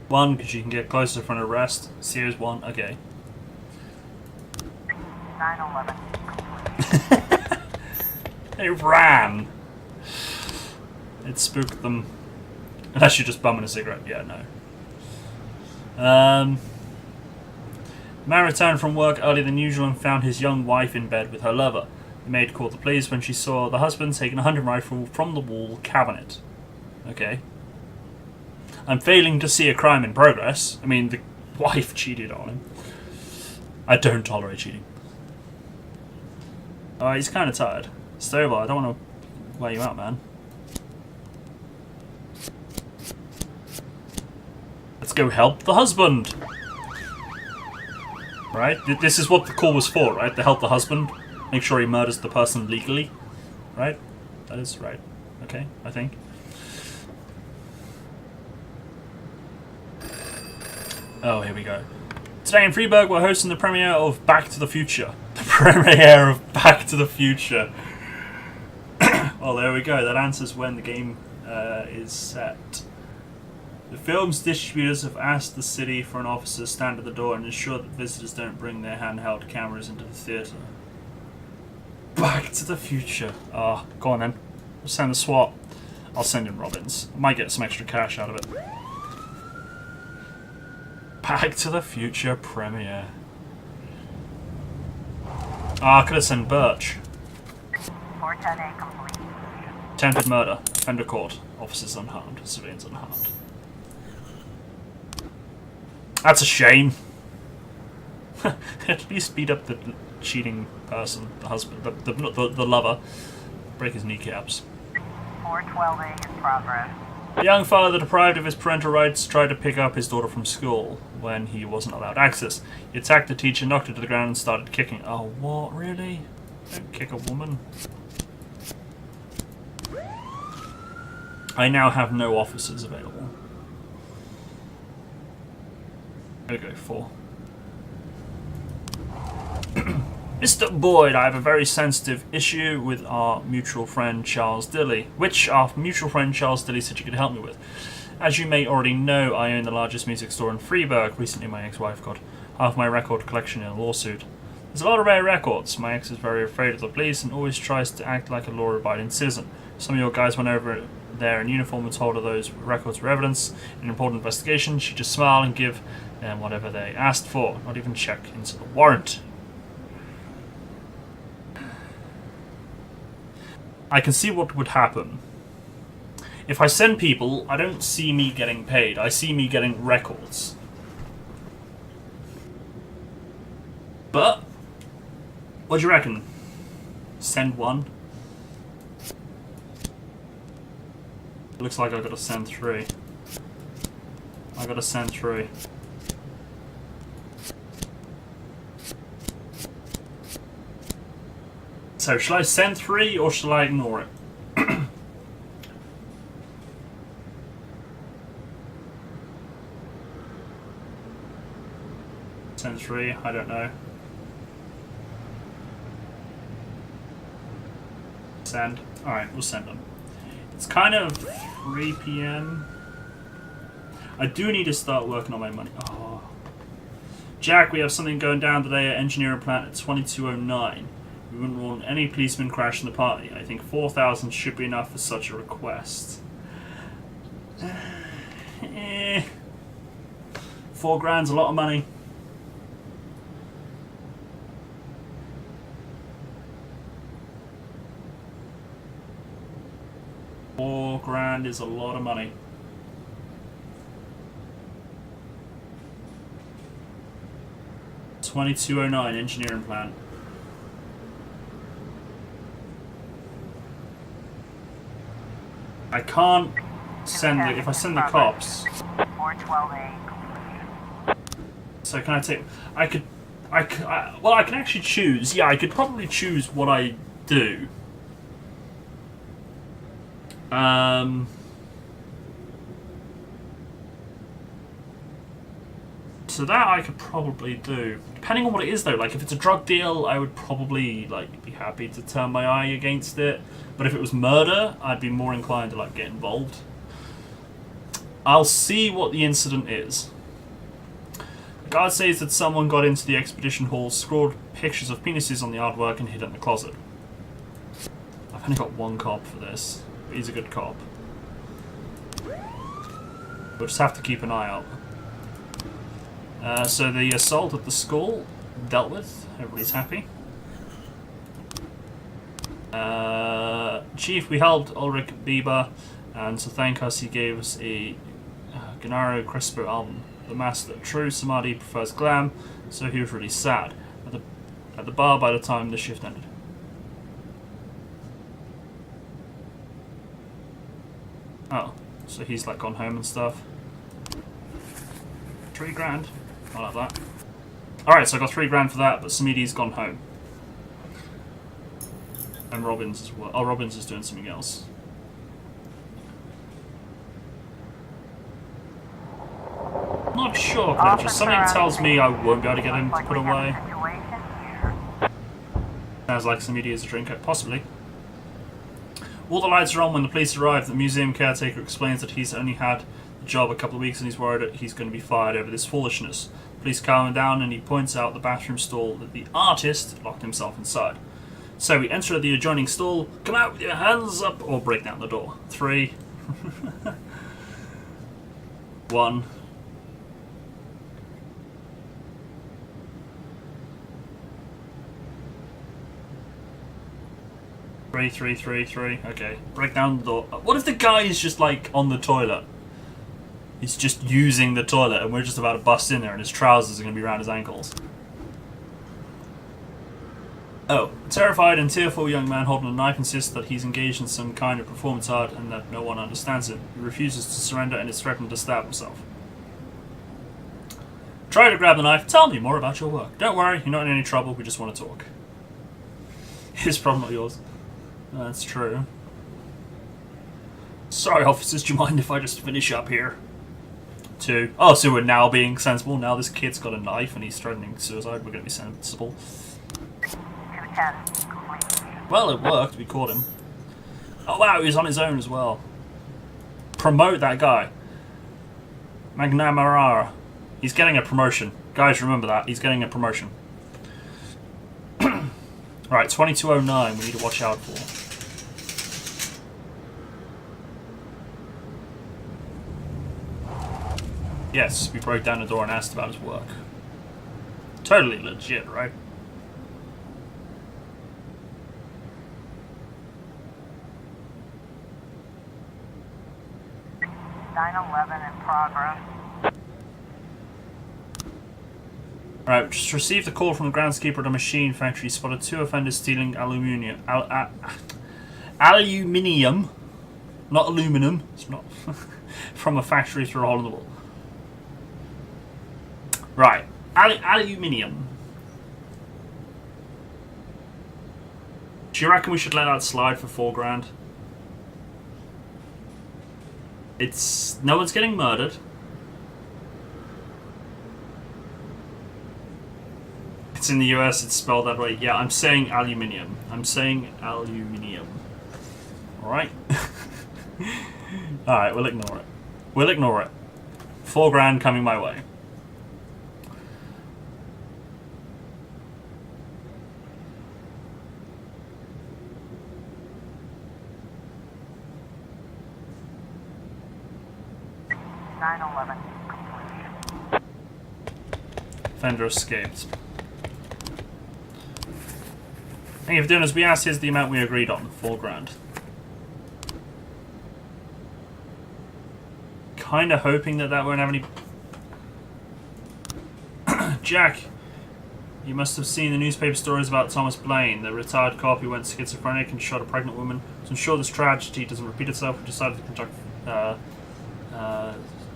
1, because you can get closer for an arrest. Series 1, okay. 9/11. They ran! It spooked them. Unless you're just bumming a cigarette. Yeah, no. Man returned from work earlier than usual and found his young wife in bed with her lover. The maid called the police when she saw the husband taking a hunting rifle from the wall cabinet. Okay. I'm failing to see a crime in progress. I mean, the wife cheated on him. I don't tolerate cheating. He's kind of tired. Stovall, I don't want to wear you out, man. Let's go help the husband. Right? This is what the call was for, right? To help the husband. Make sure he murders the person legally. Right? That is right. Okay, I think. Oh, here we go. Today in Freeburg, we're hosting the premiere of Back to the Future. The premiere of Back to the Future. Well, there we go. That answers when the game is set. The film's distributors have asked the city for an officer to stand at the door and ensure that visitors don't bring their handheld cameras into the theatre. Back to the Future. Oh, go on then. We'll send the SWAT. I'll send in Robbins. I might get some extra cash out of it. Back to the Future premiere. I could have sent Birch. 410A complete. Attempted murder. Offender caught. Officers unharmed. Civilians unharmed. That's a shame. At least beat up the cheating person, the husband, the lover. Break his kneecaps. 412A in progress. The young father, deprived of his parental rights, tried to pick up his daughter from school when he wasn't allowed access. He attacked the teacher, knocked her to the ground, and started kicking. Oh, what? Really? Don't kick a woman. I now have no officers available. There we go, 4. Mr. Boyd, I have a very sensitive issue with our mutual friend Charles Dilly, which our mutual friend Charles Dilly said you could help me with. As you may already know, I own the largest music store in Freeburg. Recently my ex-wife got half my record collection in a lawsuit. There's a lot of rare records. My ex is very afraid of the police and always tries to act like a law-abiding citizen. Some of your guys went over there in uniform and told her those records were evidence in an important investigation. She'd just smile and give them whatever they asked for, not even check into the warrant. I can see what would happen. If I send people, I don't see me getting paid. I see me getting records. But, what do you reckon? Send one? Looks like I gotta send 3. I gotta send 3. So, shall I send 3 or shall I ignore it? Send 3, I don't know. Send. Alright, we'll send them. It's kind of 3 PM. I do need to start working on my money. Oh. Jack, we have something going down today at engineering plant at 2209. We wouldn't want any policemen crashing the party. I think 4,000 should be enough for such a request. 4 grand's a lot of money. $4 grand is a lot of money. $2209 engineering plant. I can't send the, if I send the cops. 412A. So can I take? Well, I can actually choose. Yeah, I could probably choose what I do. So that I could probably do. Depending on what it is, though. Like, if it's a drug deal, I would probably like be happy to turn my eye against it. But if it was murder, I'd be more inclined to like get involved. I'll see what the incident is. The guard says that someone got into the expedition hall, scrawled pictures of penises on the artwork, and hid it in the closet. I've only got 1 cop for this. But he's a good cop. We'll just have to keep an eye out. So the assault at the school dealt with. Everybody's happy. Chief, we helped Ulrich Bieber, and to thank us, he gave us a Gennaro Crespo album. The master, true Samadhi, prefers glam, so he was really sad at the bar by the time the shift ended. Oh, so he's like gone home and stuff. 3 grand. I like that. Alright, so I got 3 grand for that, but Samidi's gone home. And Robbins as well. Oh, Robbins is doing something else. I'm not sure, Cletus. Something tells me I won't be able to get him to put away. Sounds like Samidi is a drinker. Possibly. All the lights are on when the police arrive. The museum caretaker explains that he's only had the job a couple of weeks and he's worried that he's going to be fired over this foolishness. The police calm him down and he points out the bathroom stall that the artist locked himself inside. So we enter the adjoining stall, come out with your hands up, or break down the door. 3, 1. Three. Okay, break down the door. What if the guy is just like on the toilet? He's just using the toilet, and we're just about to bust in there, and his trousers are going to be around his ankles. Oh, a terrified and tearful young man holding a knife insists that he's engaged in some kind of performance art and that no one understands it. He refuses to surrender and is threatened to stab himself. Try to grab the knife. Tell me more about your work. Don't worry, you're not in any trouble. We just want to talk. His problem, not yours. That's true. Sorry, officers, do you mind if I just finish up here? 2. Oh, so we're now being sensible. Now this kid's got a knife and he's threatening suicide. We're going to be sensible. 210, complete. Well, it worked. We caught him. Oh, wow, he was on his own as well. Promote that guy. McNamara. He's getting a promotion. Guys, remember that. He's getting a promotion. Right, 2209 we need to watch out for. Yes, we broke down the door and asked about his work. Totally legit, right? in progress. Alright, just received a call from the groundskeeper at a machine factory. Spotted 2 offenders stealing aluminium. Aluminium. Not aluminum. It's not. From a factory through a hole in the wall. Right. Aluminium. Do you reckon we should let that slide for $4 grand? It's... no one's getting murdered. It's in the US, it's spelled that way. Yeah, I'm saying aluminium. I'm saying aluminium. Alright? Alright, we'll ignore it. We'll ignore it. $4 grand coming my way. complete. Fender escaped. Thank you for doing as we asked. Here's the amount we agreed on. $4 grand. Kinda hoping that won't have any... Jack, you must have seen the newspaper stories about Thomas Blaine, the retired cop who went schizophrenic and shot a pregnant woman. To ensure this tragedy doesn't repeat itself, we decided to conduct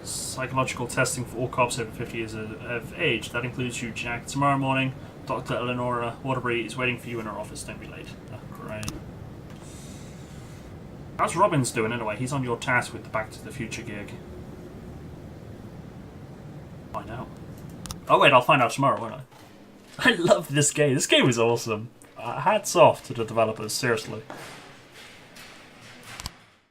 psychological testing for all cops over 50 years of age. That includes you, Jack. Tomorrow morning, Dr. Eleonora Waterbury is waiting for you in her office. Don't be late. Oh, great. How's Robbins doing anyway? He's on your task with the Back to the Future gig. Find out. Oh wait, I'll find out tomorrow, won't I? I love this game. This game is awesome. Hats off to the developers, seriously.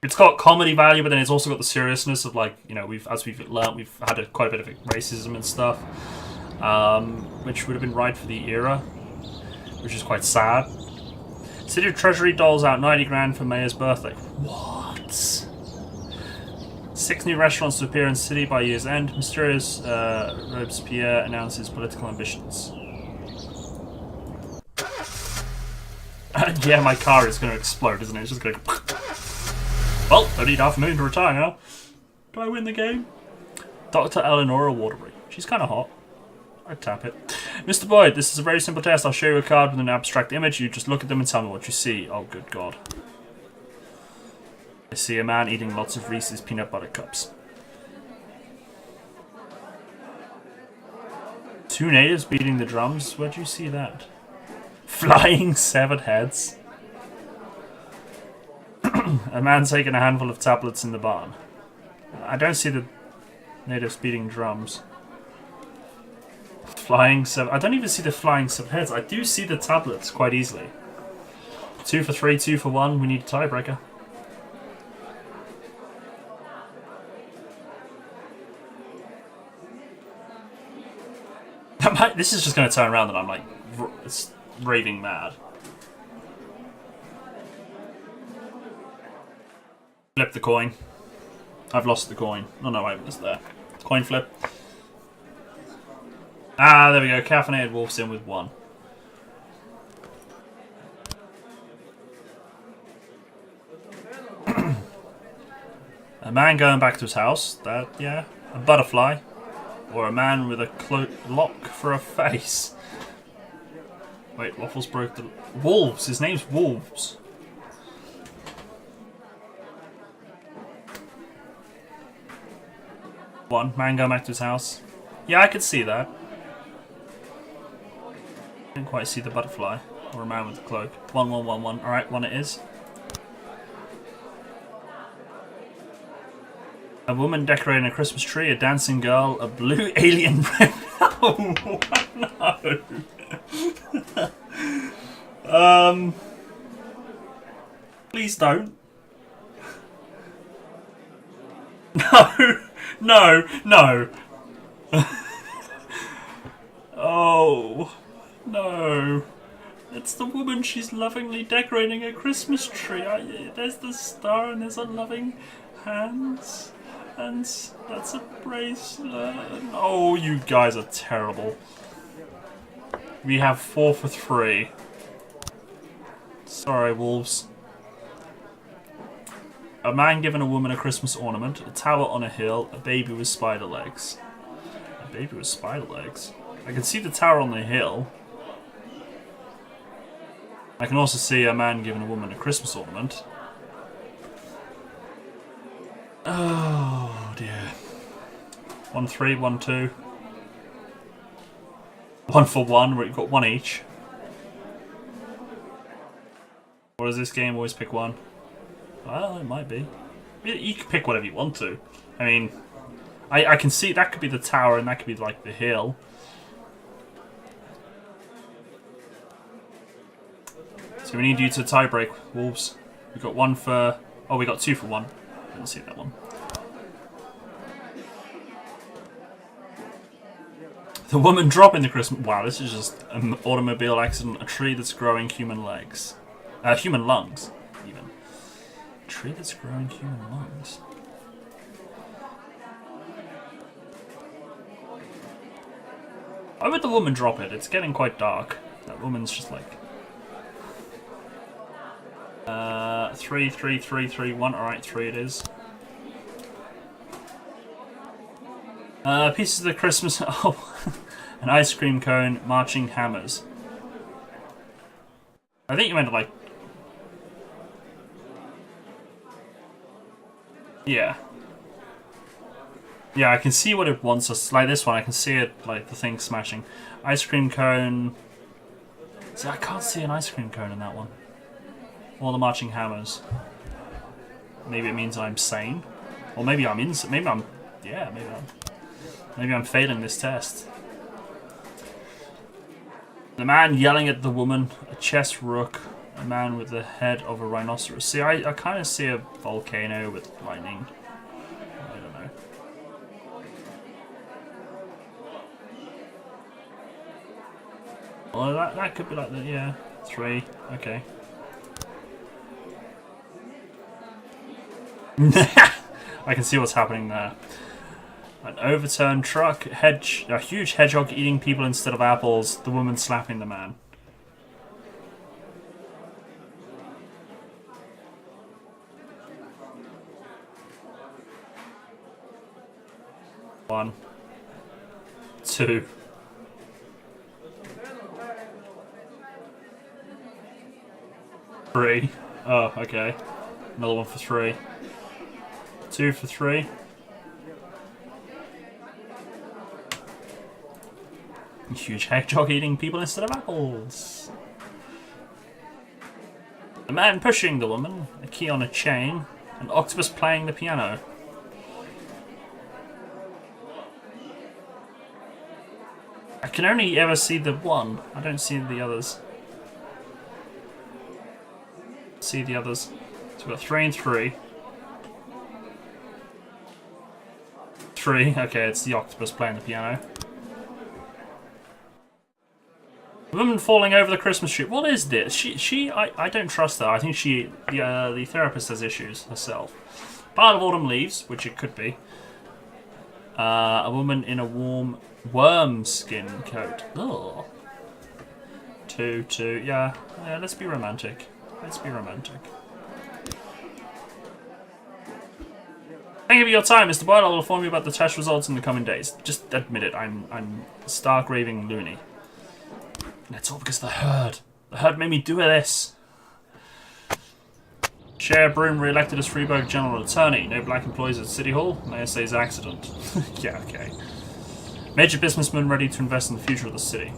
It's got comedy value, but then it's also got the seriousness of, like, you know, as we've learnt, we've had quite a bit of racism and stuff, which would have been right for the era, which is quite sad. City of Treasury doles out 90 grand for Mayor's birthday. What? 6 new restaurants to appear in city by year's end. Mysterious Robespierre announces political ambitions. Yeah, my car is going to explode, isn't it? It's just going to... Well, don't need $500,000 to retire now. Do I win the game? Dr. Eleonora Waterbury. She's kind of hot. I'd tap it. Mr. Boyd, this is a very simple test. I'll show you a card with an abstract image. You just look at them and tell me what you see. Oh, good God. I see a man eating lots of Reese's peanut butter cups. 2 natives beating the drums? Where'd you see that? Flying severed heads. A man taking a handful of tablets in the barn. I don't see the natives beating drums. Flying seven. I don't even see the flying severed heads. I do see the tablets quite easily. 2 for 3, 2 for 1. We need a tiebreaker. This is just going to turn around and I'm like raving mad. Flip the coin. I've lost the coin. Oh no, wait, it's there. Coin flip. Ah, there we go. Caffeinated Wolf's in with 1. A man going back to his house. That, yeah. A butterfly. Or a man with a lock for a face. Wait, Waffles broke the... Wolves! His name's Wolves. One man going back to his house. Yeah, I could see that. Didn't quite see the butterfly. Or a man with a cloak. 1, 1, 1, 1. Alright, 1 it is. A woman decorating a Christmas tree, a dancing girl, a blue alien. Oh, no. Please don't. No, no, no. Oh, no. It's the woman, she's lovingly decorating a Christmas tree. There's the star and there's a loving hands. And that's a bracelet. Oh, you guys are terrible. We have 4 for 3. Sorry, wolves. A man giving a woman a Christmas ornament, a tower on a hill, a baby with spider legs. A baby with spider legs? I can see the tower on the hill. I can also see a man giving a woman a Christmas ornament. Oh dear. 1 3, 1 2. 1 for 1, we've got 1 each. Or is this game always pick 1? Well, it might be. You can pick whatever you want to. I mean, I can see that could be the tower and that could be like the hill. So we need you to tie break, wolves. We got 1 for... Oh, we got 2 for 1. Didn't see that one. The woman dropping the Christmas... Wow, this is just an automobile accident. A tree that's growing human legs. Human lungs, even. A tree that's growing human lungs. Why would the woman drop it? It's getting quite dark. That woman's just like... 3, 3, 3, 3, 1. Alright, 3 it is. Pieces of the Christmas... Oh, an ice cream cone, marching hammers. I think you meant like... Yeah. Yeah, I can see what it wants us... Like this one, I can see it, like the thing smashing. Ice cream cone... See, I can't see an ice cream cone in that one. Or the marching hammers. Maybe it means I'm sane. Or maybe I'm insane. Maybe I'm... Yeah, maybe I'm failing this test. The man yelling at the woman. A chess rook. A man with the head of a rhinoceros. See, I kind of see a volcano with lightning. I don't know. Well, that could be like that, yeah. 3, okay. I can see what's happening there. An overturned truck, a huge hedgehog eating people instead of apples, the woman slapping the man. One, 2. 3. Oh, okay. Another 1 for 3. 2 for 3. A huge hedgehog eating people instead of apples. A man pushing the woman, a key on a chain, an octopus playing the piano. I can only ever see the one. I don't see the others. See the others. So we've got 3 and 3. 3. Okay, it's the octopus playing the piano. The woman falling over the Christmas tree. What is this? I don't trust her. I think the therapist has issues herself. Part of autumn leaves, which it could be. A woman in a warm worm skin coat. Ugh. 2, 2. Yeah, let's be romantic. Let's be romantic. Thank you for your time, Mr. Boyle. I will inform you about the test results in the coming days. Just admit it. I'm stark raving loony. And it's all because of the herd. The herd made me do this. Chair Broom re-elected as Freeburg General Attorney. No black employees at City Hall. Mayor says accident. Yeah, okay. Major businessman ready to invest in the future of the city.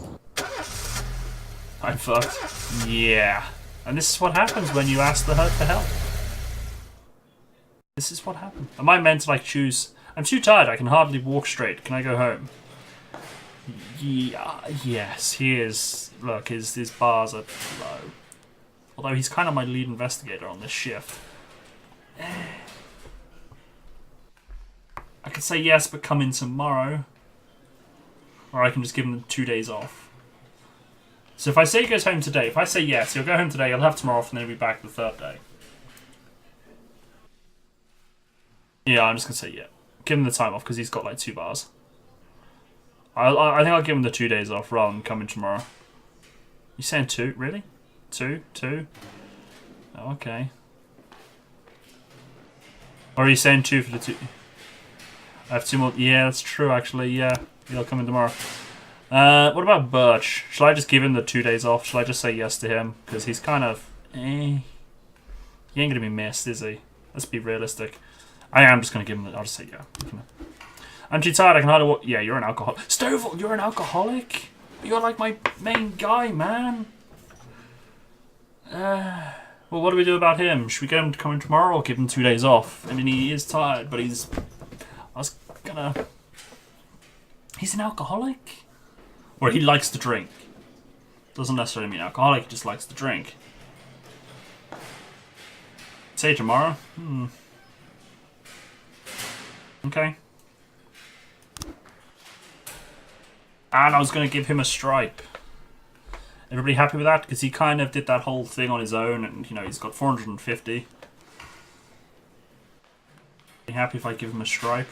I'm fucked. Yeah. And this is what happens when you ask the herd for help. This is what happened. Am I meant to, like, choose... I'm too tired. I can hardly walk straight. Can I go home? Yeah, yes, he is. Look, his bars are low. Although he's kind of my lead investigator on this shift. I could say yes, but come in tomorrow. Or I can just give him 2 days off. So if I say he goes home today, if I say yes, he'll go home today, he'll have tomorrow off, and then he'll be back the 3rd day. Yeah, I'm just going to say yeah. Give him the time off, because he's got like 2 bars. I think I'll give him the 2 days off rather than coming tomorrow. You saying 2? Really? 2? 2? Oh, okay. Or are you saying 2 for the 2? I have 2 more. Yeah, that's true, actually. Yeah, he'll come in tomorrow. What about Birch? Shall I just give him the 2 days off? Shall I just say yes to him? Because he's kind of... He ain't going to be missed, is he? Let's be realistic. I am just going to give him the... I'll just say yeah. I'm too tired, I can hardly walk... Yeah, you're an alcoholic. Stovall, you're an alcoholic? You're like my main guy, man. Well, what do we do about him? Should we get him to come in tomorrow or give him 2 days off? I mean, he is tired, but he's... I was gonna... He's an alcoholic? Or he likes to drink. Doesn't necessarily mean alcoholic, he just likes to drink. Say tomorrow? Okay. And I was going to give him a stripe. Everybody happy with that? Because he kind of did that whole thing on his own, and, you know, he's got 450. Be happy if I give him a stripe?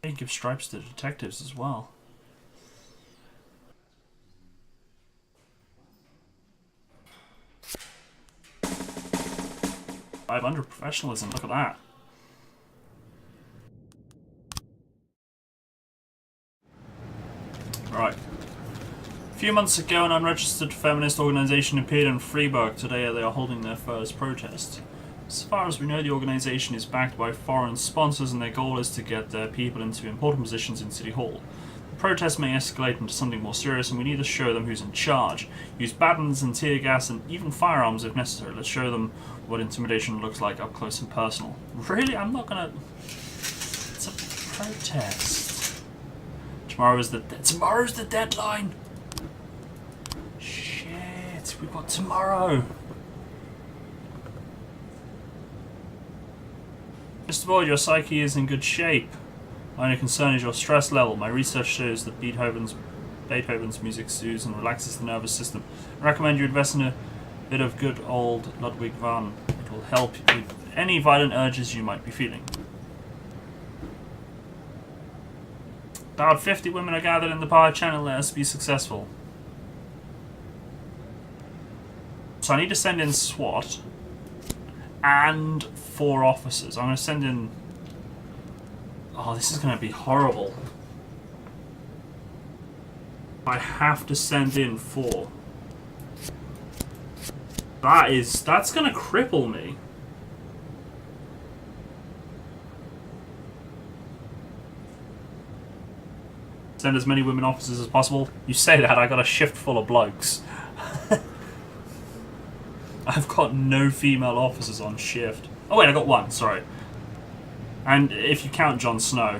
I can give stripes to detectives as well. 500 professionalism, look at that. Right. A few months ago, an unregistered feminist organisation appeared in Freiburg. Today they are holding their first protest. As far as we know, the organisation is backed by foreign sponsors, and their goal is to get their people into important positions in City Hall. The protest may escalate into something more serious, and we need to show them who's in charge. Use batons and tear gas and even firearms if necessary. Let's show them what intimidation looks like up close and personal. Really? I'm not gonna... It's a protest. Tomorrow's the deadline! Shit, we've got tomorrow! Mr. Boyd, your psyche is in good shape. My only concern is your stress level. My research shows that Beethoven's music soothes and relaxes the nervous system. I recommend you invest in a bit of good old Ludwig van. It will help with any violent urges you might be feeling. About 50 women are gathered in the Power Channel. Let us be successful. So I need to send in SWAT and 4 officers. I'm going to send in... Oh, this is going to be horrible. I have to send in 4. That's going to cripple me. Send as many women officers as possible. You say that, I got a shift full of blokes. I've got no female officers on shift. Oh wait, I got 1, sorry. And if you count Jon Snow,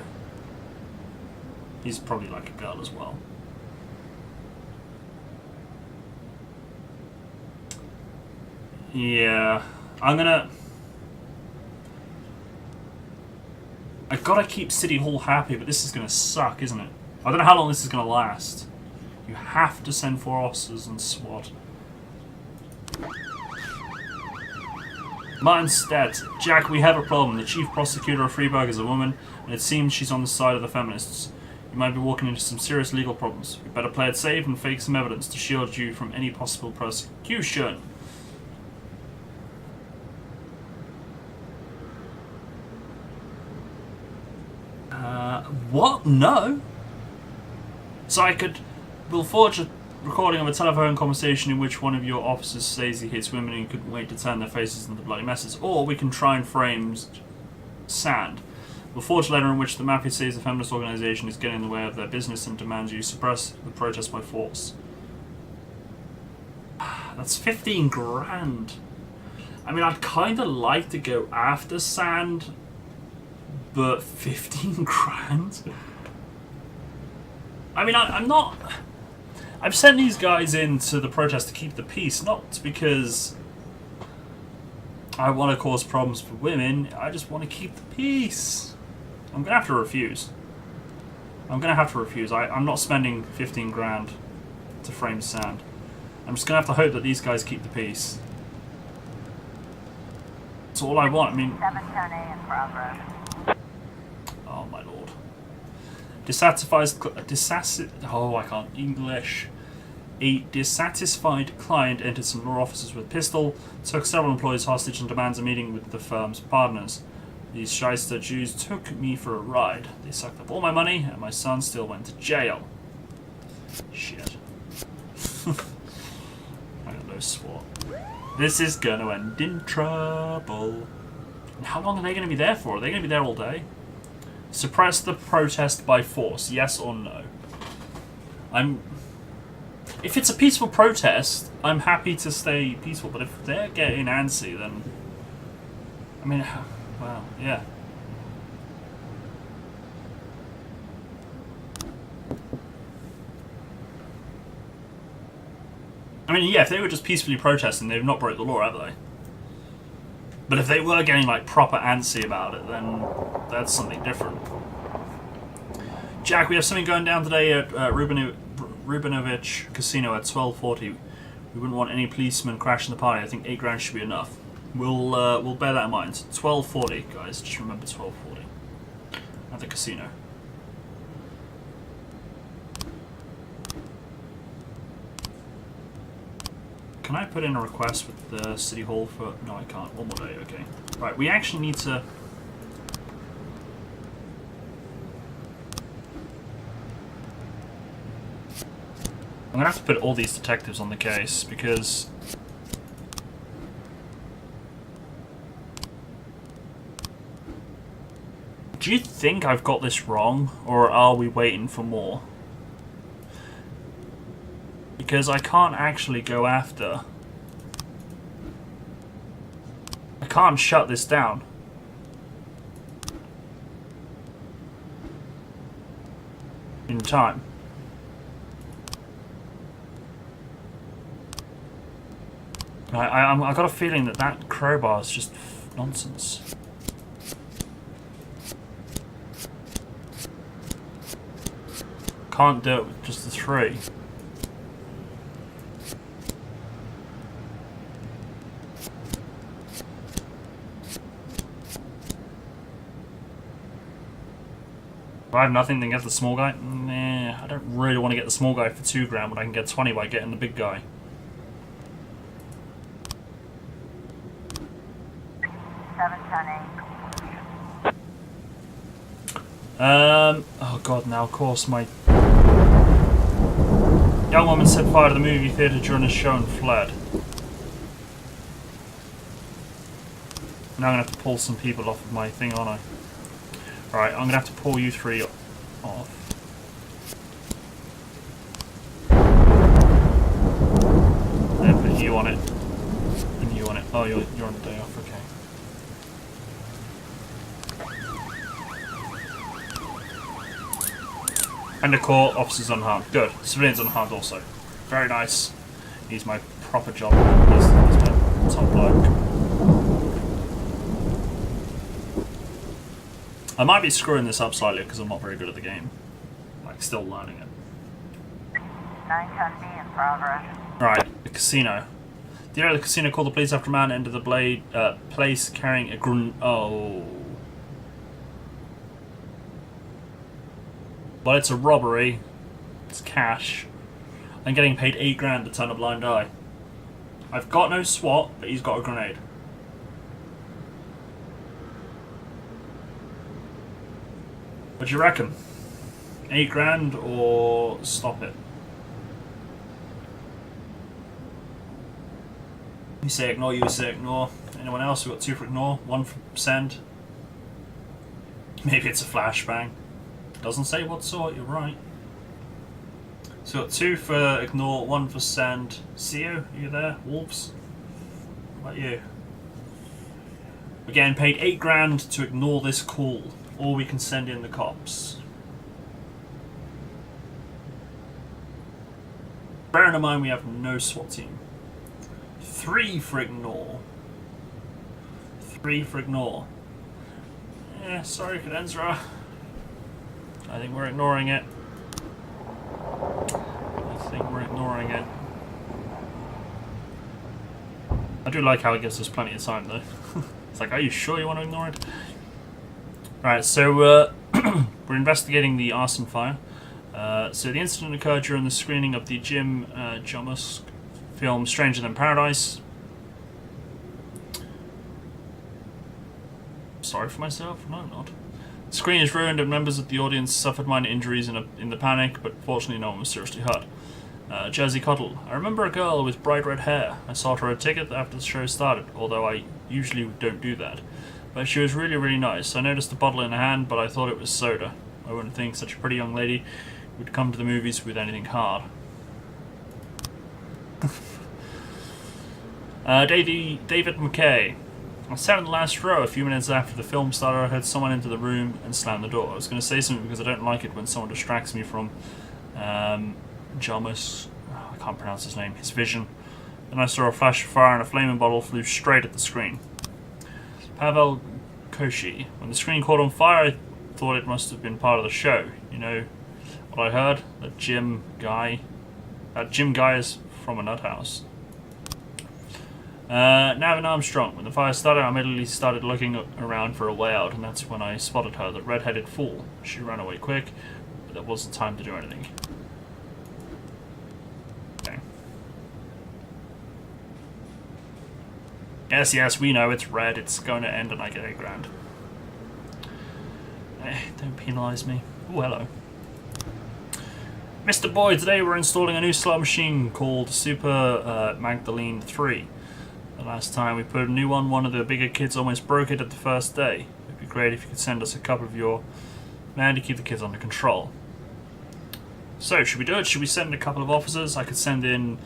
he's probably like a girl as well. Yeah, I'm gonna... I gotta keep City Hall happy, but this is gonna suck, isn't it? I don't know how long this is gonna last. You have to send 4 officers and SWAT. Martin Stedt. Jack, we have a problem. The chief prosecutor of Freiburg is a woman, and it seems she's on the side of the feminists. You might be walking into some serious legal problems. We better play it safe and fake some evidence to shield you from any possible prosecution. What? No? So we'll forge a recording of a telephone conversation in which one of your officers says he hates women and you couldn't wait to turn their faces into bloody messes. Or we can try and frame Sand. We'll forge a letter in which the mafia says the feminist organisation is getting in the way of their business and demands you suppress the protest by force. That's 15 grand. I mean, I'd kind of like to go after sand, but 15 grand? I mean, I'm not... I've sent these guys into the protest to keep the peace, not because I want to cause problems for women. I just want to keep the peace. I'm going to have to refuse. I'm not spending 15 grand to frame sand. I'm just going to have to hope that these guys keep the peace. That's all I want. I mean... 710A in progress. Oh my lord. I can't English. A dissatisfied client entered some law offices with a pistol, took several employees hostage and demands a meeting with the firm's partners. These shyster Jews took me for a ride. They sucked up all my money and my son still went to jail. Shit. I got no SWAT. This is gonna end in trouble. And how long are they gonna be there for? Are they gonna be there all day? Suppress the protest by force, yes or no? If it's a peaceful protest, I'm happy to stay peaceful, but if they're getting antsy, then... I mean, well, yeah. I mean, yeah, if they were just peacefully protesting, they've not broke the law, have they? But if they were getting, like, proper antsy about it, then that's something different. Jack, we have something going down today at Rubinovich Casino at 12:40. We wouldn't want any policemen crashing the party. I think 8 grand should be enough. We'll bear that in mind. 12:40, guys. Just remember 12:40 at the casino. Can I put in a request with the City Hall for... No, I can't. One more day, okay. Right, we actually need to... I'm going to have to put all these detectives on the case, because... Do you think I've got this wrong, or are we waiting for more? Because I can't actually go after... I can't shut this down. In time. I got a feeling that that crowbar is just nonsense. Can't do it with just the 3. If I have nothing, then get the small guy? Nah, I don't really want to get the small guy for 2 grand when I can get 20 by getting the big guy. Oh god, now of course my young woman set fire to the movie theatre during a show and fled. Now I'm gonna have to pull some people off of my thing, aren't I? Alright, I'm gonna have to pull you 3 off. And put you on it. And you on it. Oh, you're on the day off, okay. And the court, officers unharmed. Good. Civilians unharmed also. Very nice. He's my proper job. He's my top bloke. I might be screwing this up slightly because I'm not very good at the game. Like, still learning it. 910B in progress. Right, the casino. The area of the casino called the police after a man entered the place carrying a Oh. Well, it's a robbery. It's cash. I'm getting paid 8 grand to turn a blind eye. I've got no SWAT, but he's got a grenade. What do you reckon? 8 grand or stop it? You say ignore, you say ignore. Anyone else? We've got 2 for ignore, 1 for send. Maybe it's a flashbang. Doesn't say what sort, you're right. So we've got 2 for ignore, 1 for send. Seo, are you there? Wolves? What about you? We're getting paid $8,000 to ignore this call, or we can send in the cops. Bearing in mind we have no SWAT team. 3 for ignore. 3 for ignore. Yeah, sorry, Cadenzra. I think we're ignoring it. I do like how it gives us plenty of time, though. It's like, are you sure you want to ignore it? Alright, so we're investigating the arson fire. So the incident occurred during the screening of the Jim Jarmusch film Stranger Than Paradise. Sorry for myself? No, I'm not. The screen is ruined and members of the audience suffered minor injuries in the panic, but fortunately no one was seriously hurt. Jersey Cuddle. I remember a girl with bright red hair. I sought her a ticket after the show started, although I usually don't do that. But she was really, really nice. I noticed the bottle in her hand, but I thought it was soda. I wouldn't think such a pretty young lady would come to the movies with anything hard. David McKay. I sat in the last row a few minutes after the film started. I heard someone enter the room and slam the door. I was going to say something because I don't like it when someone distracts me from Jarmusch, I can't pronounce his name, his vision. Then I saw a flash of fire and a flaming bottle flew straight at the screen. Pavel Koshi. When the screen caught on fire, I thought it must have been part of the show. You know what I heard? That Jim guy is from a nut house. Navin Armstrong. When the fire started, I immediately started looking around for a way out, and that's when I spotted her, the red-headed fool. She ran away quick, but there wasn't time to do anything. Okay. Yes, we know it's red. It's going to end, and I get $8,000. Don't penalise me. Oh, hello. Mr. Boy, today we're installing a new slot machine called Super Magdalene 3. The last time we put a new one of the bigger kids almost broke it at the first day. It'd be great if you could send us a couple of your men to keep the kids under control. So, should we do it? Should we send a couple of officers? I could send in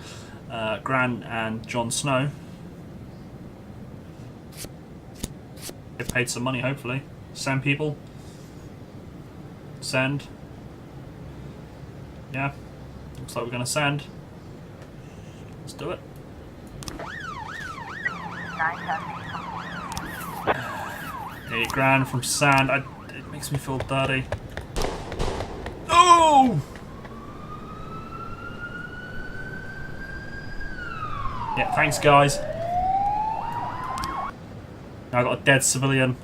Gran and Jon Snow. Get paid some money, hopefully. Send people. Send. Yeah. Looks like we're going to send. Let's do it. $8,000 from sand. It makes me feel dirty. Oh! Yeah, thanks guys. Now I got a dead civilian.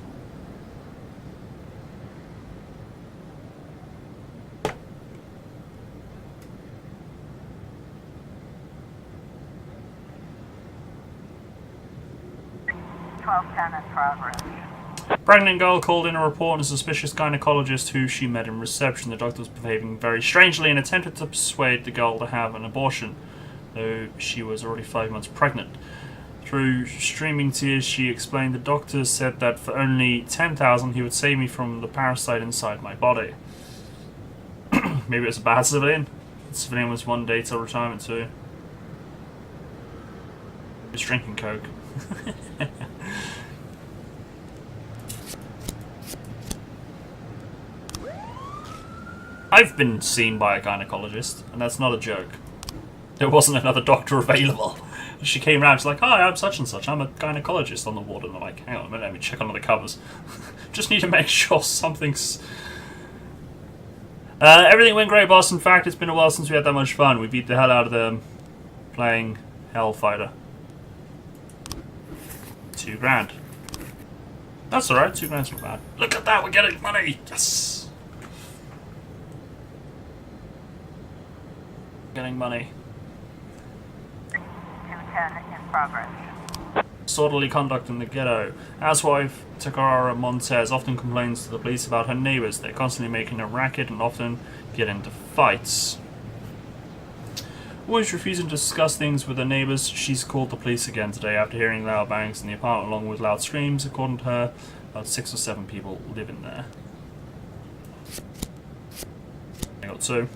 Pregnant girl called in a report on a suspicious gynecologist who she met in reception. The doctor was behaving very strangely and attempted to persuade the girl to have an abortion, though she was already 5 months pregnant. Through streaming tears, she explained the doctor said that for only $10,000 he would save me from the parasite inside my body. Maybe it was a bad civilian. The civilian was 1 day till retirement too. He was drinking coke. I've been seen by a gynecologist, and that's not a joke. There wasn't another doctor available. She came around, she's like, hi, I'm such and such, I'm a gynecologist on the ward, and I'm like, hang on a minute, let me check under the covers. Just need to make sure something's... everything went great, boss. In fact, it's been a while since we had that much fun. We beat the hell out of them playing Hellfighter. $2,000. That's alright, $2,000's not bad. Look at that, we're getting money! Yes! Getting money. 210 in progress. Disorderly conduct in the ghetto. Housewife Takara Montez often complains to the police about her neighbors. They're constantly making a racket and often get into fights. Always refusing to discuss things with her neighbors, she's called the police again today after hearing loud bangs in the apartment along with loud screams. According to her, about 6 or 7 people live in there. I got 2.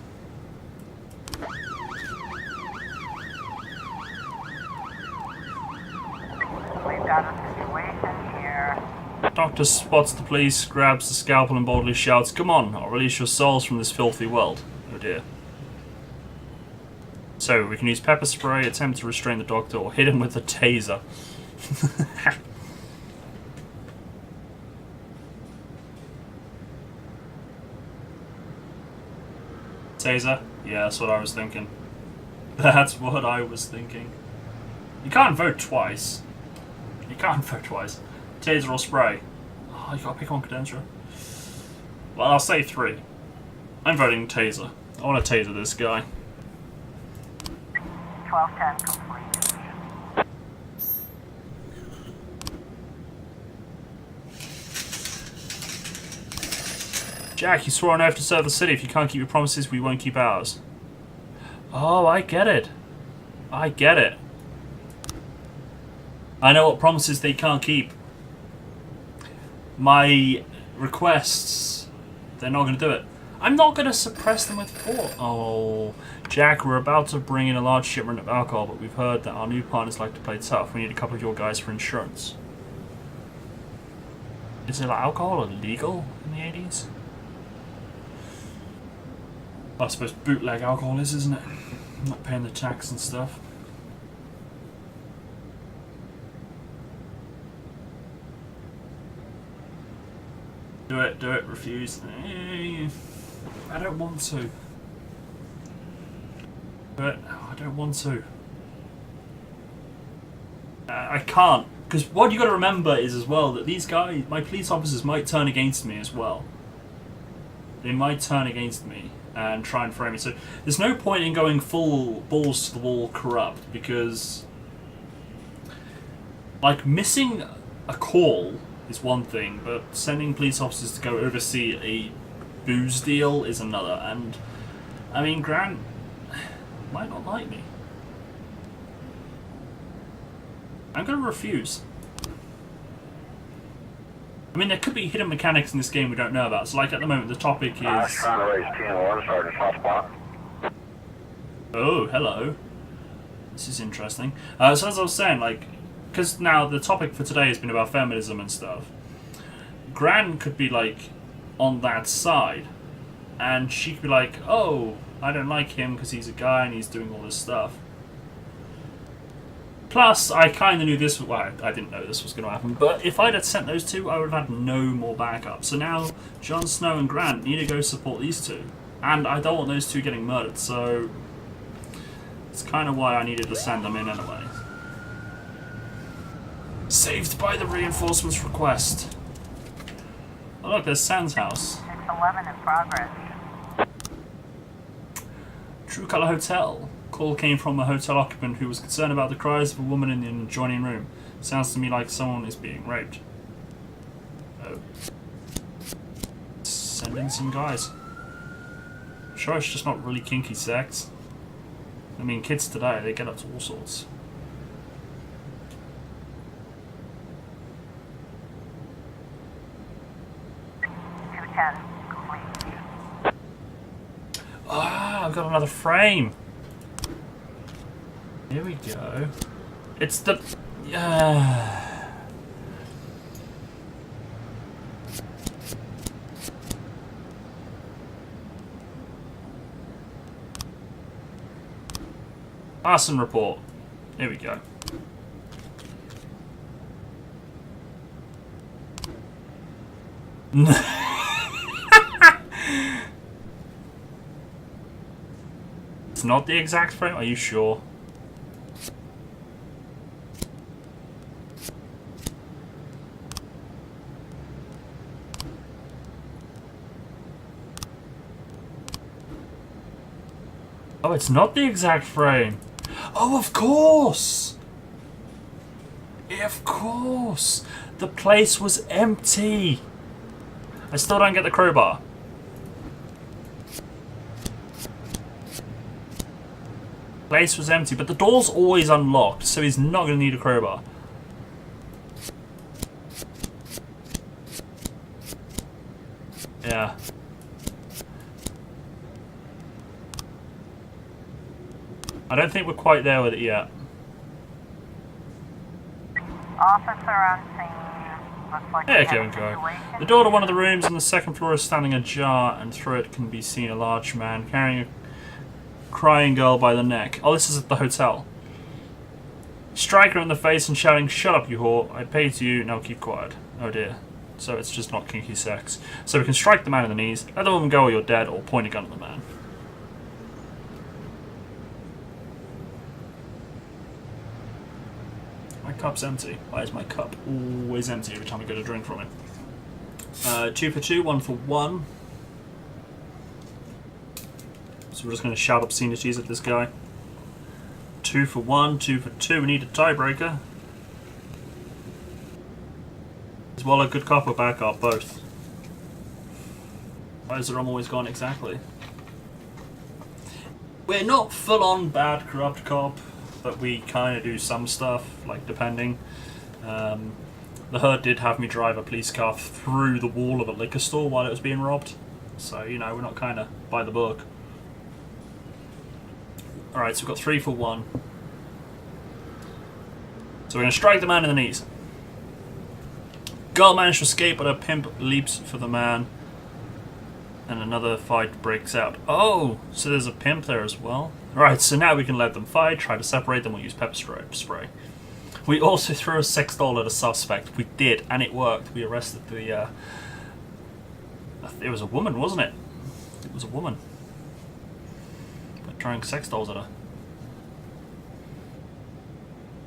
We've got a situation here. doctor spots the police, grabs the scalpel and boldly shouts, "Come on, I'll release your souls from this filthy world." Oh dear. So, we can use pepper spray, attempt to restrain the doctor, or hit him with a taser. Taser? Yeah, that's what I was thinking. That's what I was thinking. You can't vote twice. You can't vote twice. Taser or spray? Oh, you gotta pick one credential. Well, I'll say 3. I'm voting taser. I want to taser this guy. 1210 complete. Jack, you swore on oath to serve the city. If you can't keep your promises, we won't keep ours. Oh, I get it. I get it. I know what promises they can't keep. My requests, they're not going to do it. I'm not going to suppress them with force. Oh, Jack, we're about to bring in a large shipment of alcohol, but we've heard that our new partners like to play tough. We need a couple of your guys for insurance. Is it alcohol illegal in the 80s? I suppose bootleg alcohol is, isn't it? Not paying the tax and stuff. Do it, refuse. I don't want to. But I don't want to. I can't. Because what you got to remember is as well that these guys, my police officers, might turn against me as well. They might turn against me and try and frame me. So there's no point in going full balls to the wall corrupt, because like missing a call is one thing, but sending police officers to go oversee a booze deal is another. And I mean, Grant might not like me. I'm going to refuse. I mean, there could be hidden mechanics in this game we don't know about. So, like, at the moment, the topic is... Oh, hello. This is interesting. So, as I was saying, like, because now the topic for today has been about feminism and stuff. Gran could be, like, on that side. And she could be like, oh, I don't like him because he's a guy and he's doing all this stuff. Plus, I kind of knew this. Well, I didn't know this was going to happen. But if I'd had sent those two, I would have had no more backup. So now, Jon Snow and Grant need to go support these two. And I don't want those two getting murdered, so... it's kind of why I needed to send them in anyway. Saved by the reinforcements request. Oh look, there's Sans house. 611 in progress. True Colour Hotel. Call came from a hotel occupant who was concerned about the cries of a woman in the adjoining room. Sounds to me like someone is being raped. Oh. Send in some guys. Sure, it's just not really kinky sex. I mean, kids today, they get up to all sorts. Ah, I've got another frame. Here we go. It's the... arson report. Here we go. It's not the exact frame, are you sure? Oh, it's not the exact frame. Oh, of course! Of course! The place was empty! I still don't get the crowbar. Place was empty, but the door's always unlocked, so he's not going to need a crowbar. Yeah. I don't think we're quite there with it yet. Officer on scene. Looks like we Here have we a go. situation. The door to one of the rooms on the second floor is standing ajar, and through it can be seen a large man carrying a crying girl by the neck. Oh, this is at the hotel. Strike her in the face and shouting, "Shut up, you whore. I paid you, now keep quiet." Oh dear. So it's just not kinky sex. So we can strike the man in the knees, let the woman go or you're dead, or point a gun at the man. My cup's empty. Why is my cup always empty every time I get a drink from it? 2 for 2, 1 for 1. So we're just going to shout obscenities at this guy. 2 for 1, 2 for 2. We need a tiebreaker. Is Walla good cop or bad cop? Both. Why is the rum always gone? Exactly. We're not full-on bad corrupt cop, but we kind of do some stuff, like depending. The Herd did have me drive a police car through the wall of a liquor store while it was being robbed. So, you know, we're not kind of by the book. Alright, so we've got 3 for 1. So we're going to strike the man in the knees. Girl managed to escape, but her pimp leaps for the man. And another fight breaks out. Oh, so there's a pimp there as well. Alright, so now we can let them fight, try to separate them, we'll use pepper spray. We also threw a sex doll at a suspect. We did, and it worked. We arrested the, it was a woman, wasn't it? It was a woman. Throwing sex dolls at her.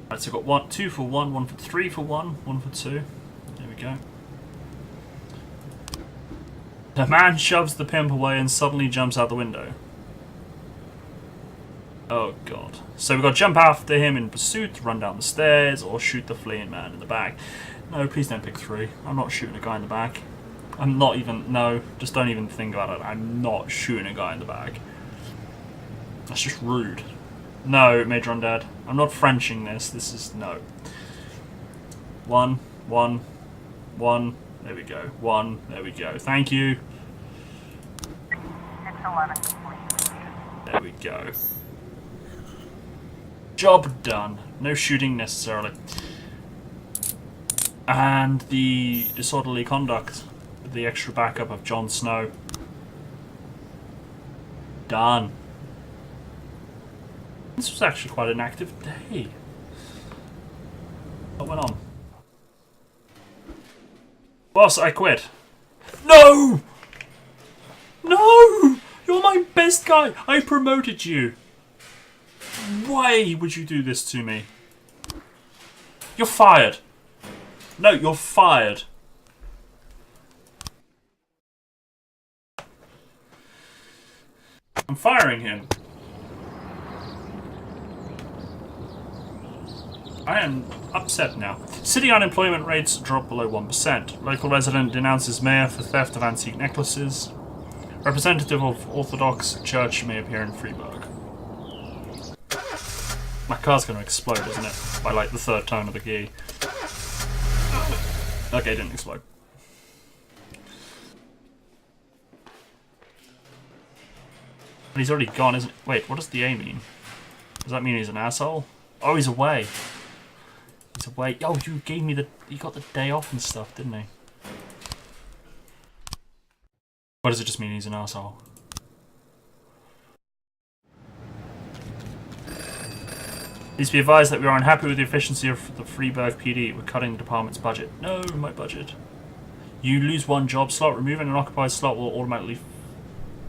Alright, so we've got 2 for 1, 1 for 3 for 1, 1 for 2. There we go. The man shoves the pimp away and suddenly jumps out the window. Oh god. So we've got to jump after him in pursuit, run down the stairs, or shoot the fleeing man in the back. No, please don't pick 3. I'm not shooting a guy in the back. I'm not even... No, just don't even think about it. I'm not shooting a guy in the back. That's just rude. No, Major Undead. I'm not Frenching this. This is... No. 1, 1, 1. There we go. 1. There we go. Thank you. 611 complete. There we go. Job done. No shooting necessarily. And the disorderly conduct with the extra backup of Jon Snow. Done. This was actually quite an active day. What went on? Boss, I quit. No! No! You're my best guy! I promoted you! Why would you do this to me? You're fired. No, you're fired. I'm firing him. I am upset now. City unemployment rates drop below 1%. Local resident denounces mayor for theft of antique necklaces. Representative of Orthodox Church may appear in Freiburg. My car's going to explode, isn't it? By like the 3rd tone of the key. Okay, it didn't explode. But he's already gone, isn't it? Wait, what does the A mean? Does that mean he's an asshole? Oh, he's away. He's away. Oh, you gave me the... You got the day off and stuff, didn't he? What does it just mean he's an asshole? Please be advised that we are unhappy with the efficiency of the Freiburg PD. We're cutting the department's budget. No, my budget. You lose 1 job slot. Removing an occupied slot will automatically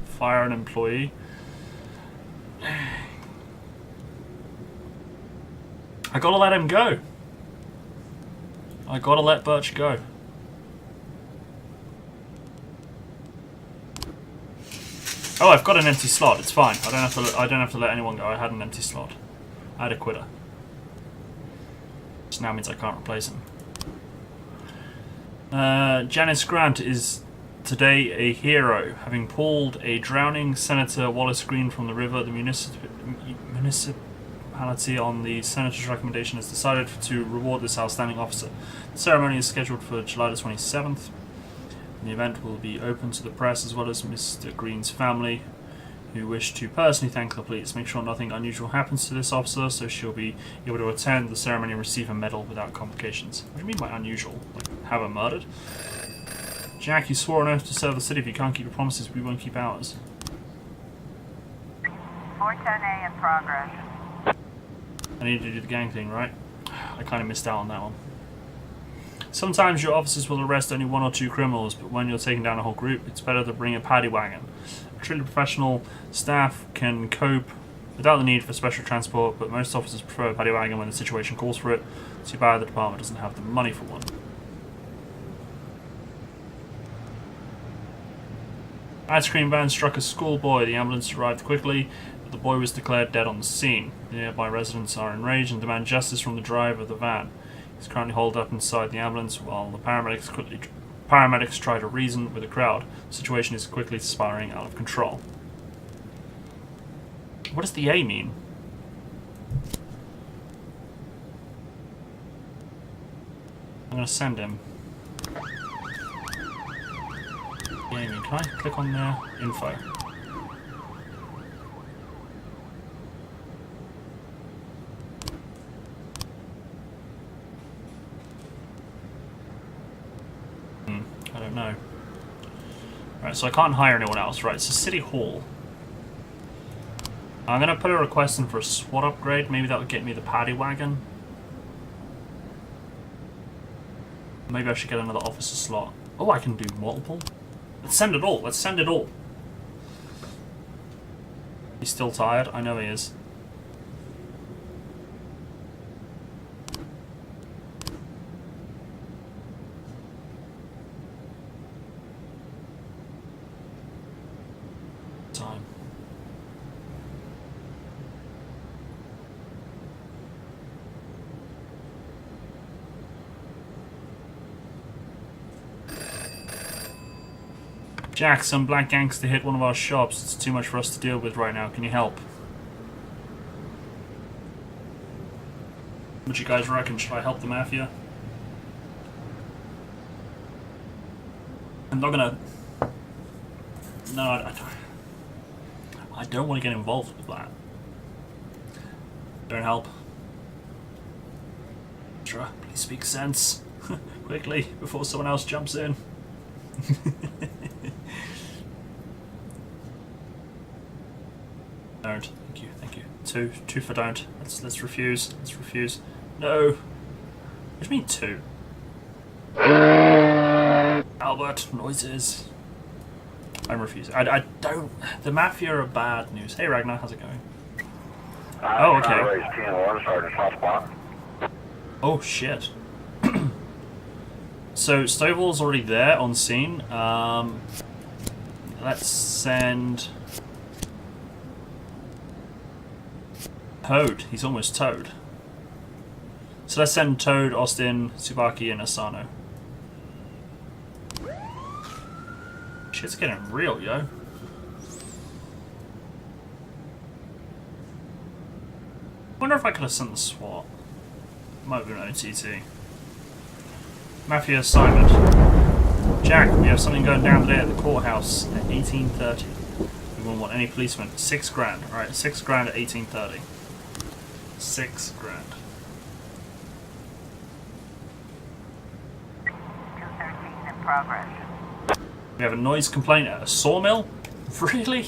fire an employee. I gotta let him go. I gotta let Birch go. Oh, I've got an empty slot. It's fine. I don't have to let anyone go. I had an empty slot. I had a quitter. Which now means I can't replace him. Janice Grant is today a hero, having pulled a drowning Senator Wallace Green from the river. The municipality, on the Senator's recommendation, has decided to reward this outstanding officer. The ceremony is scheduled for July the 27th. The event will be open to the press as well as Mr. Green's family, who wish to personally thank the police. Make sure nothing unusual happens to this officer, so she'll be able to attend the ceremony and receive a medal without complications. What do you mean by unusual? Like, have her murdered? Jack, you swore an oath to serve the city. If you can't keep your promises, we won't keep ours. 410A in progress. I need to do the gang thing, right? I kind of missed out on that one. Sometimes your officers will arrest only 1 or 2 criminals, but when you're taking down a whole group, it's better to bring a paddy wagon. A truly professional staff can cope without the need for special transport, but most officers prefer a paddy wagon when the situation calls for it. Too bad the department doesn't have the money for one. Ice cream van struck a schoolboy. The ambulance arrived quickly, but the boy was declared dead on the scene. The nearby residents are enraged and demand justice from the driver of the van. He's currently holed up inside the ambulance while the paramedics try to reason with the crowd. The situation is quickly spiraling out of control. What does the A mean? I'm going to send him. The A mean. Can I click on their info? I don't know. Right, so I can't hire anyone else. Right, so City Hall. I'm going to put a request in for a SWAT upgrade. Maybe that would get me the paddy wagon. Maybe I should get another officer slot. Oh, I can do multiple. Let's send it all. Let's send it all. He's still tired. I know he is. Time. Jack, some black gangster hit one of our shops. It's too much for us to deal with right now. Can you help? What you guys reckon? Should I help the mafia? I'm not gonna... No, I don't want to get involved with that. Don't help. Sure, please speak sense. Quickly, before someone else jumps in. Don't. Thank you, thank you. Two for don't. Let's refuse. Let's refuse. No. What do you mean 2? Albert, noises. I'm refusing. I don't. The mafia are bad news. Hey Ragnar, how's it going? Oh, okay. Oh shit. So Stovall's already there on scene. Let's send Toad. He's almost Toad. So let's send Toad, Austin, Tsubaki, and Asano. Shit's getting real, yo. Wonder if I could have sent the SWAT. Might have been OTT. Mafia assignment. Jack, we have something going down today at the courthouse at 18:30. We won't want any policemen. 6 grand. Alright, 6 grand at 18:30. 6 grand. 213 in progress. We have a noise complaint at a sawmill? Really?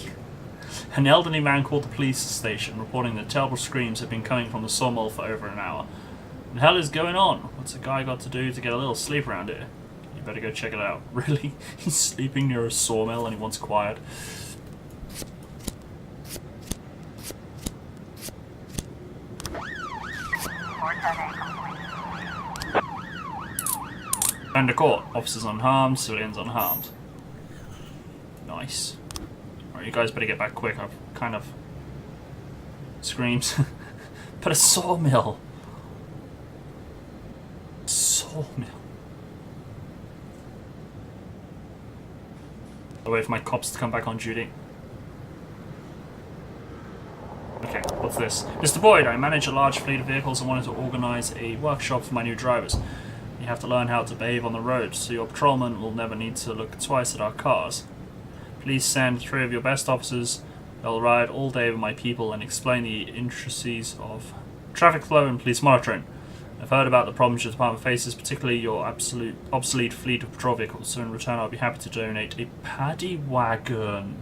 An elderly man called the police station reporting that terrible screams have been coming from the sawmill for over an hour. What the hell is going on? What's a guy got to do to get a little sleep around here? You better go check it out. Really? He's sleeping near a sawmill and he wants quiet. And a court. Officers unharmed, civilians unharmed. Nice. Alright, you guys better get back quick. I've kind of... Screams. But a sawmill. Sawmill. I'll wait for my cops to come back on duty. Okay, what's this? Mr. Boyd, I manage a large fleet of vehicles and wanted to organize a workshop for my new drivers. You have to learn how to behave on the road, so your patrolman will never need to look twice at our cars. Please send 3 of your best officers I'll ride all day with my people and explain the intricacies of traffic flow and police monitoring. I've heard about the problems your department faces, particularly your obsolete fleet of patrol vehicles, so in return I'll be happy to donate a paddy wagon.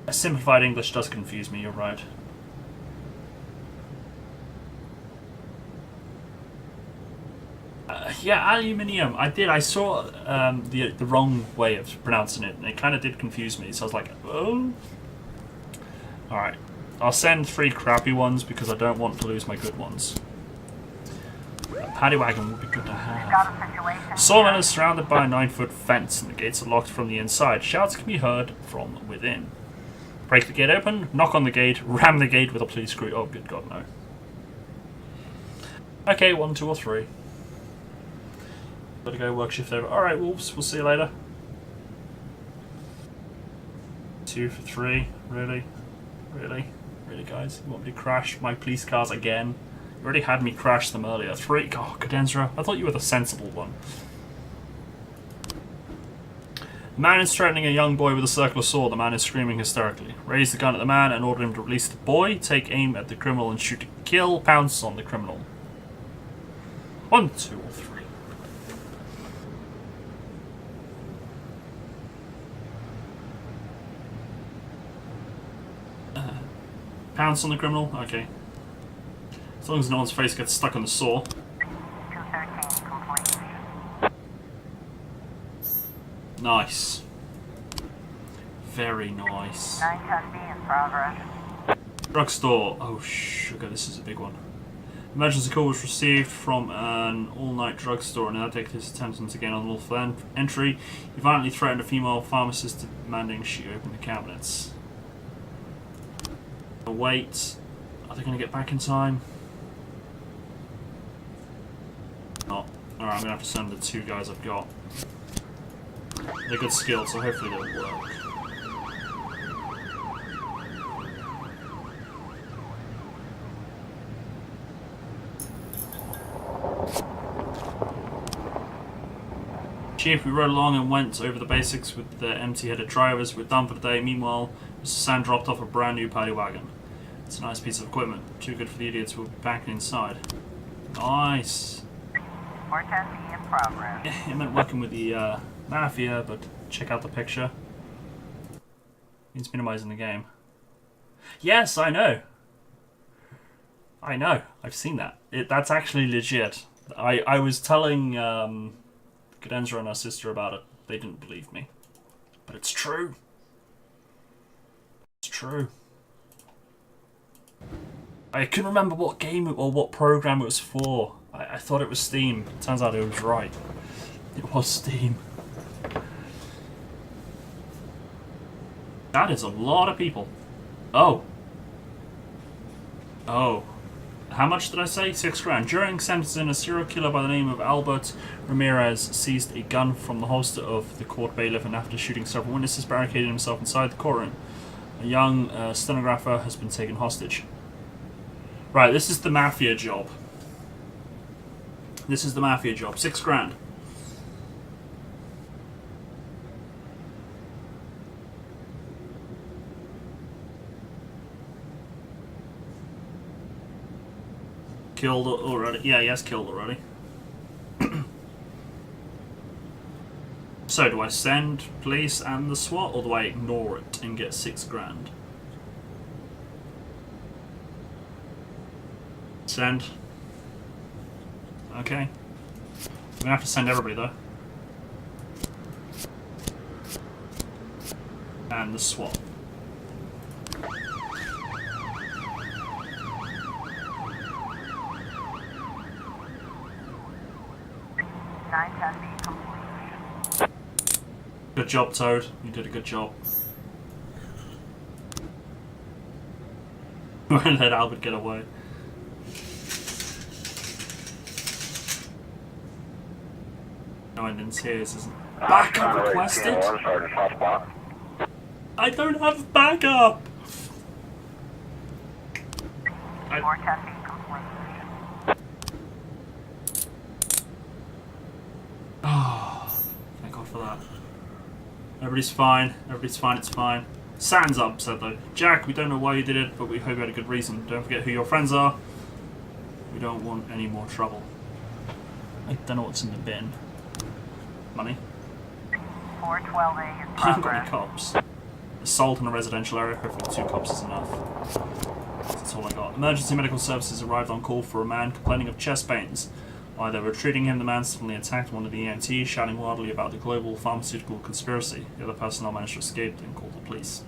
Simplified English does confuse me, you're right. Yeah, aluminium. I saw the wrong way of pronouncing it, and it kind of did confuse me, so I was like, oh. Alright. I'll send 3 crappy ones because I don't want to lose my good ones. A paddy wagon would be good to have. Sawmill is surrounded by a 9-foot fence and the gates are locked from the inside. Shouts can be heard from within. Break the gate open, knock on the gate, ram the gate with a police screw. Oh, good God, no. Okay, 1, 2, or 3. Gotta go work shift over. Alright, wolves, we'll see you later. 2 for 3, really? Really? Really, guys? You want me to crash my police cars again? You already had me crash them earlier. 3. Oh, Cadenzra, I thought you were the sensible one. The man is threatening a young boy with a circular saw. The man is screaming hysterically. Raise the gun at the man and order him to release the boy. Take aim at the criminal and shoot to kill. Pounce on the criminal. 1, 2, or 3. Pounce on the criminal? Okay. As long as no one's face gets stuck on the saw. 213 complete. Nice. Very nice. 910B in progress. Drugstore. Oh, sugar, this is a big one. Emergency call was received from an all-night drugstore and addict is attempting to gain unlawful entry. He violently threatened a female pharmacist demanding she open the cabinets. Wait. Are they going to get back in time? Not. Alright, I'm going to have to send the 2 guys I've got. They're good skills, so hopefully they'll work. Chief, we rode along and went over the basics with the empty-headed drivers. We're done for the day. Meanwhile, Mr. Sand dropped off a brand new paddy wagon. It's a nice piece of equipment. Too good for the idiots who will be back inside. Nice. 410B in progress. Yeah, it meant working with the mafia, but check out the picture. It's minimizing the game. Yes, I know. I know. I've seen that. That's actually legit. I was telling Cadenzra and her sister about it. They didn't believe me. But it's true. It's true. I couldn't remember what game or what program it was for. I thought it was Steam. Turns out it was right. It was Steam. That is a lot of people. Oh. Oh. How much did I say? 6 grand. During sentencing, a serial killer by the name of Albert Ramirez seized a gun from the holster of the court bailiff and after shooting several witnesses barricaded himself inside the courtroom. A young stenographer has been taken hostage. Right, this is the mafia job. This is the mafia job. 6 grand. Killed already. Yeah, he has killed already. So, do I send police and the SWAT, or do I ignore it and get 6 grand? Send. Okay. I'm gonna have to send everybody though. And the SWAT. Good job, Toad. You did a good job. Let Albert get away. No one didn't see this, isn't it? Backup requested? I don't have backup! Oh, thank God for that. Everybody's fine. Everybody's fine. It's fine. Sans upset though. Jack, we don't know why you did it, but we hope you had a good reason. Don't forget who your friends are. We don't want any more trouble. I don't know what's in the bin. Money. 412A is I haven't got any progress. cops. Assault in a residential area. Hopefully 2 cops is enough. That's all I got. Emergency medical services arrived on call for a man complaining of chest pains. While they were treating him, the man suddenly attacked one of the EMTs, shouting wildly about the global pharmaceutical conspiracy. The other personnel managed to escape and called the police.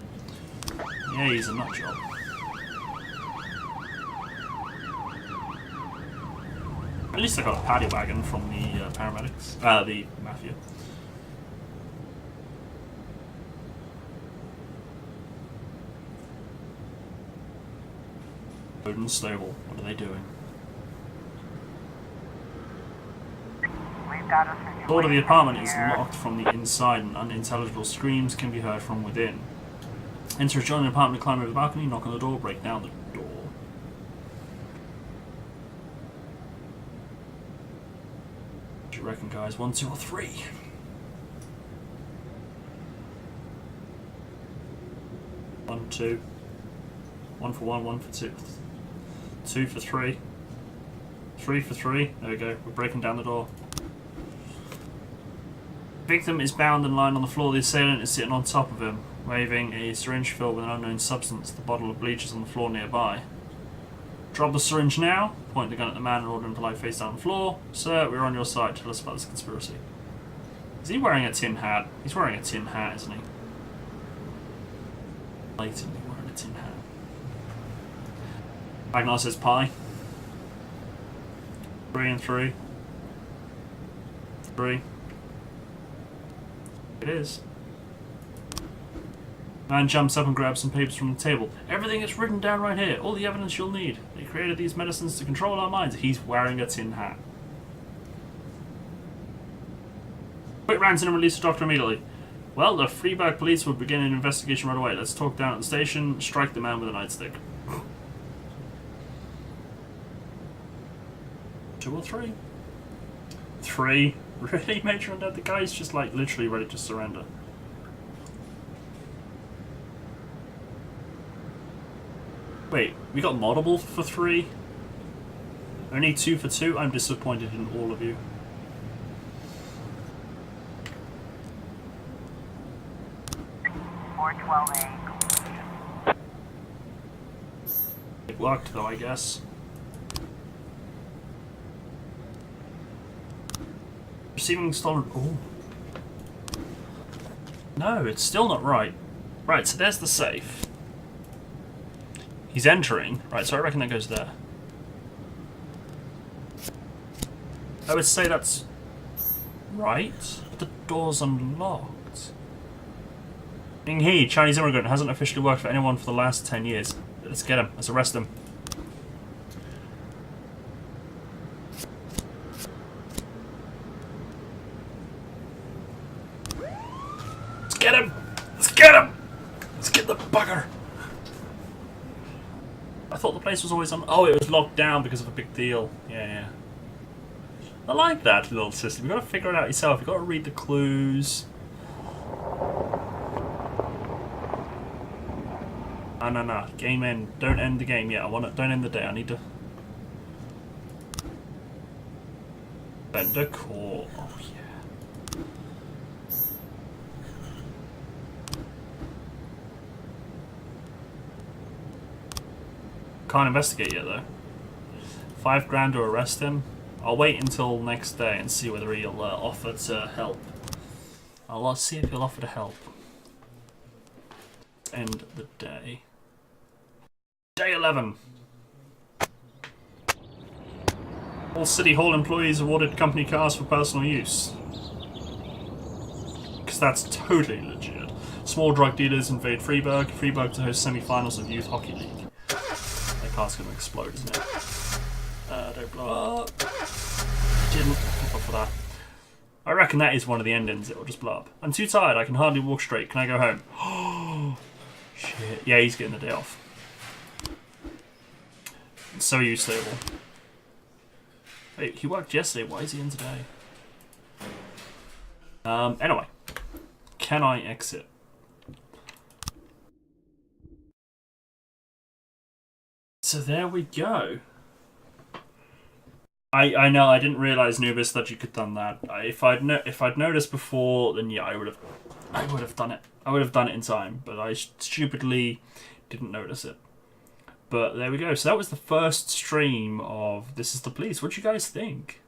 Yeah, he's a nutjob. At least I got a paddy wagon from the paramedics. The mafia. Odin Stable. What are they doing? We've got a situation. The door to the apartment is here. locked from the inside and unintelligible screams can be heard from within. Enter a join the apartment, climb over the balcony, knock on the door, break down the door. What do you reckon, guys? 1, 2, or 3? One, 2. 1 for 1, 1 for 2. 2 for 3. 3 for 3. There we go. We're breaking down the door. Victim is bound and lying on the floor. The assailant is sitting on top of him, waving a syringe filled with an unknown substance. The bottle of bleach is on the floor nearby. Drop the syringe now. Point the gun at the man and order him to lie face down on the floor. Sir, we're on your side. Tell us about this conspiracy. Is he wearing a tin hat? He's wearing a tin hat, isn't he? Blatantly wearing a tin hat. Ragnar says pie. 3 and 3. 3. It is. Man jumps up and grabs some papers from the table. Everything is written down right here. All the evidence you'll need. They created these medicines to control our minds. He's wearing a tin hat. Quick ransom and release the doctor immediately. Well, the Freeburg police will begin an investigation right away. Let's talk down at the station. Strike the man with a nightstick. 2 or 3? 3? Really, Major Undead? The guy's just like literally ready to surrender. Wait, we got multiple for 3? Only 2 for 2? I'm disappointed in all of you. It worked though, I guess. Receiving stolen. Ooh. No, it's still not right. Right, so there's the safe. He's entering. Right, so I reckon that goes there. I would say that's right, but the door's unlocked. Ming He, Chinese immigrant, hasn't officially worked for anyone for the last 10 years. Let's get him. Let's arrest him. Let's get him! Let's get him! Let's get the bugger! I thought the place was always on. Oh, it was locked down because of a big deal. Yeah. I like that little system. You've got to figure it out yourself. You've got to read the clues. No. Game end. Don't end the game yet. Don't end the day. I need to. Bender core. Oh yeah. Can't investigate yet though. $5,000 to arrest him. I'll wait until next day and see whether he'll offer to help. I'll see if he'll offer to help. End the day. Day 11. All City Hall employees awarded company cars for personal use. Because that's totally legit. Small drug dealers invade Freeburg. Freeburg to host semi-finals of Youth Hockey League. That car's going to explode, isn't it? Don't blow up. Didn't go for that. I reckon that is one of the endings. It will just blow up. I'm too tired. I can hardly walk straight. Can I go home? Oh, shit. Yeah, he's getting the day off. So are you, Stable. Wait, he worked yesterday. Why is he in today? Anyway. Can I exit? So there we go. I know I didn't realize, Nubis, that you could done that. If I'd noticed before, then yeah, I would have done it. I would have done it in time, but I stupidly didn't notice it. But there we go. So that was the first stream of This Is the Police. What do you guys think?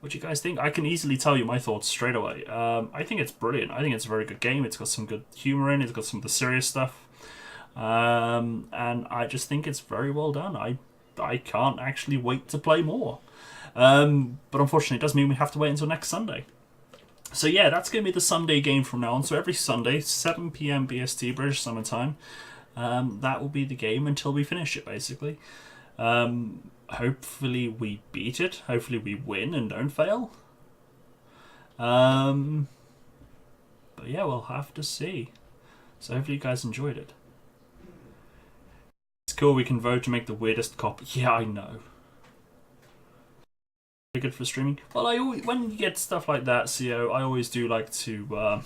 What do you guys think? I can easily tell you my thoughts straight away. I think it's brilliant. I think it's a very good game. It's got some good humor in it. It's got some of the serious stuff. And I just think it's very well done. I can't actually wait to play more. But unfortunately, it does mean we have to wait until next Sunday. So yeah, that's going to be the Sunday game from now on. So every Sunday, 7 PM BST, British Summer Time, that will be the game until we finish it, basically. Hopefully we beat it. Hopefully we win and don't fail. But yeah, we'll have to see. So hopefully you guys enjoyed it. It's cool, we can vote to make the weirdest copy. Yeah, I know. Very good for streaming. Well, when you get stuff like that, CO, I always do like to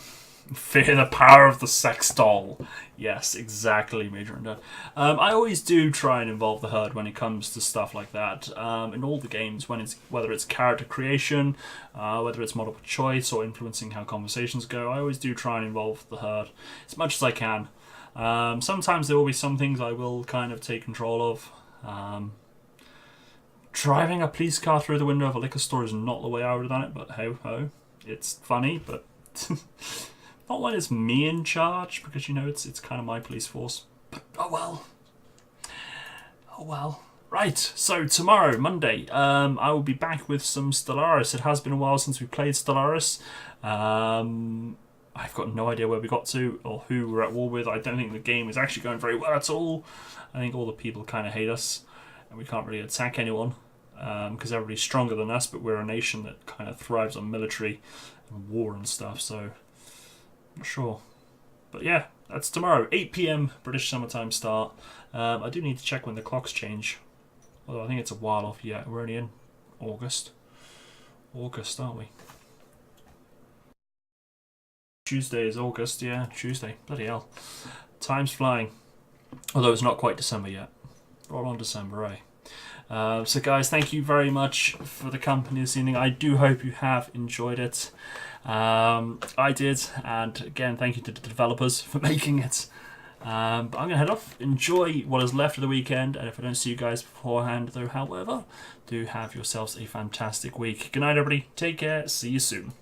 fear the power of the sex doll. Yes, exactly, Major and Dad. I always do try and involve the herd when it comes to stuff like that. In all the games, whether it's character creation, whether it's multiple choice or influencing how conversations go, I always do try and involve the herd as much as I can. Sometimes there will be some things I will kind of take control of. Driving a police car through the window of a liquor store is not the way I would have done it, but ho ho. It's funny, but not when it's me in charge, because, you know, it's kind of my police force. But oh well. Oh well. Right, so tomorrow, Monday, I will be back with some Stellaris. It has been a while since we played Stellaris. I've got no idea where we got to or who we're at war with. I don't think the game is actually going very well at all. I think all the people kind of hate us, and we can't really attack anyone because everybody's stronger than us, but we're a nation that kind of thrives on military and war and stuff, so I'm not sure. But yeah, that's tomorrow, 8 PM British summertime start. I do need to check when the clocks change, although I think it's a while off yet. We're only in August, aren't we? Tuesday is August, yeah, Tuesday. Bloody hell. Time's flying. Although it's not quite December yet. Roll on December, eh? So guys, thank you very much for the company this evening. I do hope you have enjoyed it. I did, and again, thank you to the developers for making it. But I'm going to head off, enjoy what is left of the weekend, and if I don't see you guys beforehand, though, however, do have yourselves a fantastic week. Good night, everybody. Take care. See you soon.